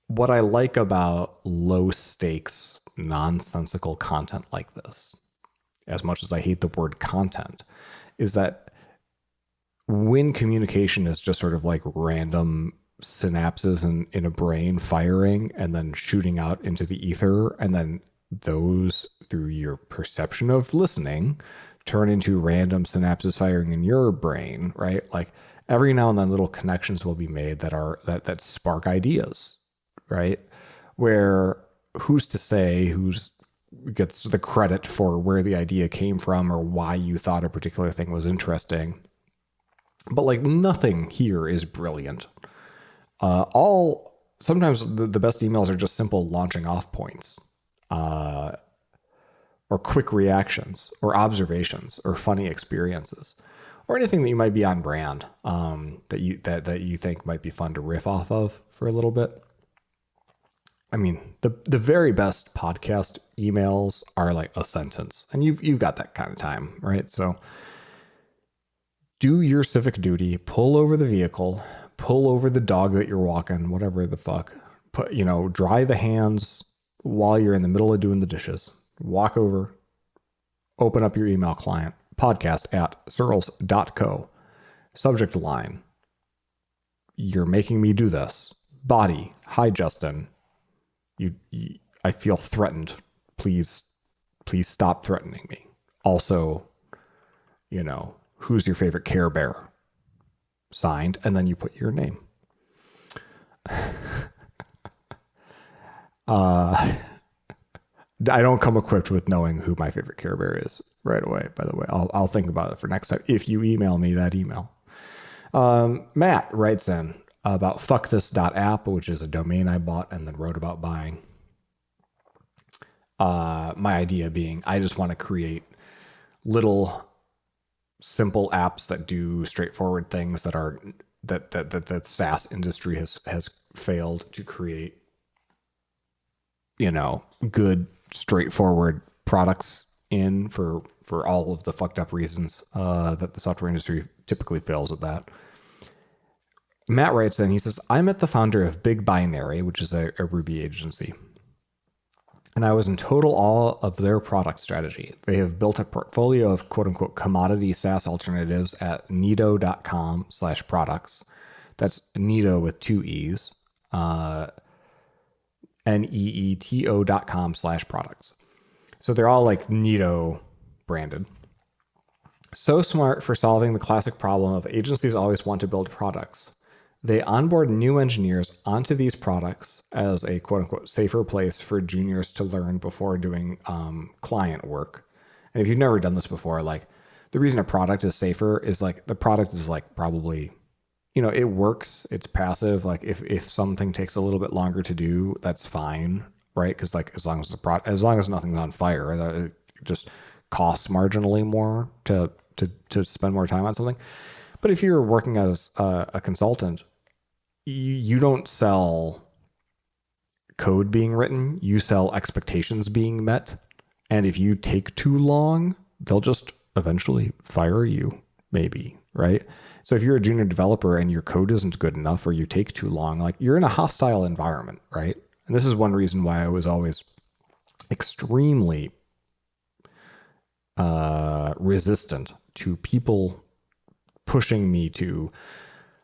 what I like about low stakes, nonsensical content like this, as much as I hate the word content, is that when communication is just sort of like random synapses in a brain firing and then shooting out into the ether, and then those, through your perception of listening, turn into random synapses firing in your brain, right? Like every now and then little connections will be made that spark ideas, right? Where who's to say who's gets the credit for where the idea came from or why you thought a particular thing was interesting. But like nothing here is brilliant. Sometimes the best emails are just simple launching off points, or quick reactions, or observations, or funny experiences, or anything that you might be on brand, that you think might be fun to riff off of for a little bit. I mean, the very best podcast emails are like a sentence, and you've got that kind of time, right? So do your civic duty, pull over the vehicle, pull over the dog that you're walking, whatever the fuck. Dry the hands while you're in the middle of doing the dishes. Walk over, open up your email client, podcast@searles.co. Subject line: you're making me do this. Body: hi, Justin. I feel threatened. Please stop threatening me. Also, who's your favorite Care Bear? Signed, and then you put your name. I don't come equipped with knowing who my favorite Care Bear is right away, by the way. I'll think about it for next time if you email me that email. Matt writes in about fuckthis.app, which is a domain I bought and then wrote about buying. My idea being I just want to create little simple apps that do straightforward things that the SaaS industry has failed to create, good straightforward products in for all of the fucked up reasons that the software industry typically fails at that. Matt writes in, he says, I met the founder of Big Binary, which is a Ruby agency, and I was in total awe of their product strategy. They have built a portfolio of quote unquote commodity SaaS alternatives at neato.com/products. That's Neato with two E's, neeto.com/products. So they're all like Neato branded. So smart for solving the classic problem of agencies always want to build products. They onboard new engineers onto these products as a quote unquote safer place for juniors to learn before doing client work. And if you've never done this before, like the reason a product is safer is like the product is like probably, it works. It's passive. Like if something takes a little bit longer to do, that's fine, right? Because like as long as nothing's on fire, it just costs marginally more to spend more time on something. But if you're working as a consultant, you don't sell code being written, you sell expectations being met. And if you take too long, they'll just eventually fire you, maybe, right? So if you're a junior developer and your code isn't good enough or you take too long, like you're in a hostile environment, right? And this is one reason why I was always extremely resistant to people pushing me to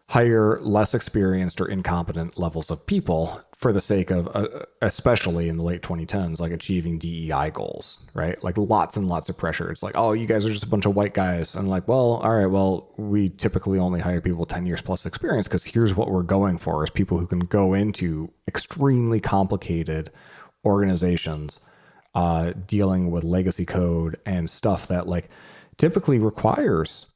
hire less experienced or incompetent levels of people for the sake of, especially in the late 2010s, like achieving DEI goals, right? Like lots and lots of pressure. It's like, oh, you guys are just a bunch of white guys. And like, well, all right, well, we typically only hire people with 10 years plus experience because here's what we're going for is people who can go into extremely complicated organizations dealing with legacy code and stuff that like typically requires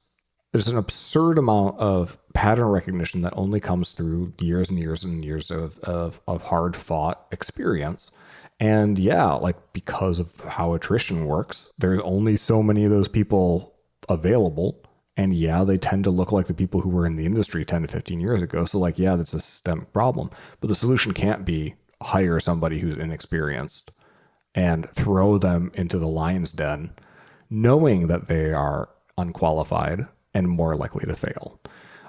there's an absurd amount of pattern recognition that only comes through years and years and years of hard fought experience. And yeah, like because of how attrition works, there's only so many of those people available. And yeah, they tend to look like the people who were in the industry 10 to 15 years ago. So like, yeah, that's a systemic problem. But the solution can't be hire somebody who's inexperienced and throw them into the lion's den, knowing that they are unqualified and more likely to fail.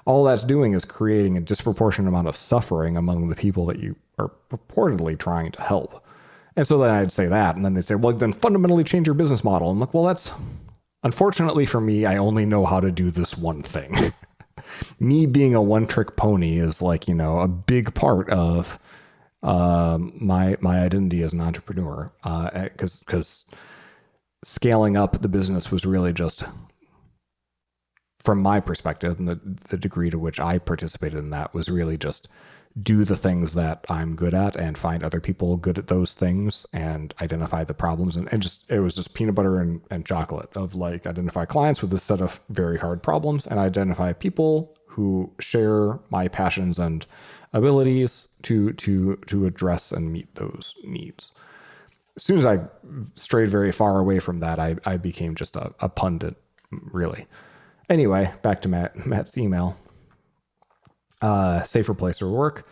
All that's doing is creating a disproportionate amount of suffering among the people that you are purportedly trying to help. And so then I'd say that, and then they'd say, well, then fundamentally change your business model. I'm like, well, that's unfortunately for me, I only know how to do this one thing. Me being a one-trick pony is like, you know, a big part of my identity as an entrepreneur. Because scaling up the business was really just, from my perspective, and the degree to which I participated in that was really just do the things that I'm good at and find other people good at those things and identify the problems. And just, it was just peanut butter and chocolate of like, identify clients with this set of very hard problems and identify people who share my passions and abilities to address and meet those needs. As soon as I strayed very far away from that, I became just a pundit, really. Anyway, back to Matt's email. Safer place to work.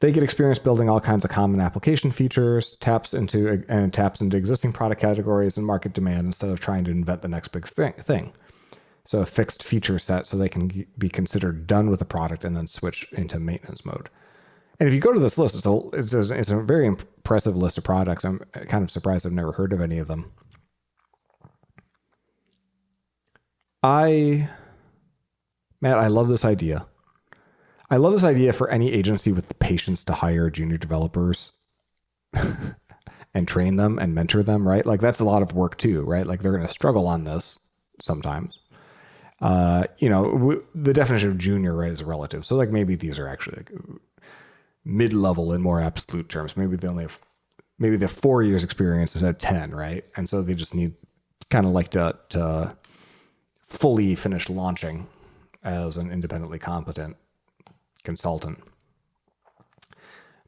They get experience building all kinds of common application features, taps into existing product categories and market demand instead of trying to invent the next big thing. So a fixed feature set so they can be considered done with the product and then switch into maintenance mode. And if you go to this list, it's a very impressive list of products. I'm kind of surprised I've never heard of any of them. Matt, I love this idea. I love this idea for any agency with the patience to hire junior developers and train them and mentor them, right? Like that's a lot of work too, right? Like they're going to struggle on this sometimes. You know, the definition of junior, right, is relative. So like maybe these are actually like mid-level in more absolute terms. Maybe they have 4 years experience instead of 10, right? And so they just need kind of like to fully finish launching as an independently competent consultant.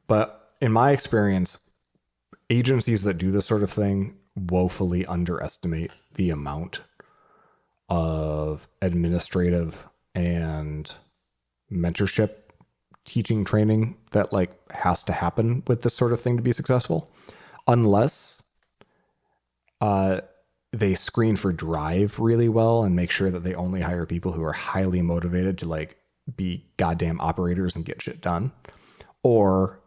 But in my experience, agencies that do this sort of thing woefully underestimate the amount of administrative and mentorship teaching training that like has to happen with this sort of thing to be successful, unless they screen for drive really well and make sure that they only hire people who are highly motivated to like be goddamn operators and get shit done, or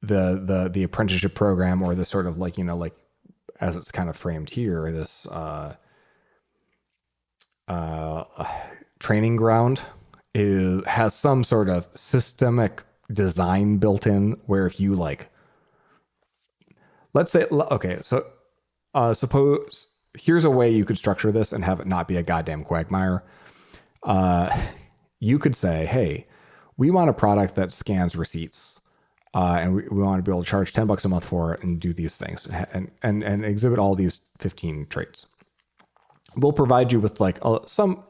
the apprenticeship program, or the sort of like, you know, like as it's kind of framed here, this training ground has some sort of systemic design built in where if you like, let's say, okay, so suppose here's a way you could structure this and have it not be a goddamn quagmire. You could say, hey, we want a product that scans receipts, and we want to be able to charge $10 a month for it and do these things and exhibit all these 15 traits. We'll provide you with like some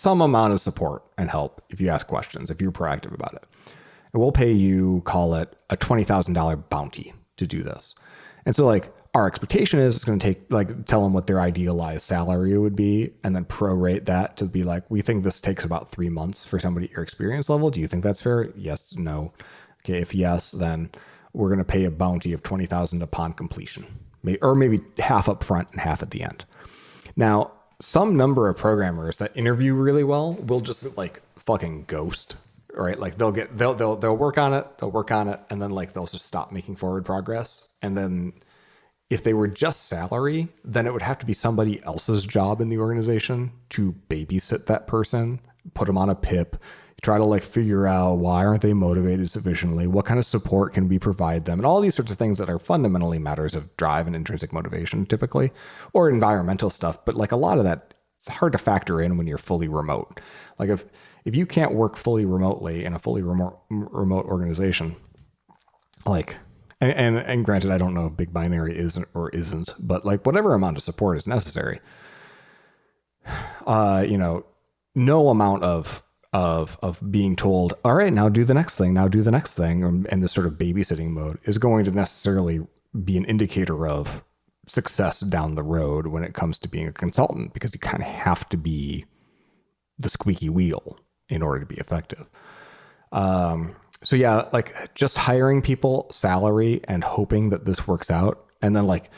amount of support and help if you ask questions, if you're proactive about it. And we'll pay you, call it a $20,000 bounty to do this. And so like our expectation is it's going to take, like, tell them what their idealized salary would be and then prorate that to be like, we think this takes about 3 months for somebody at your experience level. Do you think that's fair? Yes, no. Okay, if yes, then we're going to pay a bounty of $20,000 upon completion, or maybe half up front and half at the end. Now, some number of programmers that interview really well will just like fucking ghost, right? Like they'll work on it, and then like they'll just stop making forward progress. And then if they were just salary, then it would have to be somebody else's job in the organization to babysit that person, put them on a PIP, try to like figure out why aren't they motivated sufficiently, what kind of support can we provide them, and all these sorts of things that are fundamentally matters of drive and intrinsic motivation typically, or environmental stuff. But like a lot of that, it's hard to factor in when you're fully remote. Like if you can't work fully remotely in a fully remote organization, like, and granted, I don't know if big binary isn't or isn't, but like whatever amount of support is necessary, you know, no amount of being told, all right, now do the next thing, and this sort of babysitting mode is going to necessarily be an indicator of success down the road when it comes to being a consultant, because you kind of have to be the squeaky wheel in order to be effective. So yeah, like just hiring people salary and hoping that this works out. And then like,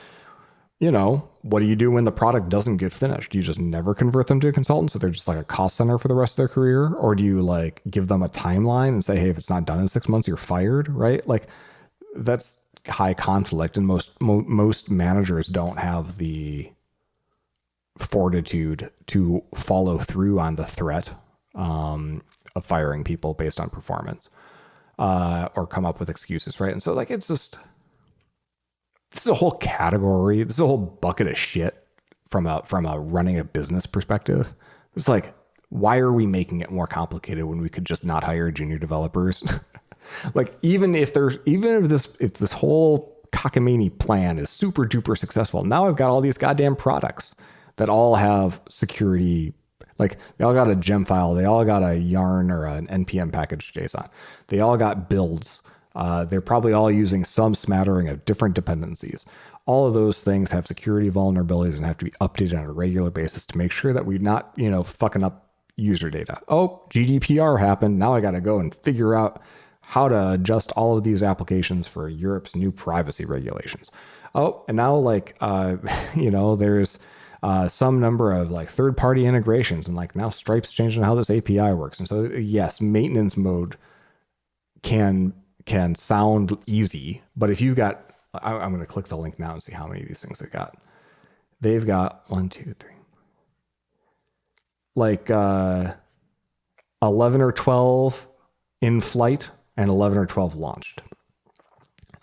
you know, what do you do when the product doesn't get finished? Do you just never convert them to a consultant, so they're just like a cost center for the rest of their career? Or do you like give them a timeline and say, hey, if it's not done in 6 months, you're fired, right? Like that's high conflict, and most managers don't have the fortitude to follow through on the threat of firing people based on performance, or come up with excuses, right? And so like, it's just, this is a whole category. This is a whole bucket of shit from a running a business perspective. It's like, why are we making it more complicated when we could just not hire junior developers? Like, even if this whole cockamamie plan is super duper successful, now I've got all these goddamn products that all have security. Like, they all got a gem file, they all got a yarn or an npm package JSON, they all got builds. They're probably all using some smattering of different dependencies. All of those things have security vulnerabilities and have to be updated on a regular basis to make sure that we're not, fucking up user data. Oh, GDPR happened. Now I got to go and figure out how to adjust all of these applications for Europe's new privacy regulations. Oh, and now there's some number of like third-party integrations, and like now Stripe's changing how this API works. And so yes, maintenance mode can sound easy, but if you've got, I'm going to click the link now and see how many of these things they got. They've got 1, 2, 3, like 11 or 12 in flight and 11 or 12 launched.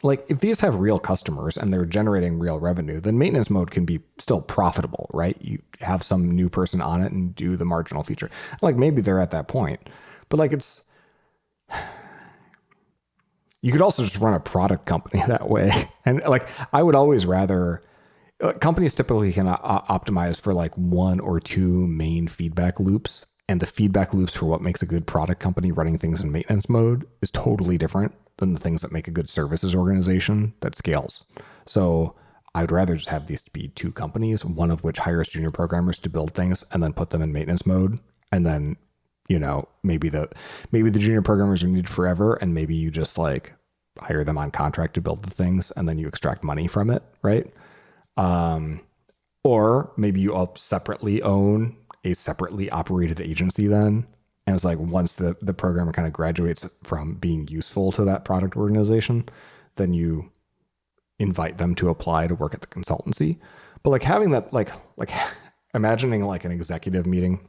Like, if these have real customers and they're generating real revenue, then maintenance mode can be still profitable, right? You have some new person on it and do the marginal feature. Like, maybe they're at that point, but like, you could also just run a product company that way. And like, I would always rather, companies typically can optimize for like 1 or 2 main feedback loops. And the feedback loops for what makes a good product company running things in maintenance mode is totally different than the things that make a good services organization that scales. So I'd rather just have these be 2 companies, one of which hires junior programmers to build things and then put them in maintenance mode. And then, maybe the junior programmers are needed forever, and maybe you just like hire them on contract to build the things and then you extract money from it, right? Or maybe you all separately own a separately operated agency then. And it's like, once the programmer kind of graduates from being useful to that product organization, then you invite them to apply to work at the consultancy. But like, having that, like imagining like an executive meeting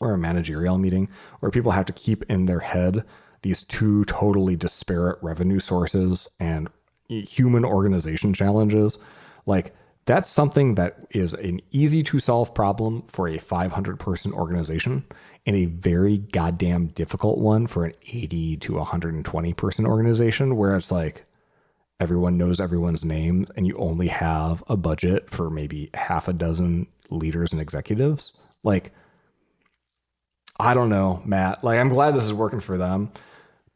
or a managerial meeting where people have to keep in their head these 2 totally disparate revenue sources and human organization challenges, like, that's something that is an easy to solve problem for a 500 person organization, and a very goddamn difficult one for an 80 to 120 person organization, where it's like everyone knows everyone's name and you only have a budget for maybe half a dozen leaders and executives. Like, I don't know, Matt. Like, I'm glad this is working for them.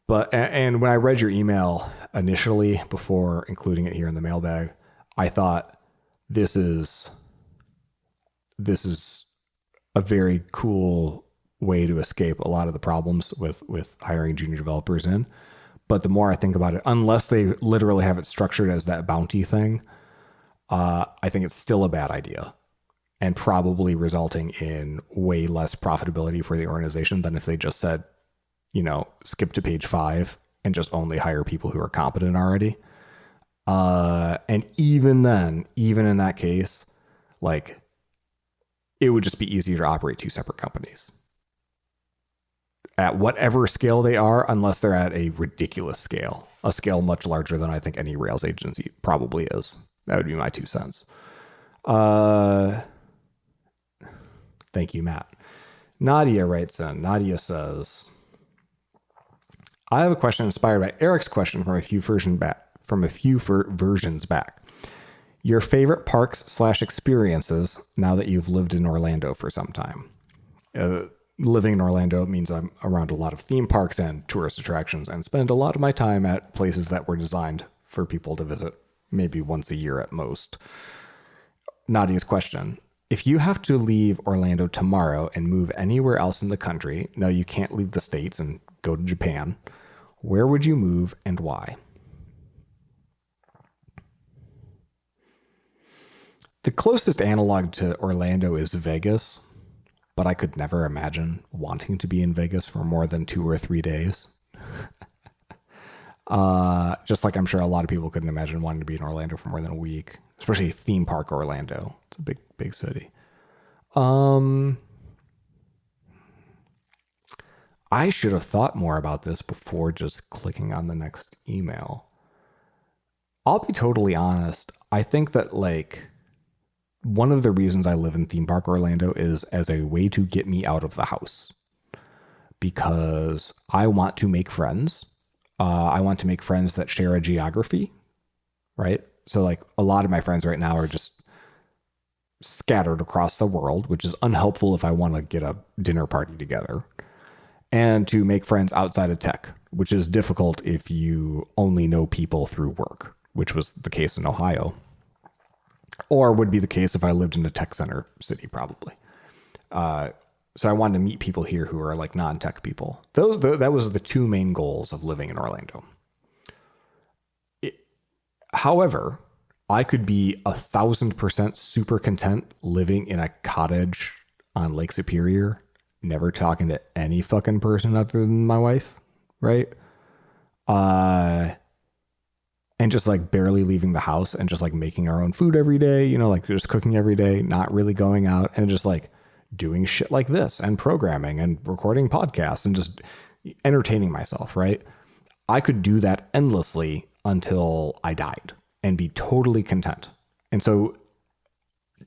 But, and when I read your email initially before including it here in the mailbag, I thought, this is a very cool way to escape a lot of the problems with hiring junior developers in. But the more I think about it, unless they literally have it structured as that bounty thing, I think it's still a bad idea, and probably resulting in way less profitability for the organization than if they just said, skip to page 5 and just only hire people who are competent already. And even then, even in that case, like, it would just be easier to operate 2 separate companies at whatever scale they are, unless they're at a ridiculous scale, a scale much larger than I think any Rails agency probably is. That would be my 2 cents. Thank you, Matt. Nadia writes in. Nadia says, I have a question inspired by Eric's question from a few versions back. Your favorite parks/experiences now that you've lived in Orlando for some time. Living in Orlando means I'm around a lot of theme parks and tourist attractions, and spend a lot of my time at places that were designed for people to visit maybe once a year at most. Nadia's question: if you have to leave Orlando tomorrow and move anywhere else in the country, no, you can't leave the States and go to Japan, where would you move and why? The closest analog to Orlando is Vegas, but I could never imagine wanting to be in Vegas for more than 2 or 3 days. Just like I'm sure a lot of people couldn't imagine wanting to be in Orlando for more than a week, especially theme park Orlando. It's a big city. I should have thought more about this before just clicking on the next email. I'll be totally honest. I think that like one of the reasons I live in theme park Orlando is as a way to get me out of the house because I want to make friends. I want to make friends that share a geography, right? So like a lot of my friends right now are just scattered across the world, which is unhelpful if I want to get a dinner party together. And to make friends outside of tech, which is difficult if you only know people through work, which was the case in Ohio, or would be the case if I lived in a tech center city, probably. So I wanted to meet people here who are like non-tech people. That was the two main goals of living in Orlando. However, I could be 1,000% super content living in a cottage on Lake Superior, never talking to any fucking person other than my wife, right? And just like barely leaving the house and just like making our own food every day, you know, like just cooking every day, not really going out and just like doing shit like this and programming and recording podcasts and just entertaining myself, right? I could do that endlessly until I died and be totally content. And so,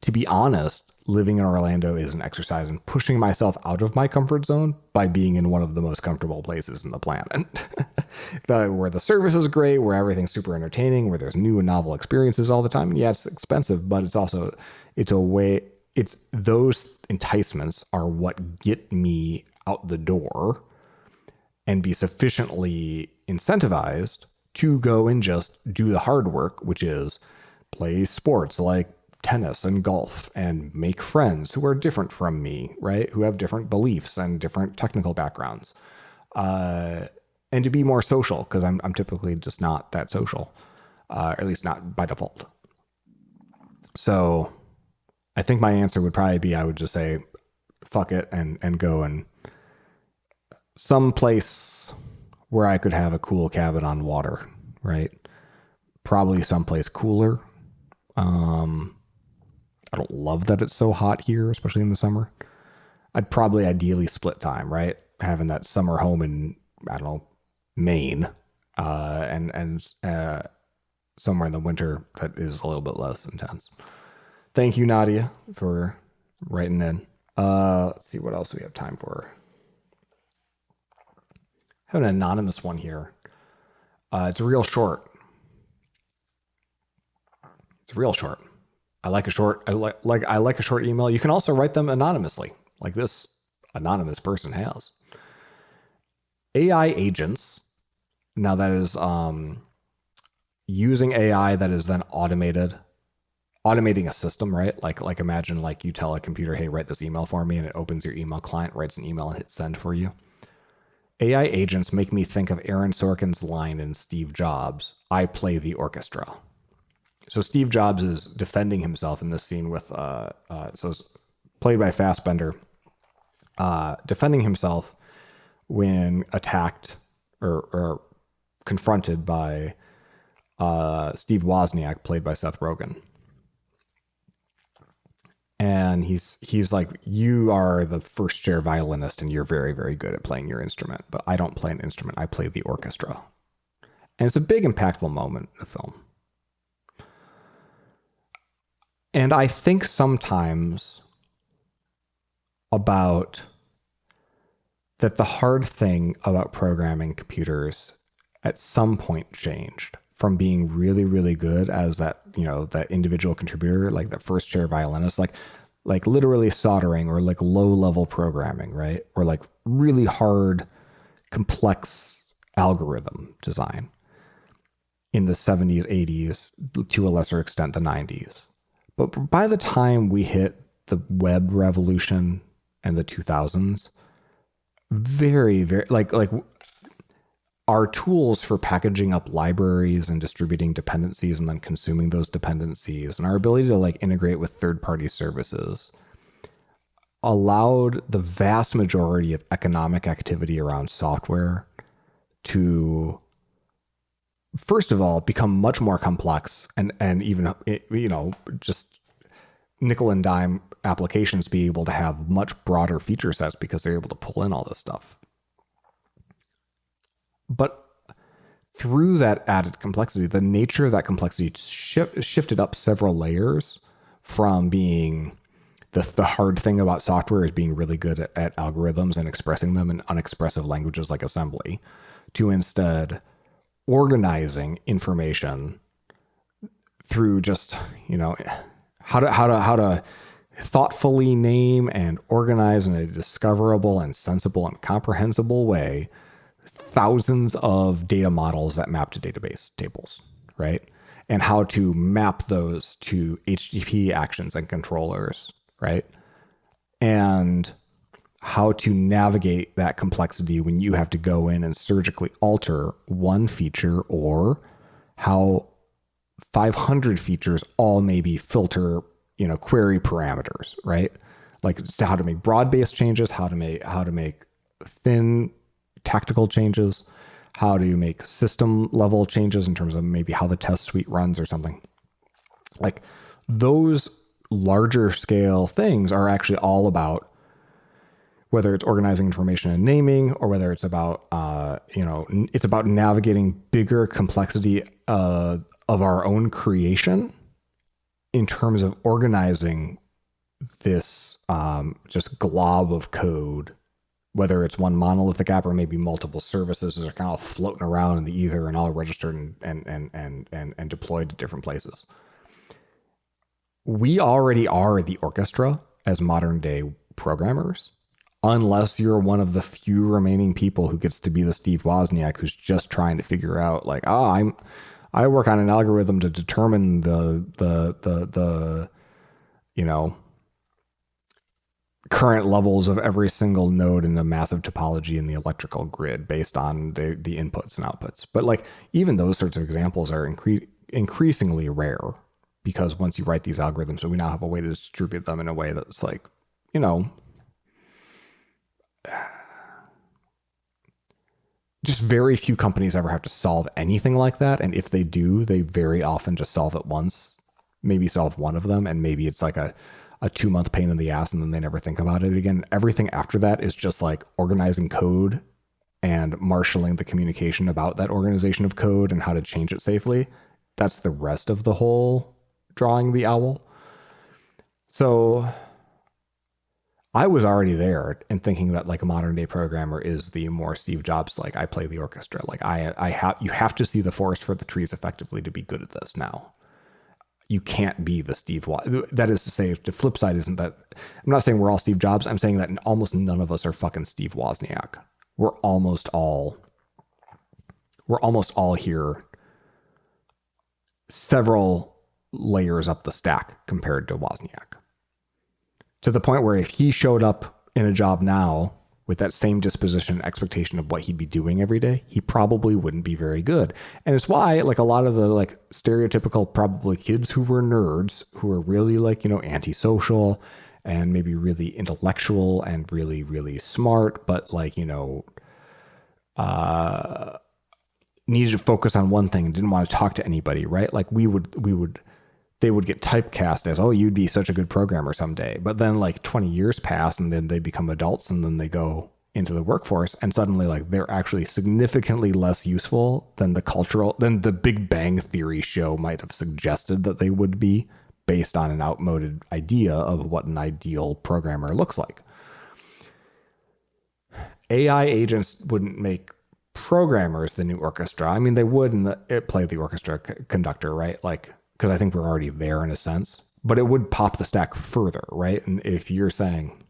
to be honest, living in Orlando is an exercise in pushing myself out of my comfort zone by being in one of the most comfortable places in the planet. Where the service is great, where everything's super entertaining, where there's new and novel experiences all the time. And yeah, it's expensive, but it's a way, it's those enticements are what get me out the door and be sufficiently incentivized to go and just do the hard work, which is play sports like tennis and golf and make friends who are different from me, right? Who have different beliefs and different technical backgrounds. And to be more social, because I'm typically just not that social, or at least not by default. So I think my answer would probably be I would just say, fuck it, and go and some place where I could have a cool cabin on water, right? Probably someplace cooler. I don't love that it's so hot here, especially in the summer. I'd probably ideally split time, right? Having that summer home in, I don't know, Maine, and somewhere in the winter that is a little bit less intense. Thank you, Nadia, for writing in. Let's see what else we have time for. I have an anonymous one here. It's real short. It's real short. I like a short. I like a short email. You can also write them anonymously, like this anonymous person has. AI agents. Now that is using AI that is then automating a system, right? Like imagine like you tell a computer, hey, write this email for me, and it opens your email client, writes an email, and hits send for you. AI agents make me think of Aaron Sorkin's line in Steve Jobs, I play the orchestra. So Steve Jobs is defending himself in this scene with, so it's played by Fassbender, defending himself when attacked or confronted by Steve Wozniak, played by Seth Rogen. And he's like, you are the first chair violinist and you're very, very good at playing your instrument, but I don't play an instrument. I play the orchestra. And it's a big, impactful moment in the film. And I think sometimes about that the hard thing about programming computers at some point changed from being really, really good as that, you know, that individual contributor, like that first chair violinist, like literally soldering or like low level programming, right? Or like really hard, complex algorithm design in the 70s, 80s, to a lesser extent, the 90s. But by the time we hit the web revolution and the 2000s, very, very, like our tools for packaging up libraries and distributing dependencies and then consuming those dependencies and our ability to like integrate with third-party services allowed the vast majority of economic activity around software to first of all, become much more complex and even, just nickel and dime applications be able to have much broader feature sets because they're able to pull in all this stuff. But through that added complexity, the nature of that complexity shifted up several layers from being the hard thing about software is being really good at algorithms and expressing them in unexpressive languages like assembly, to instead organizing information through just, how to thoughtfully name and organize in a discoverable and sensible and comprehensible way thousands of data models that map to database tables, right? And how to map those to HTTP actions and controllers, right? And how to navigate that complexity when you have to go in and surgically alter one feature, or how 500 features all maybe filter, query parameters, right? Like how to make broad-based changes, how to make thin tactical changes, how to make system level changes in terms of maybe how the test suite runs or something. Like those larger scale things are actually all about, whether it's organizing information and naming, or whether it's about, it's about navigating bigger complexity of our own creation in terms of organizing this just glob of code, whether it's one monolithic app or maybe multiple services that are kind of floating around in the ether and all registered and deployed to different places. We already are the orchestra as modern day programmers, unless you're one of the few remaining people who gets to be the Steve Wozniak who's just trying to figure out like, I work on an algorithm to determine the current levels of every single node in the massive topology in the electrical grid based on the inputs and outputs. But like even those sorts of examples are increasingly rare, because once you write these algorithms, so we now have a way to distribute them in a way that's like, just very few companies ever have to solve anything like that. And if they do, they very often just solve it once, maybe solve one of them. And maybe it's like a 2-month pain in the ass, and then they never think about it again. Everything after that is just like organizing code and marshaling the communication about that organization of code and how to change it safely. That's the rest of the whole drawing the owl. So I was already there and thinking that like a modern day programmer is the more Steve Jobs, like I play the orchestra. Like you have to see the forest for the trees effectively to be good at this now. You can't be the Steve Wozniak. That is to say, the flip side isn't that, I'm not saying we're all Steve Jobs. I'm saying that almost none of us are fucking Steve Wozniak. We're almost all here several layers up the stack compared to Wozniak. To the point where if he showed up in a job now with that same disposition and expectation of what he'd be doing every day, he probably wouldn't be very good. And it's why like a lot of the like stereotypical probably kids who were nerds, who are really like, antisocial and maybe really intellectual and really, really smart, but like, needed to focus on one thing and didn't want to talk to anybody, right? Like they would get typecast as, oh, you'd be such a good programmer someday. But then like 20 years pass and then they become adults and then they go into the workforce and suddenly like they're actually significantly less useful than the Big Bang Theory show might have suggested that they would be, based on an outmoded idea of what an ideal programmer looks like. AI agents wouldn't make programmers the new orchestra. I mean, they would play the orchestra conductor, right? Like, because I think we're already there in a sense, but it would pop the stack further, right? And if you're saying,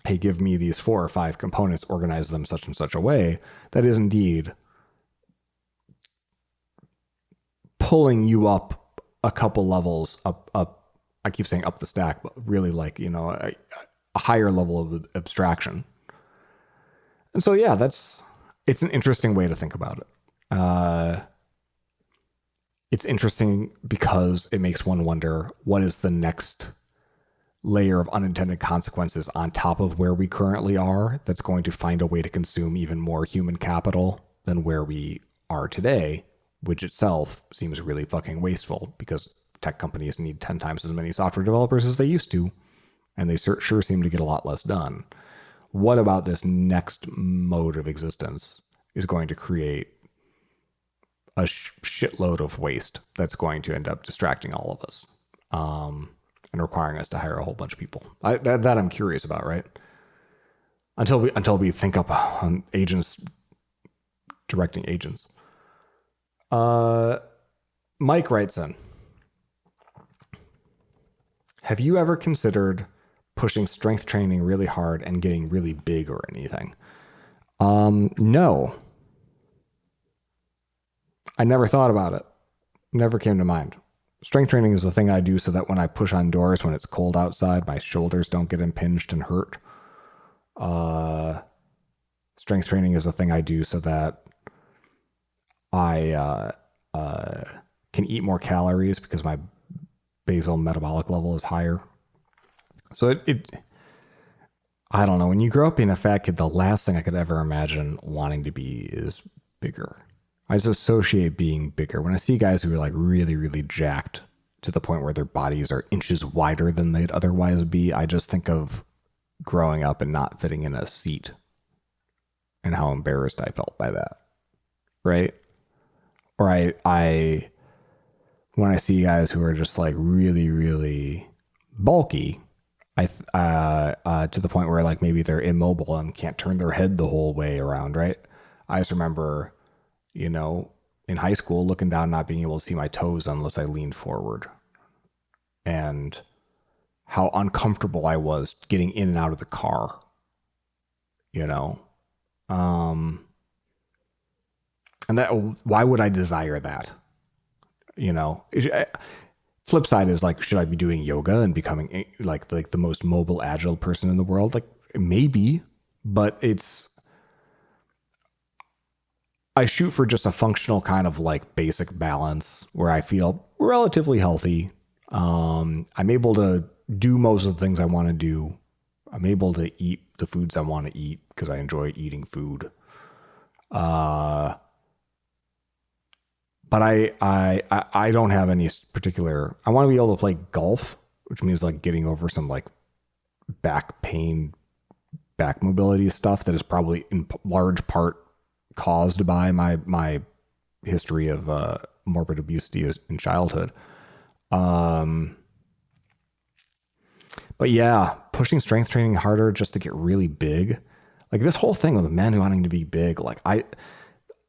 hey, give me these 4 or 5 components, organize them such and such a way, that is indeed pulling you up a couple levels up. I keep saying up the stack, but really like, a higher level of abstraction. And so, yeah, it's an interesting way to think about it. It's interesting because it makes one wonder, what is the next layer of unintended consequences on top of where we currently are that's going to find a way to consume even more human capital than where we are today, which itself seems really fucking wasteful because tech companies need 10 times as many software developers as they used to, and they sure seem to get a lot less done. What about this next mode of existence is going to create a shitload of waste that's going to end up distracting all of us, and requiring us to hire a whole bunch of people? That I'm curious about, right? Until we think up on agents directing agents. Mike writes in, have you ever considered pushing strength training really hard and getting really big or anything? No. I never thought about it. Never came to mind. Strength training is the thing I do so that when I push on doors when it's cold outside, my shoulders don't get impinged and hurt. Strength training is the thing I do so that I can eat more calories because my basal metabolic level is higher. So I don't know. When you grow up being a fat kid, the last thing I could ever imagine wanting to be is bigger. I just associate being bigger. When I see guys who are like really, really jacked to the point where their bodies are inches wider than they'd otherwise be, I just think of growing up and not fitting in a seat and how embarrassed I felt by that. Right? Or I when I see guys who are just like really, really bulky, to the point where like maybe they're immobile and can't turn their head the whole way around, right? I just remember, in high school looking down, not being able to see my toes unless I leaned forward, and how uncomfortable I was getting in and out of the car, and that, why would I desire that? Flip side is like, should I be doing yoga and becoming like the most mobile, agile person in the world? Like maybe, but I shoot for just a functional kind of like basic balance where I feel relatively healthy. I'm able to do most of the things I want to do. I'm able to eat the foods I want to eat because I enjoy eating food. But I don't have any particular. I want to be able to play golf, which means like getting over some like back pain, back mobility stuff that is probably in large part caused by my history of morbid obesity in childhood. But yeah, pushing strength training harder just to get really big. Like this whole thing with men wanting to be big, like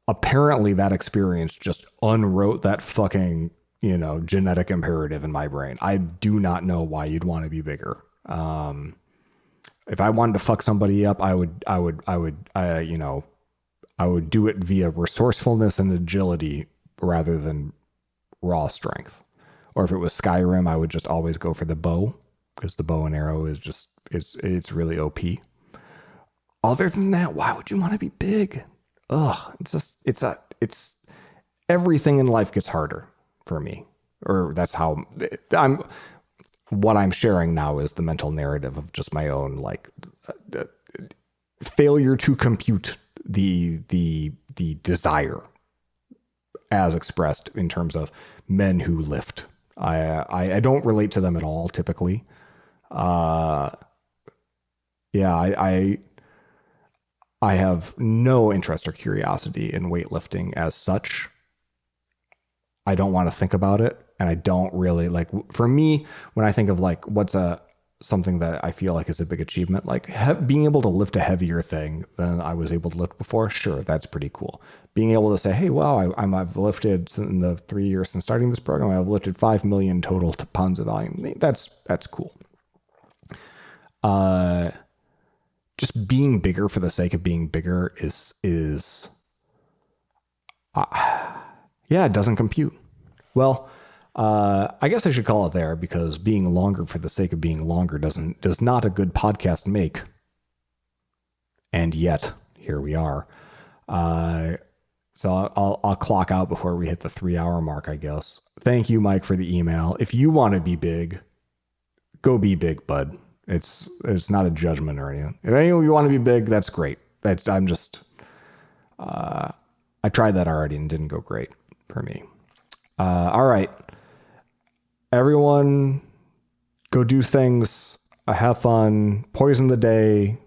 apparently that experience just unwrote that fucking, genetic imperative in my brain. I do not know why you'd want to be bigger. If I wanted to fuck somebody up, I would do it via resourcefulness and agility rather than raw strength. Or if it was Skyrim, I would just always go for the bow because the bow and arrow is just, it's really OP. Other than that, why would you want to be big? Ugh, it's everything in life gets harder for me, or that's how what I'm sharing now is the mental narrative of just my own, like, failure to compute the desire as expressed in terms of men who lift. I don't relate to them at all typically. I have no interest or curiosity in weightlifting as such. I don't want to think about it. And I don't really like, for me, when I think of like, what's something that I feel like is a big achievement, like being able to lift a heavier thing than I was able to lift before. Sure. That's pretty cool. Being able to say, hey, wow, I've lifted in the 3 years since starting this program, I've lifted 5 million total pounds of volume. That's cool. Just being bigger for the sake of being bigger is it doesn't compute. Well, I guess I should call it there, because being longer for the sake of being longer does not a good podcast make. And yet, here we are. So I'll clock out before we hit the 3-hour mark, I guess. Thank you, Mike, for the email. If you want to be big, go be big, bud. It's not a judgment or anything. If any of you want to be big, that's great. I tried that already and didn't go great. for me. All right. Everyone go do things, have fun, poison the day,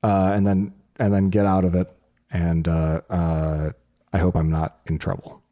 and then get out of it. And I hope I'm not in trouble.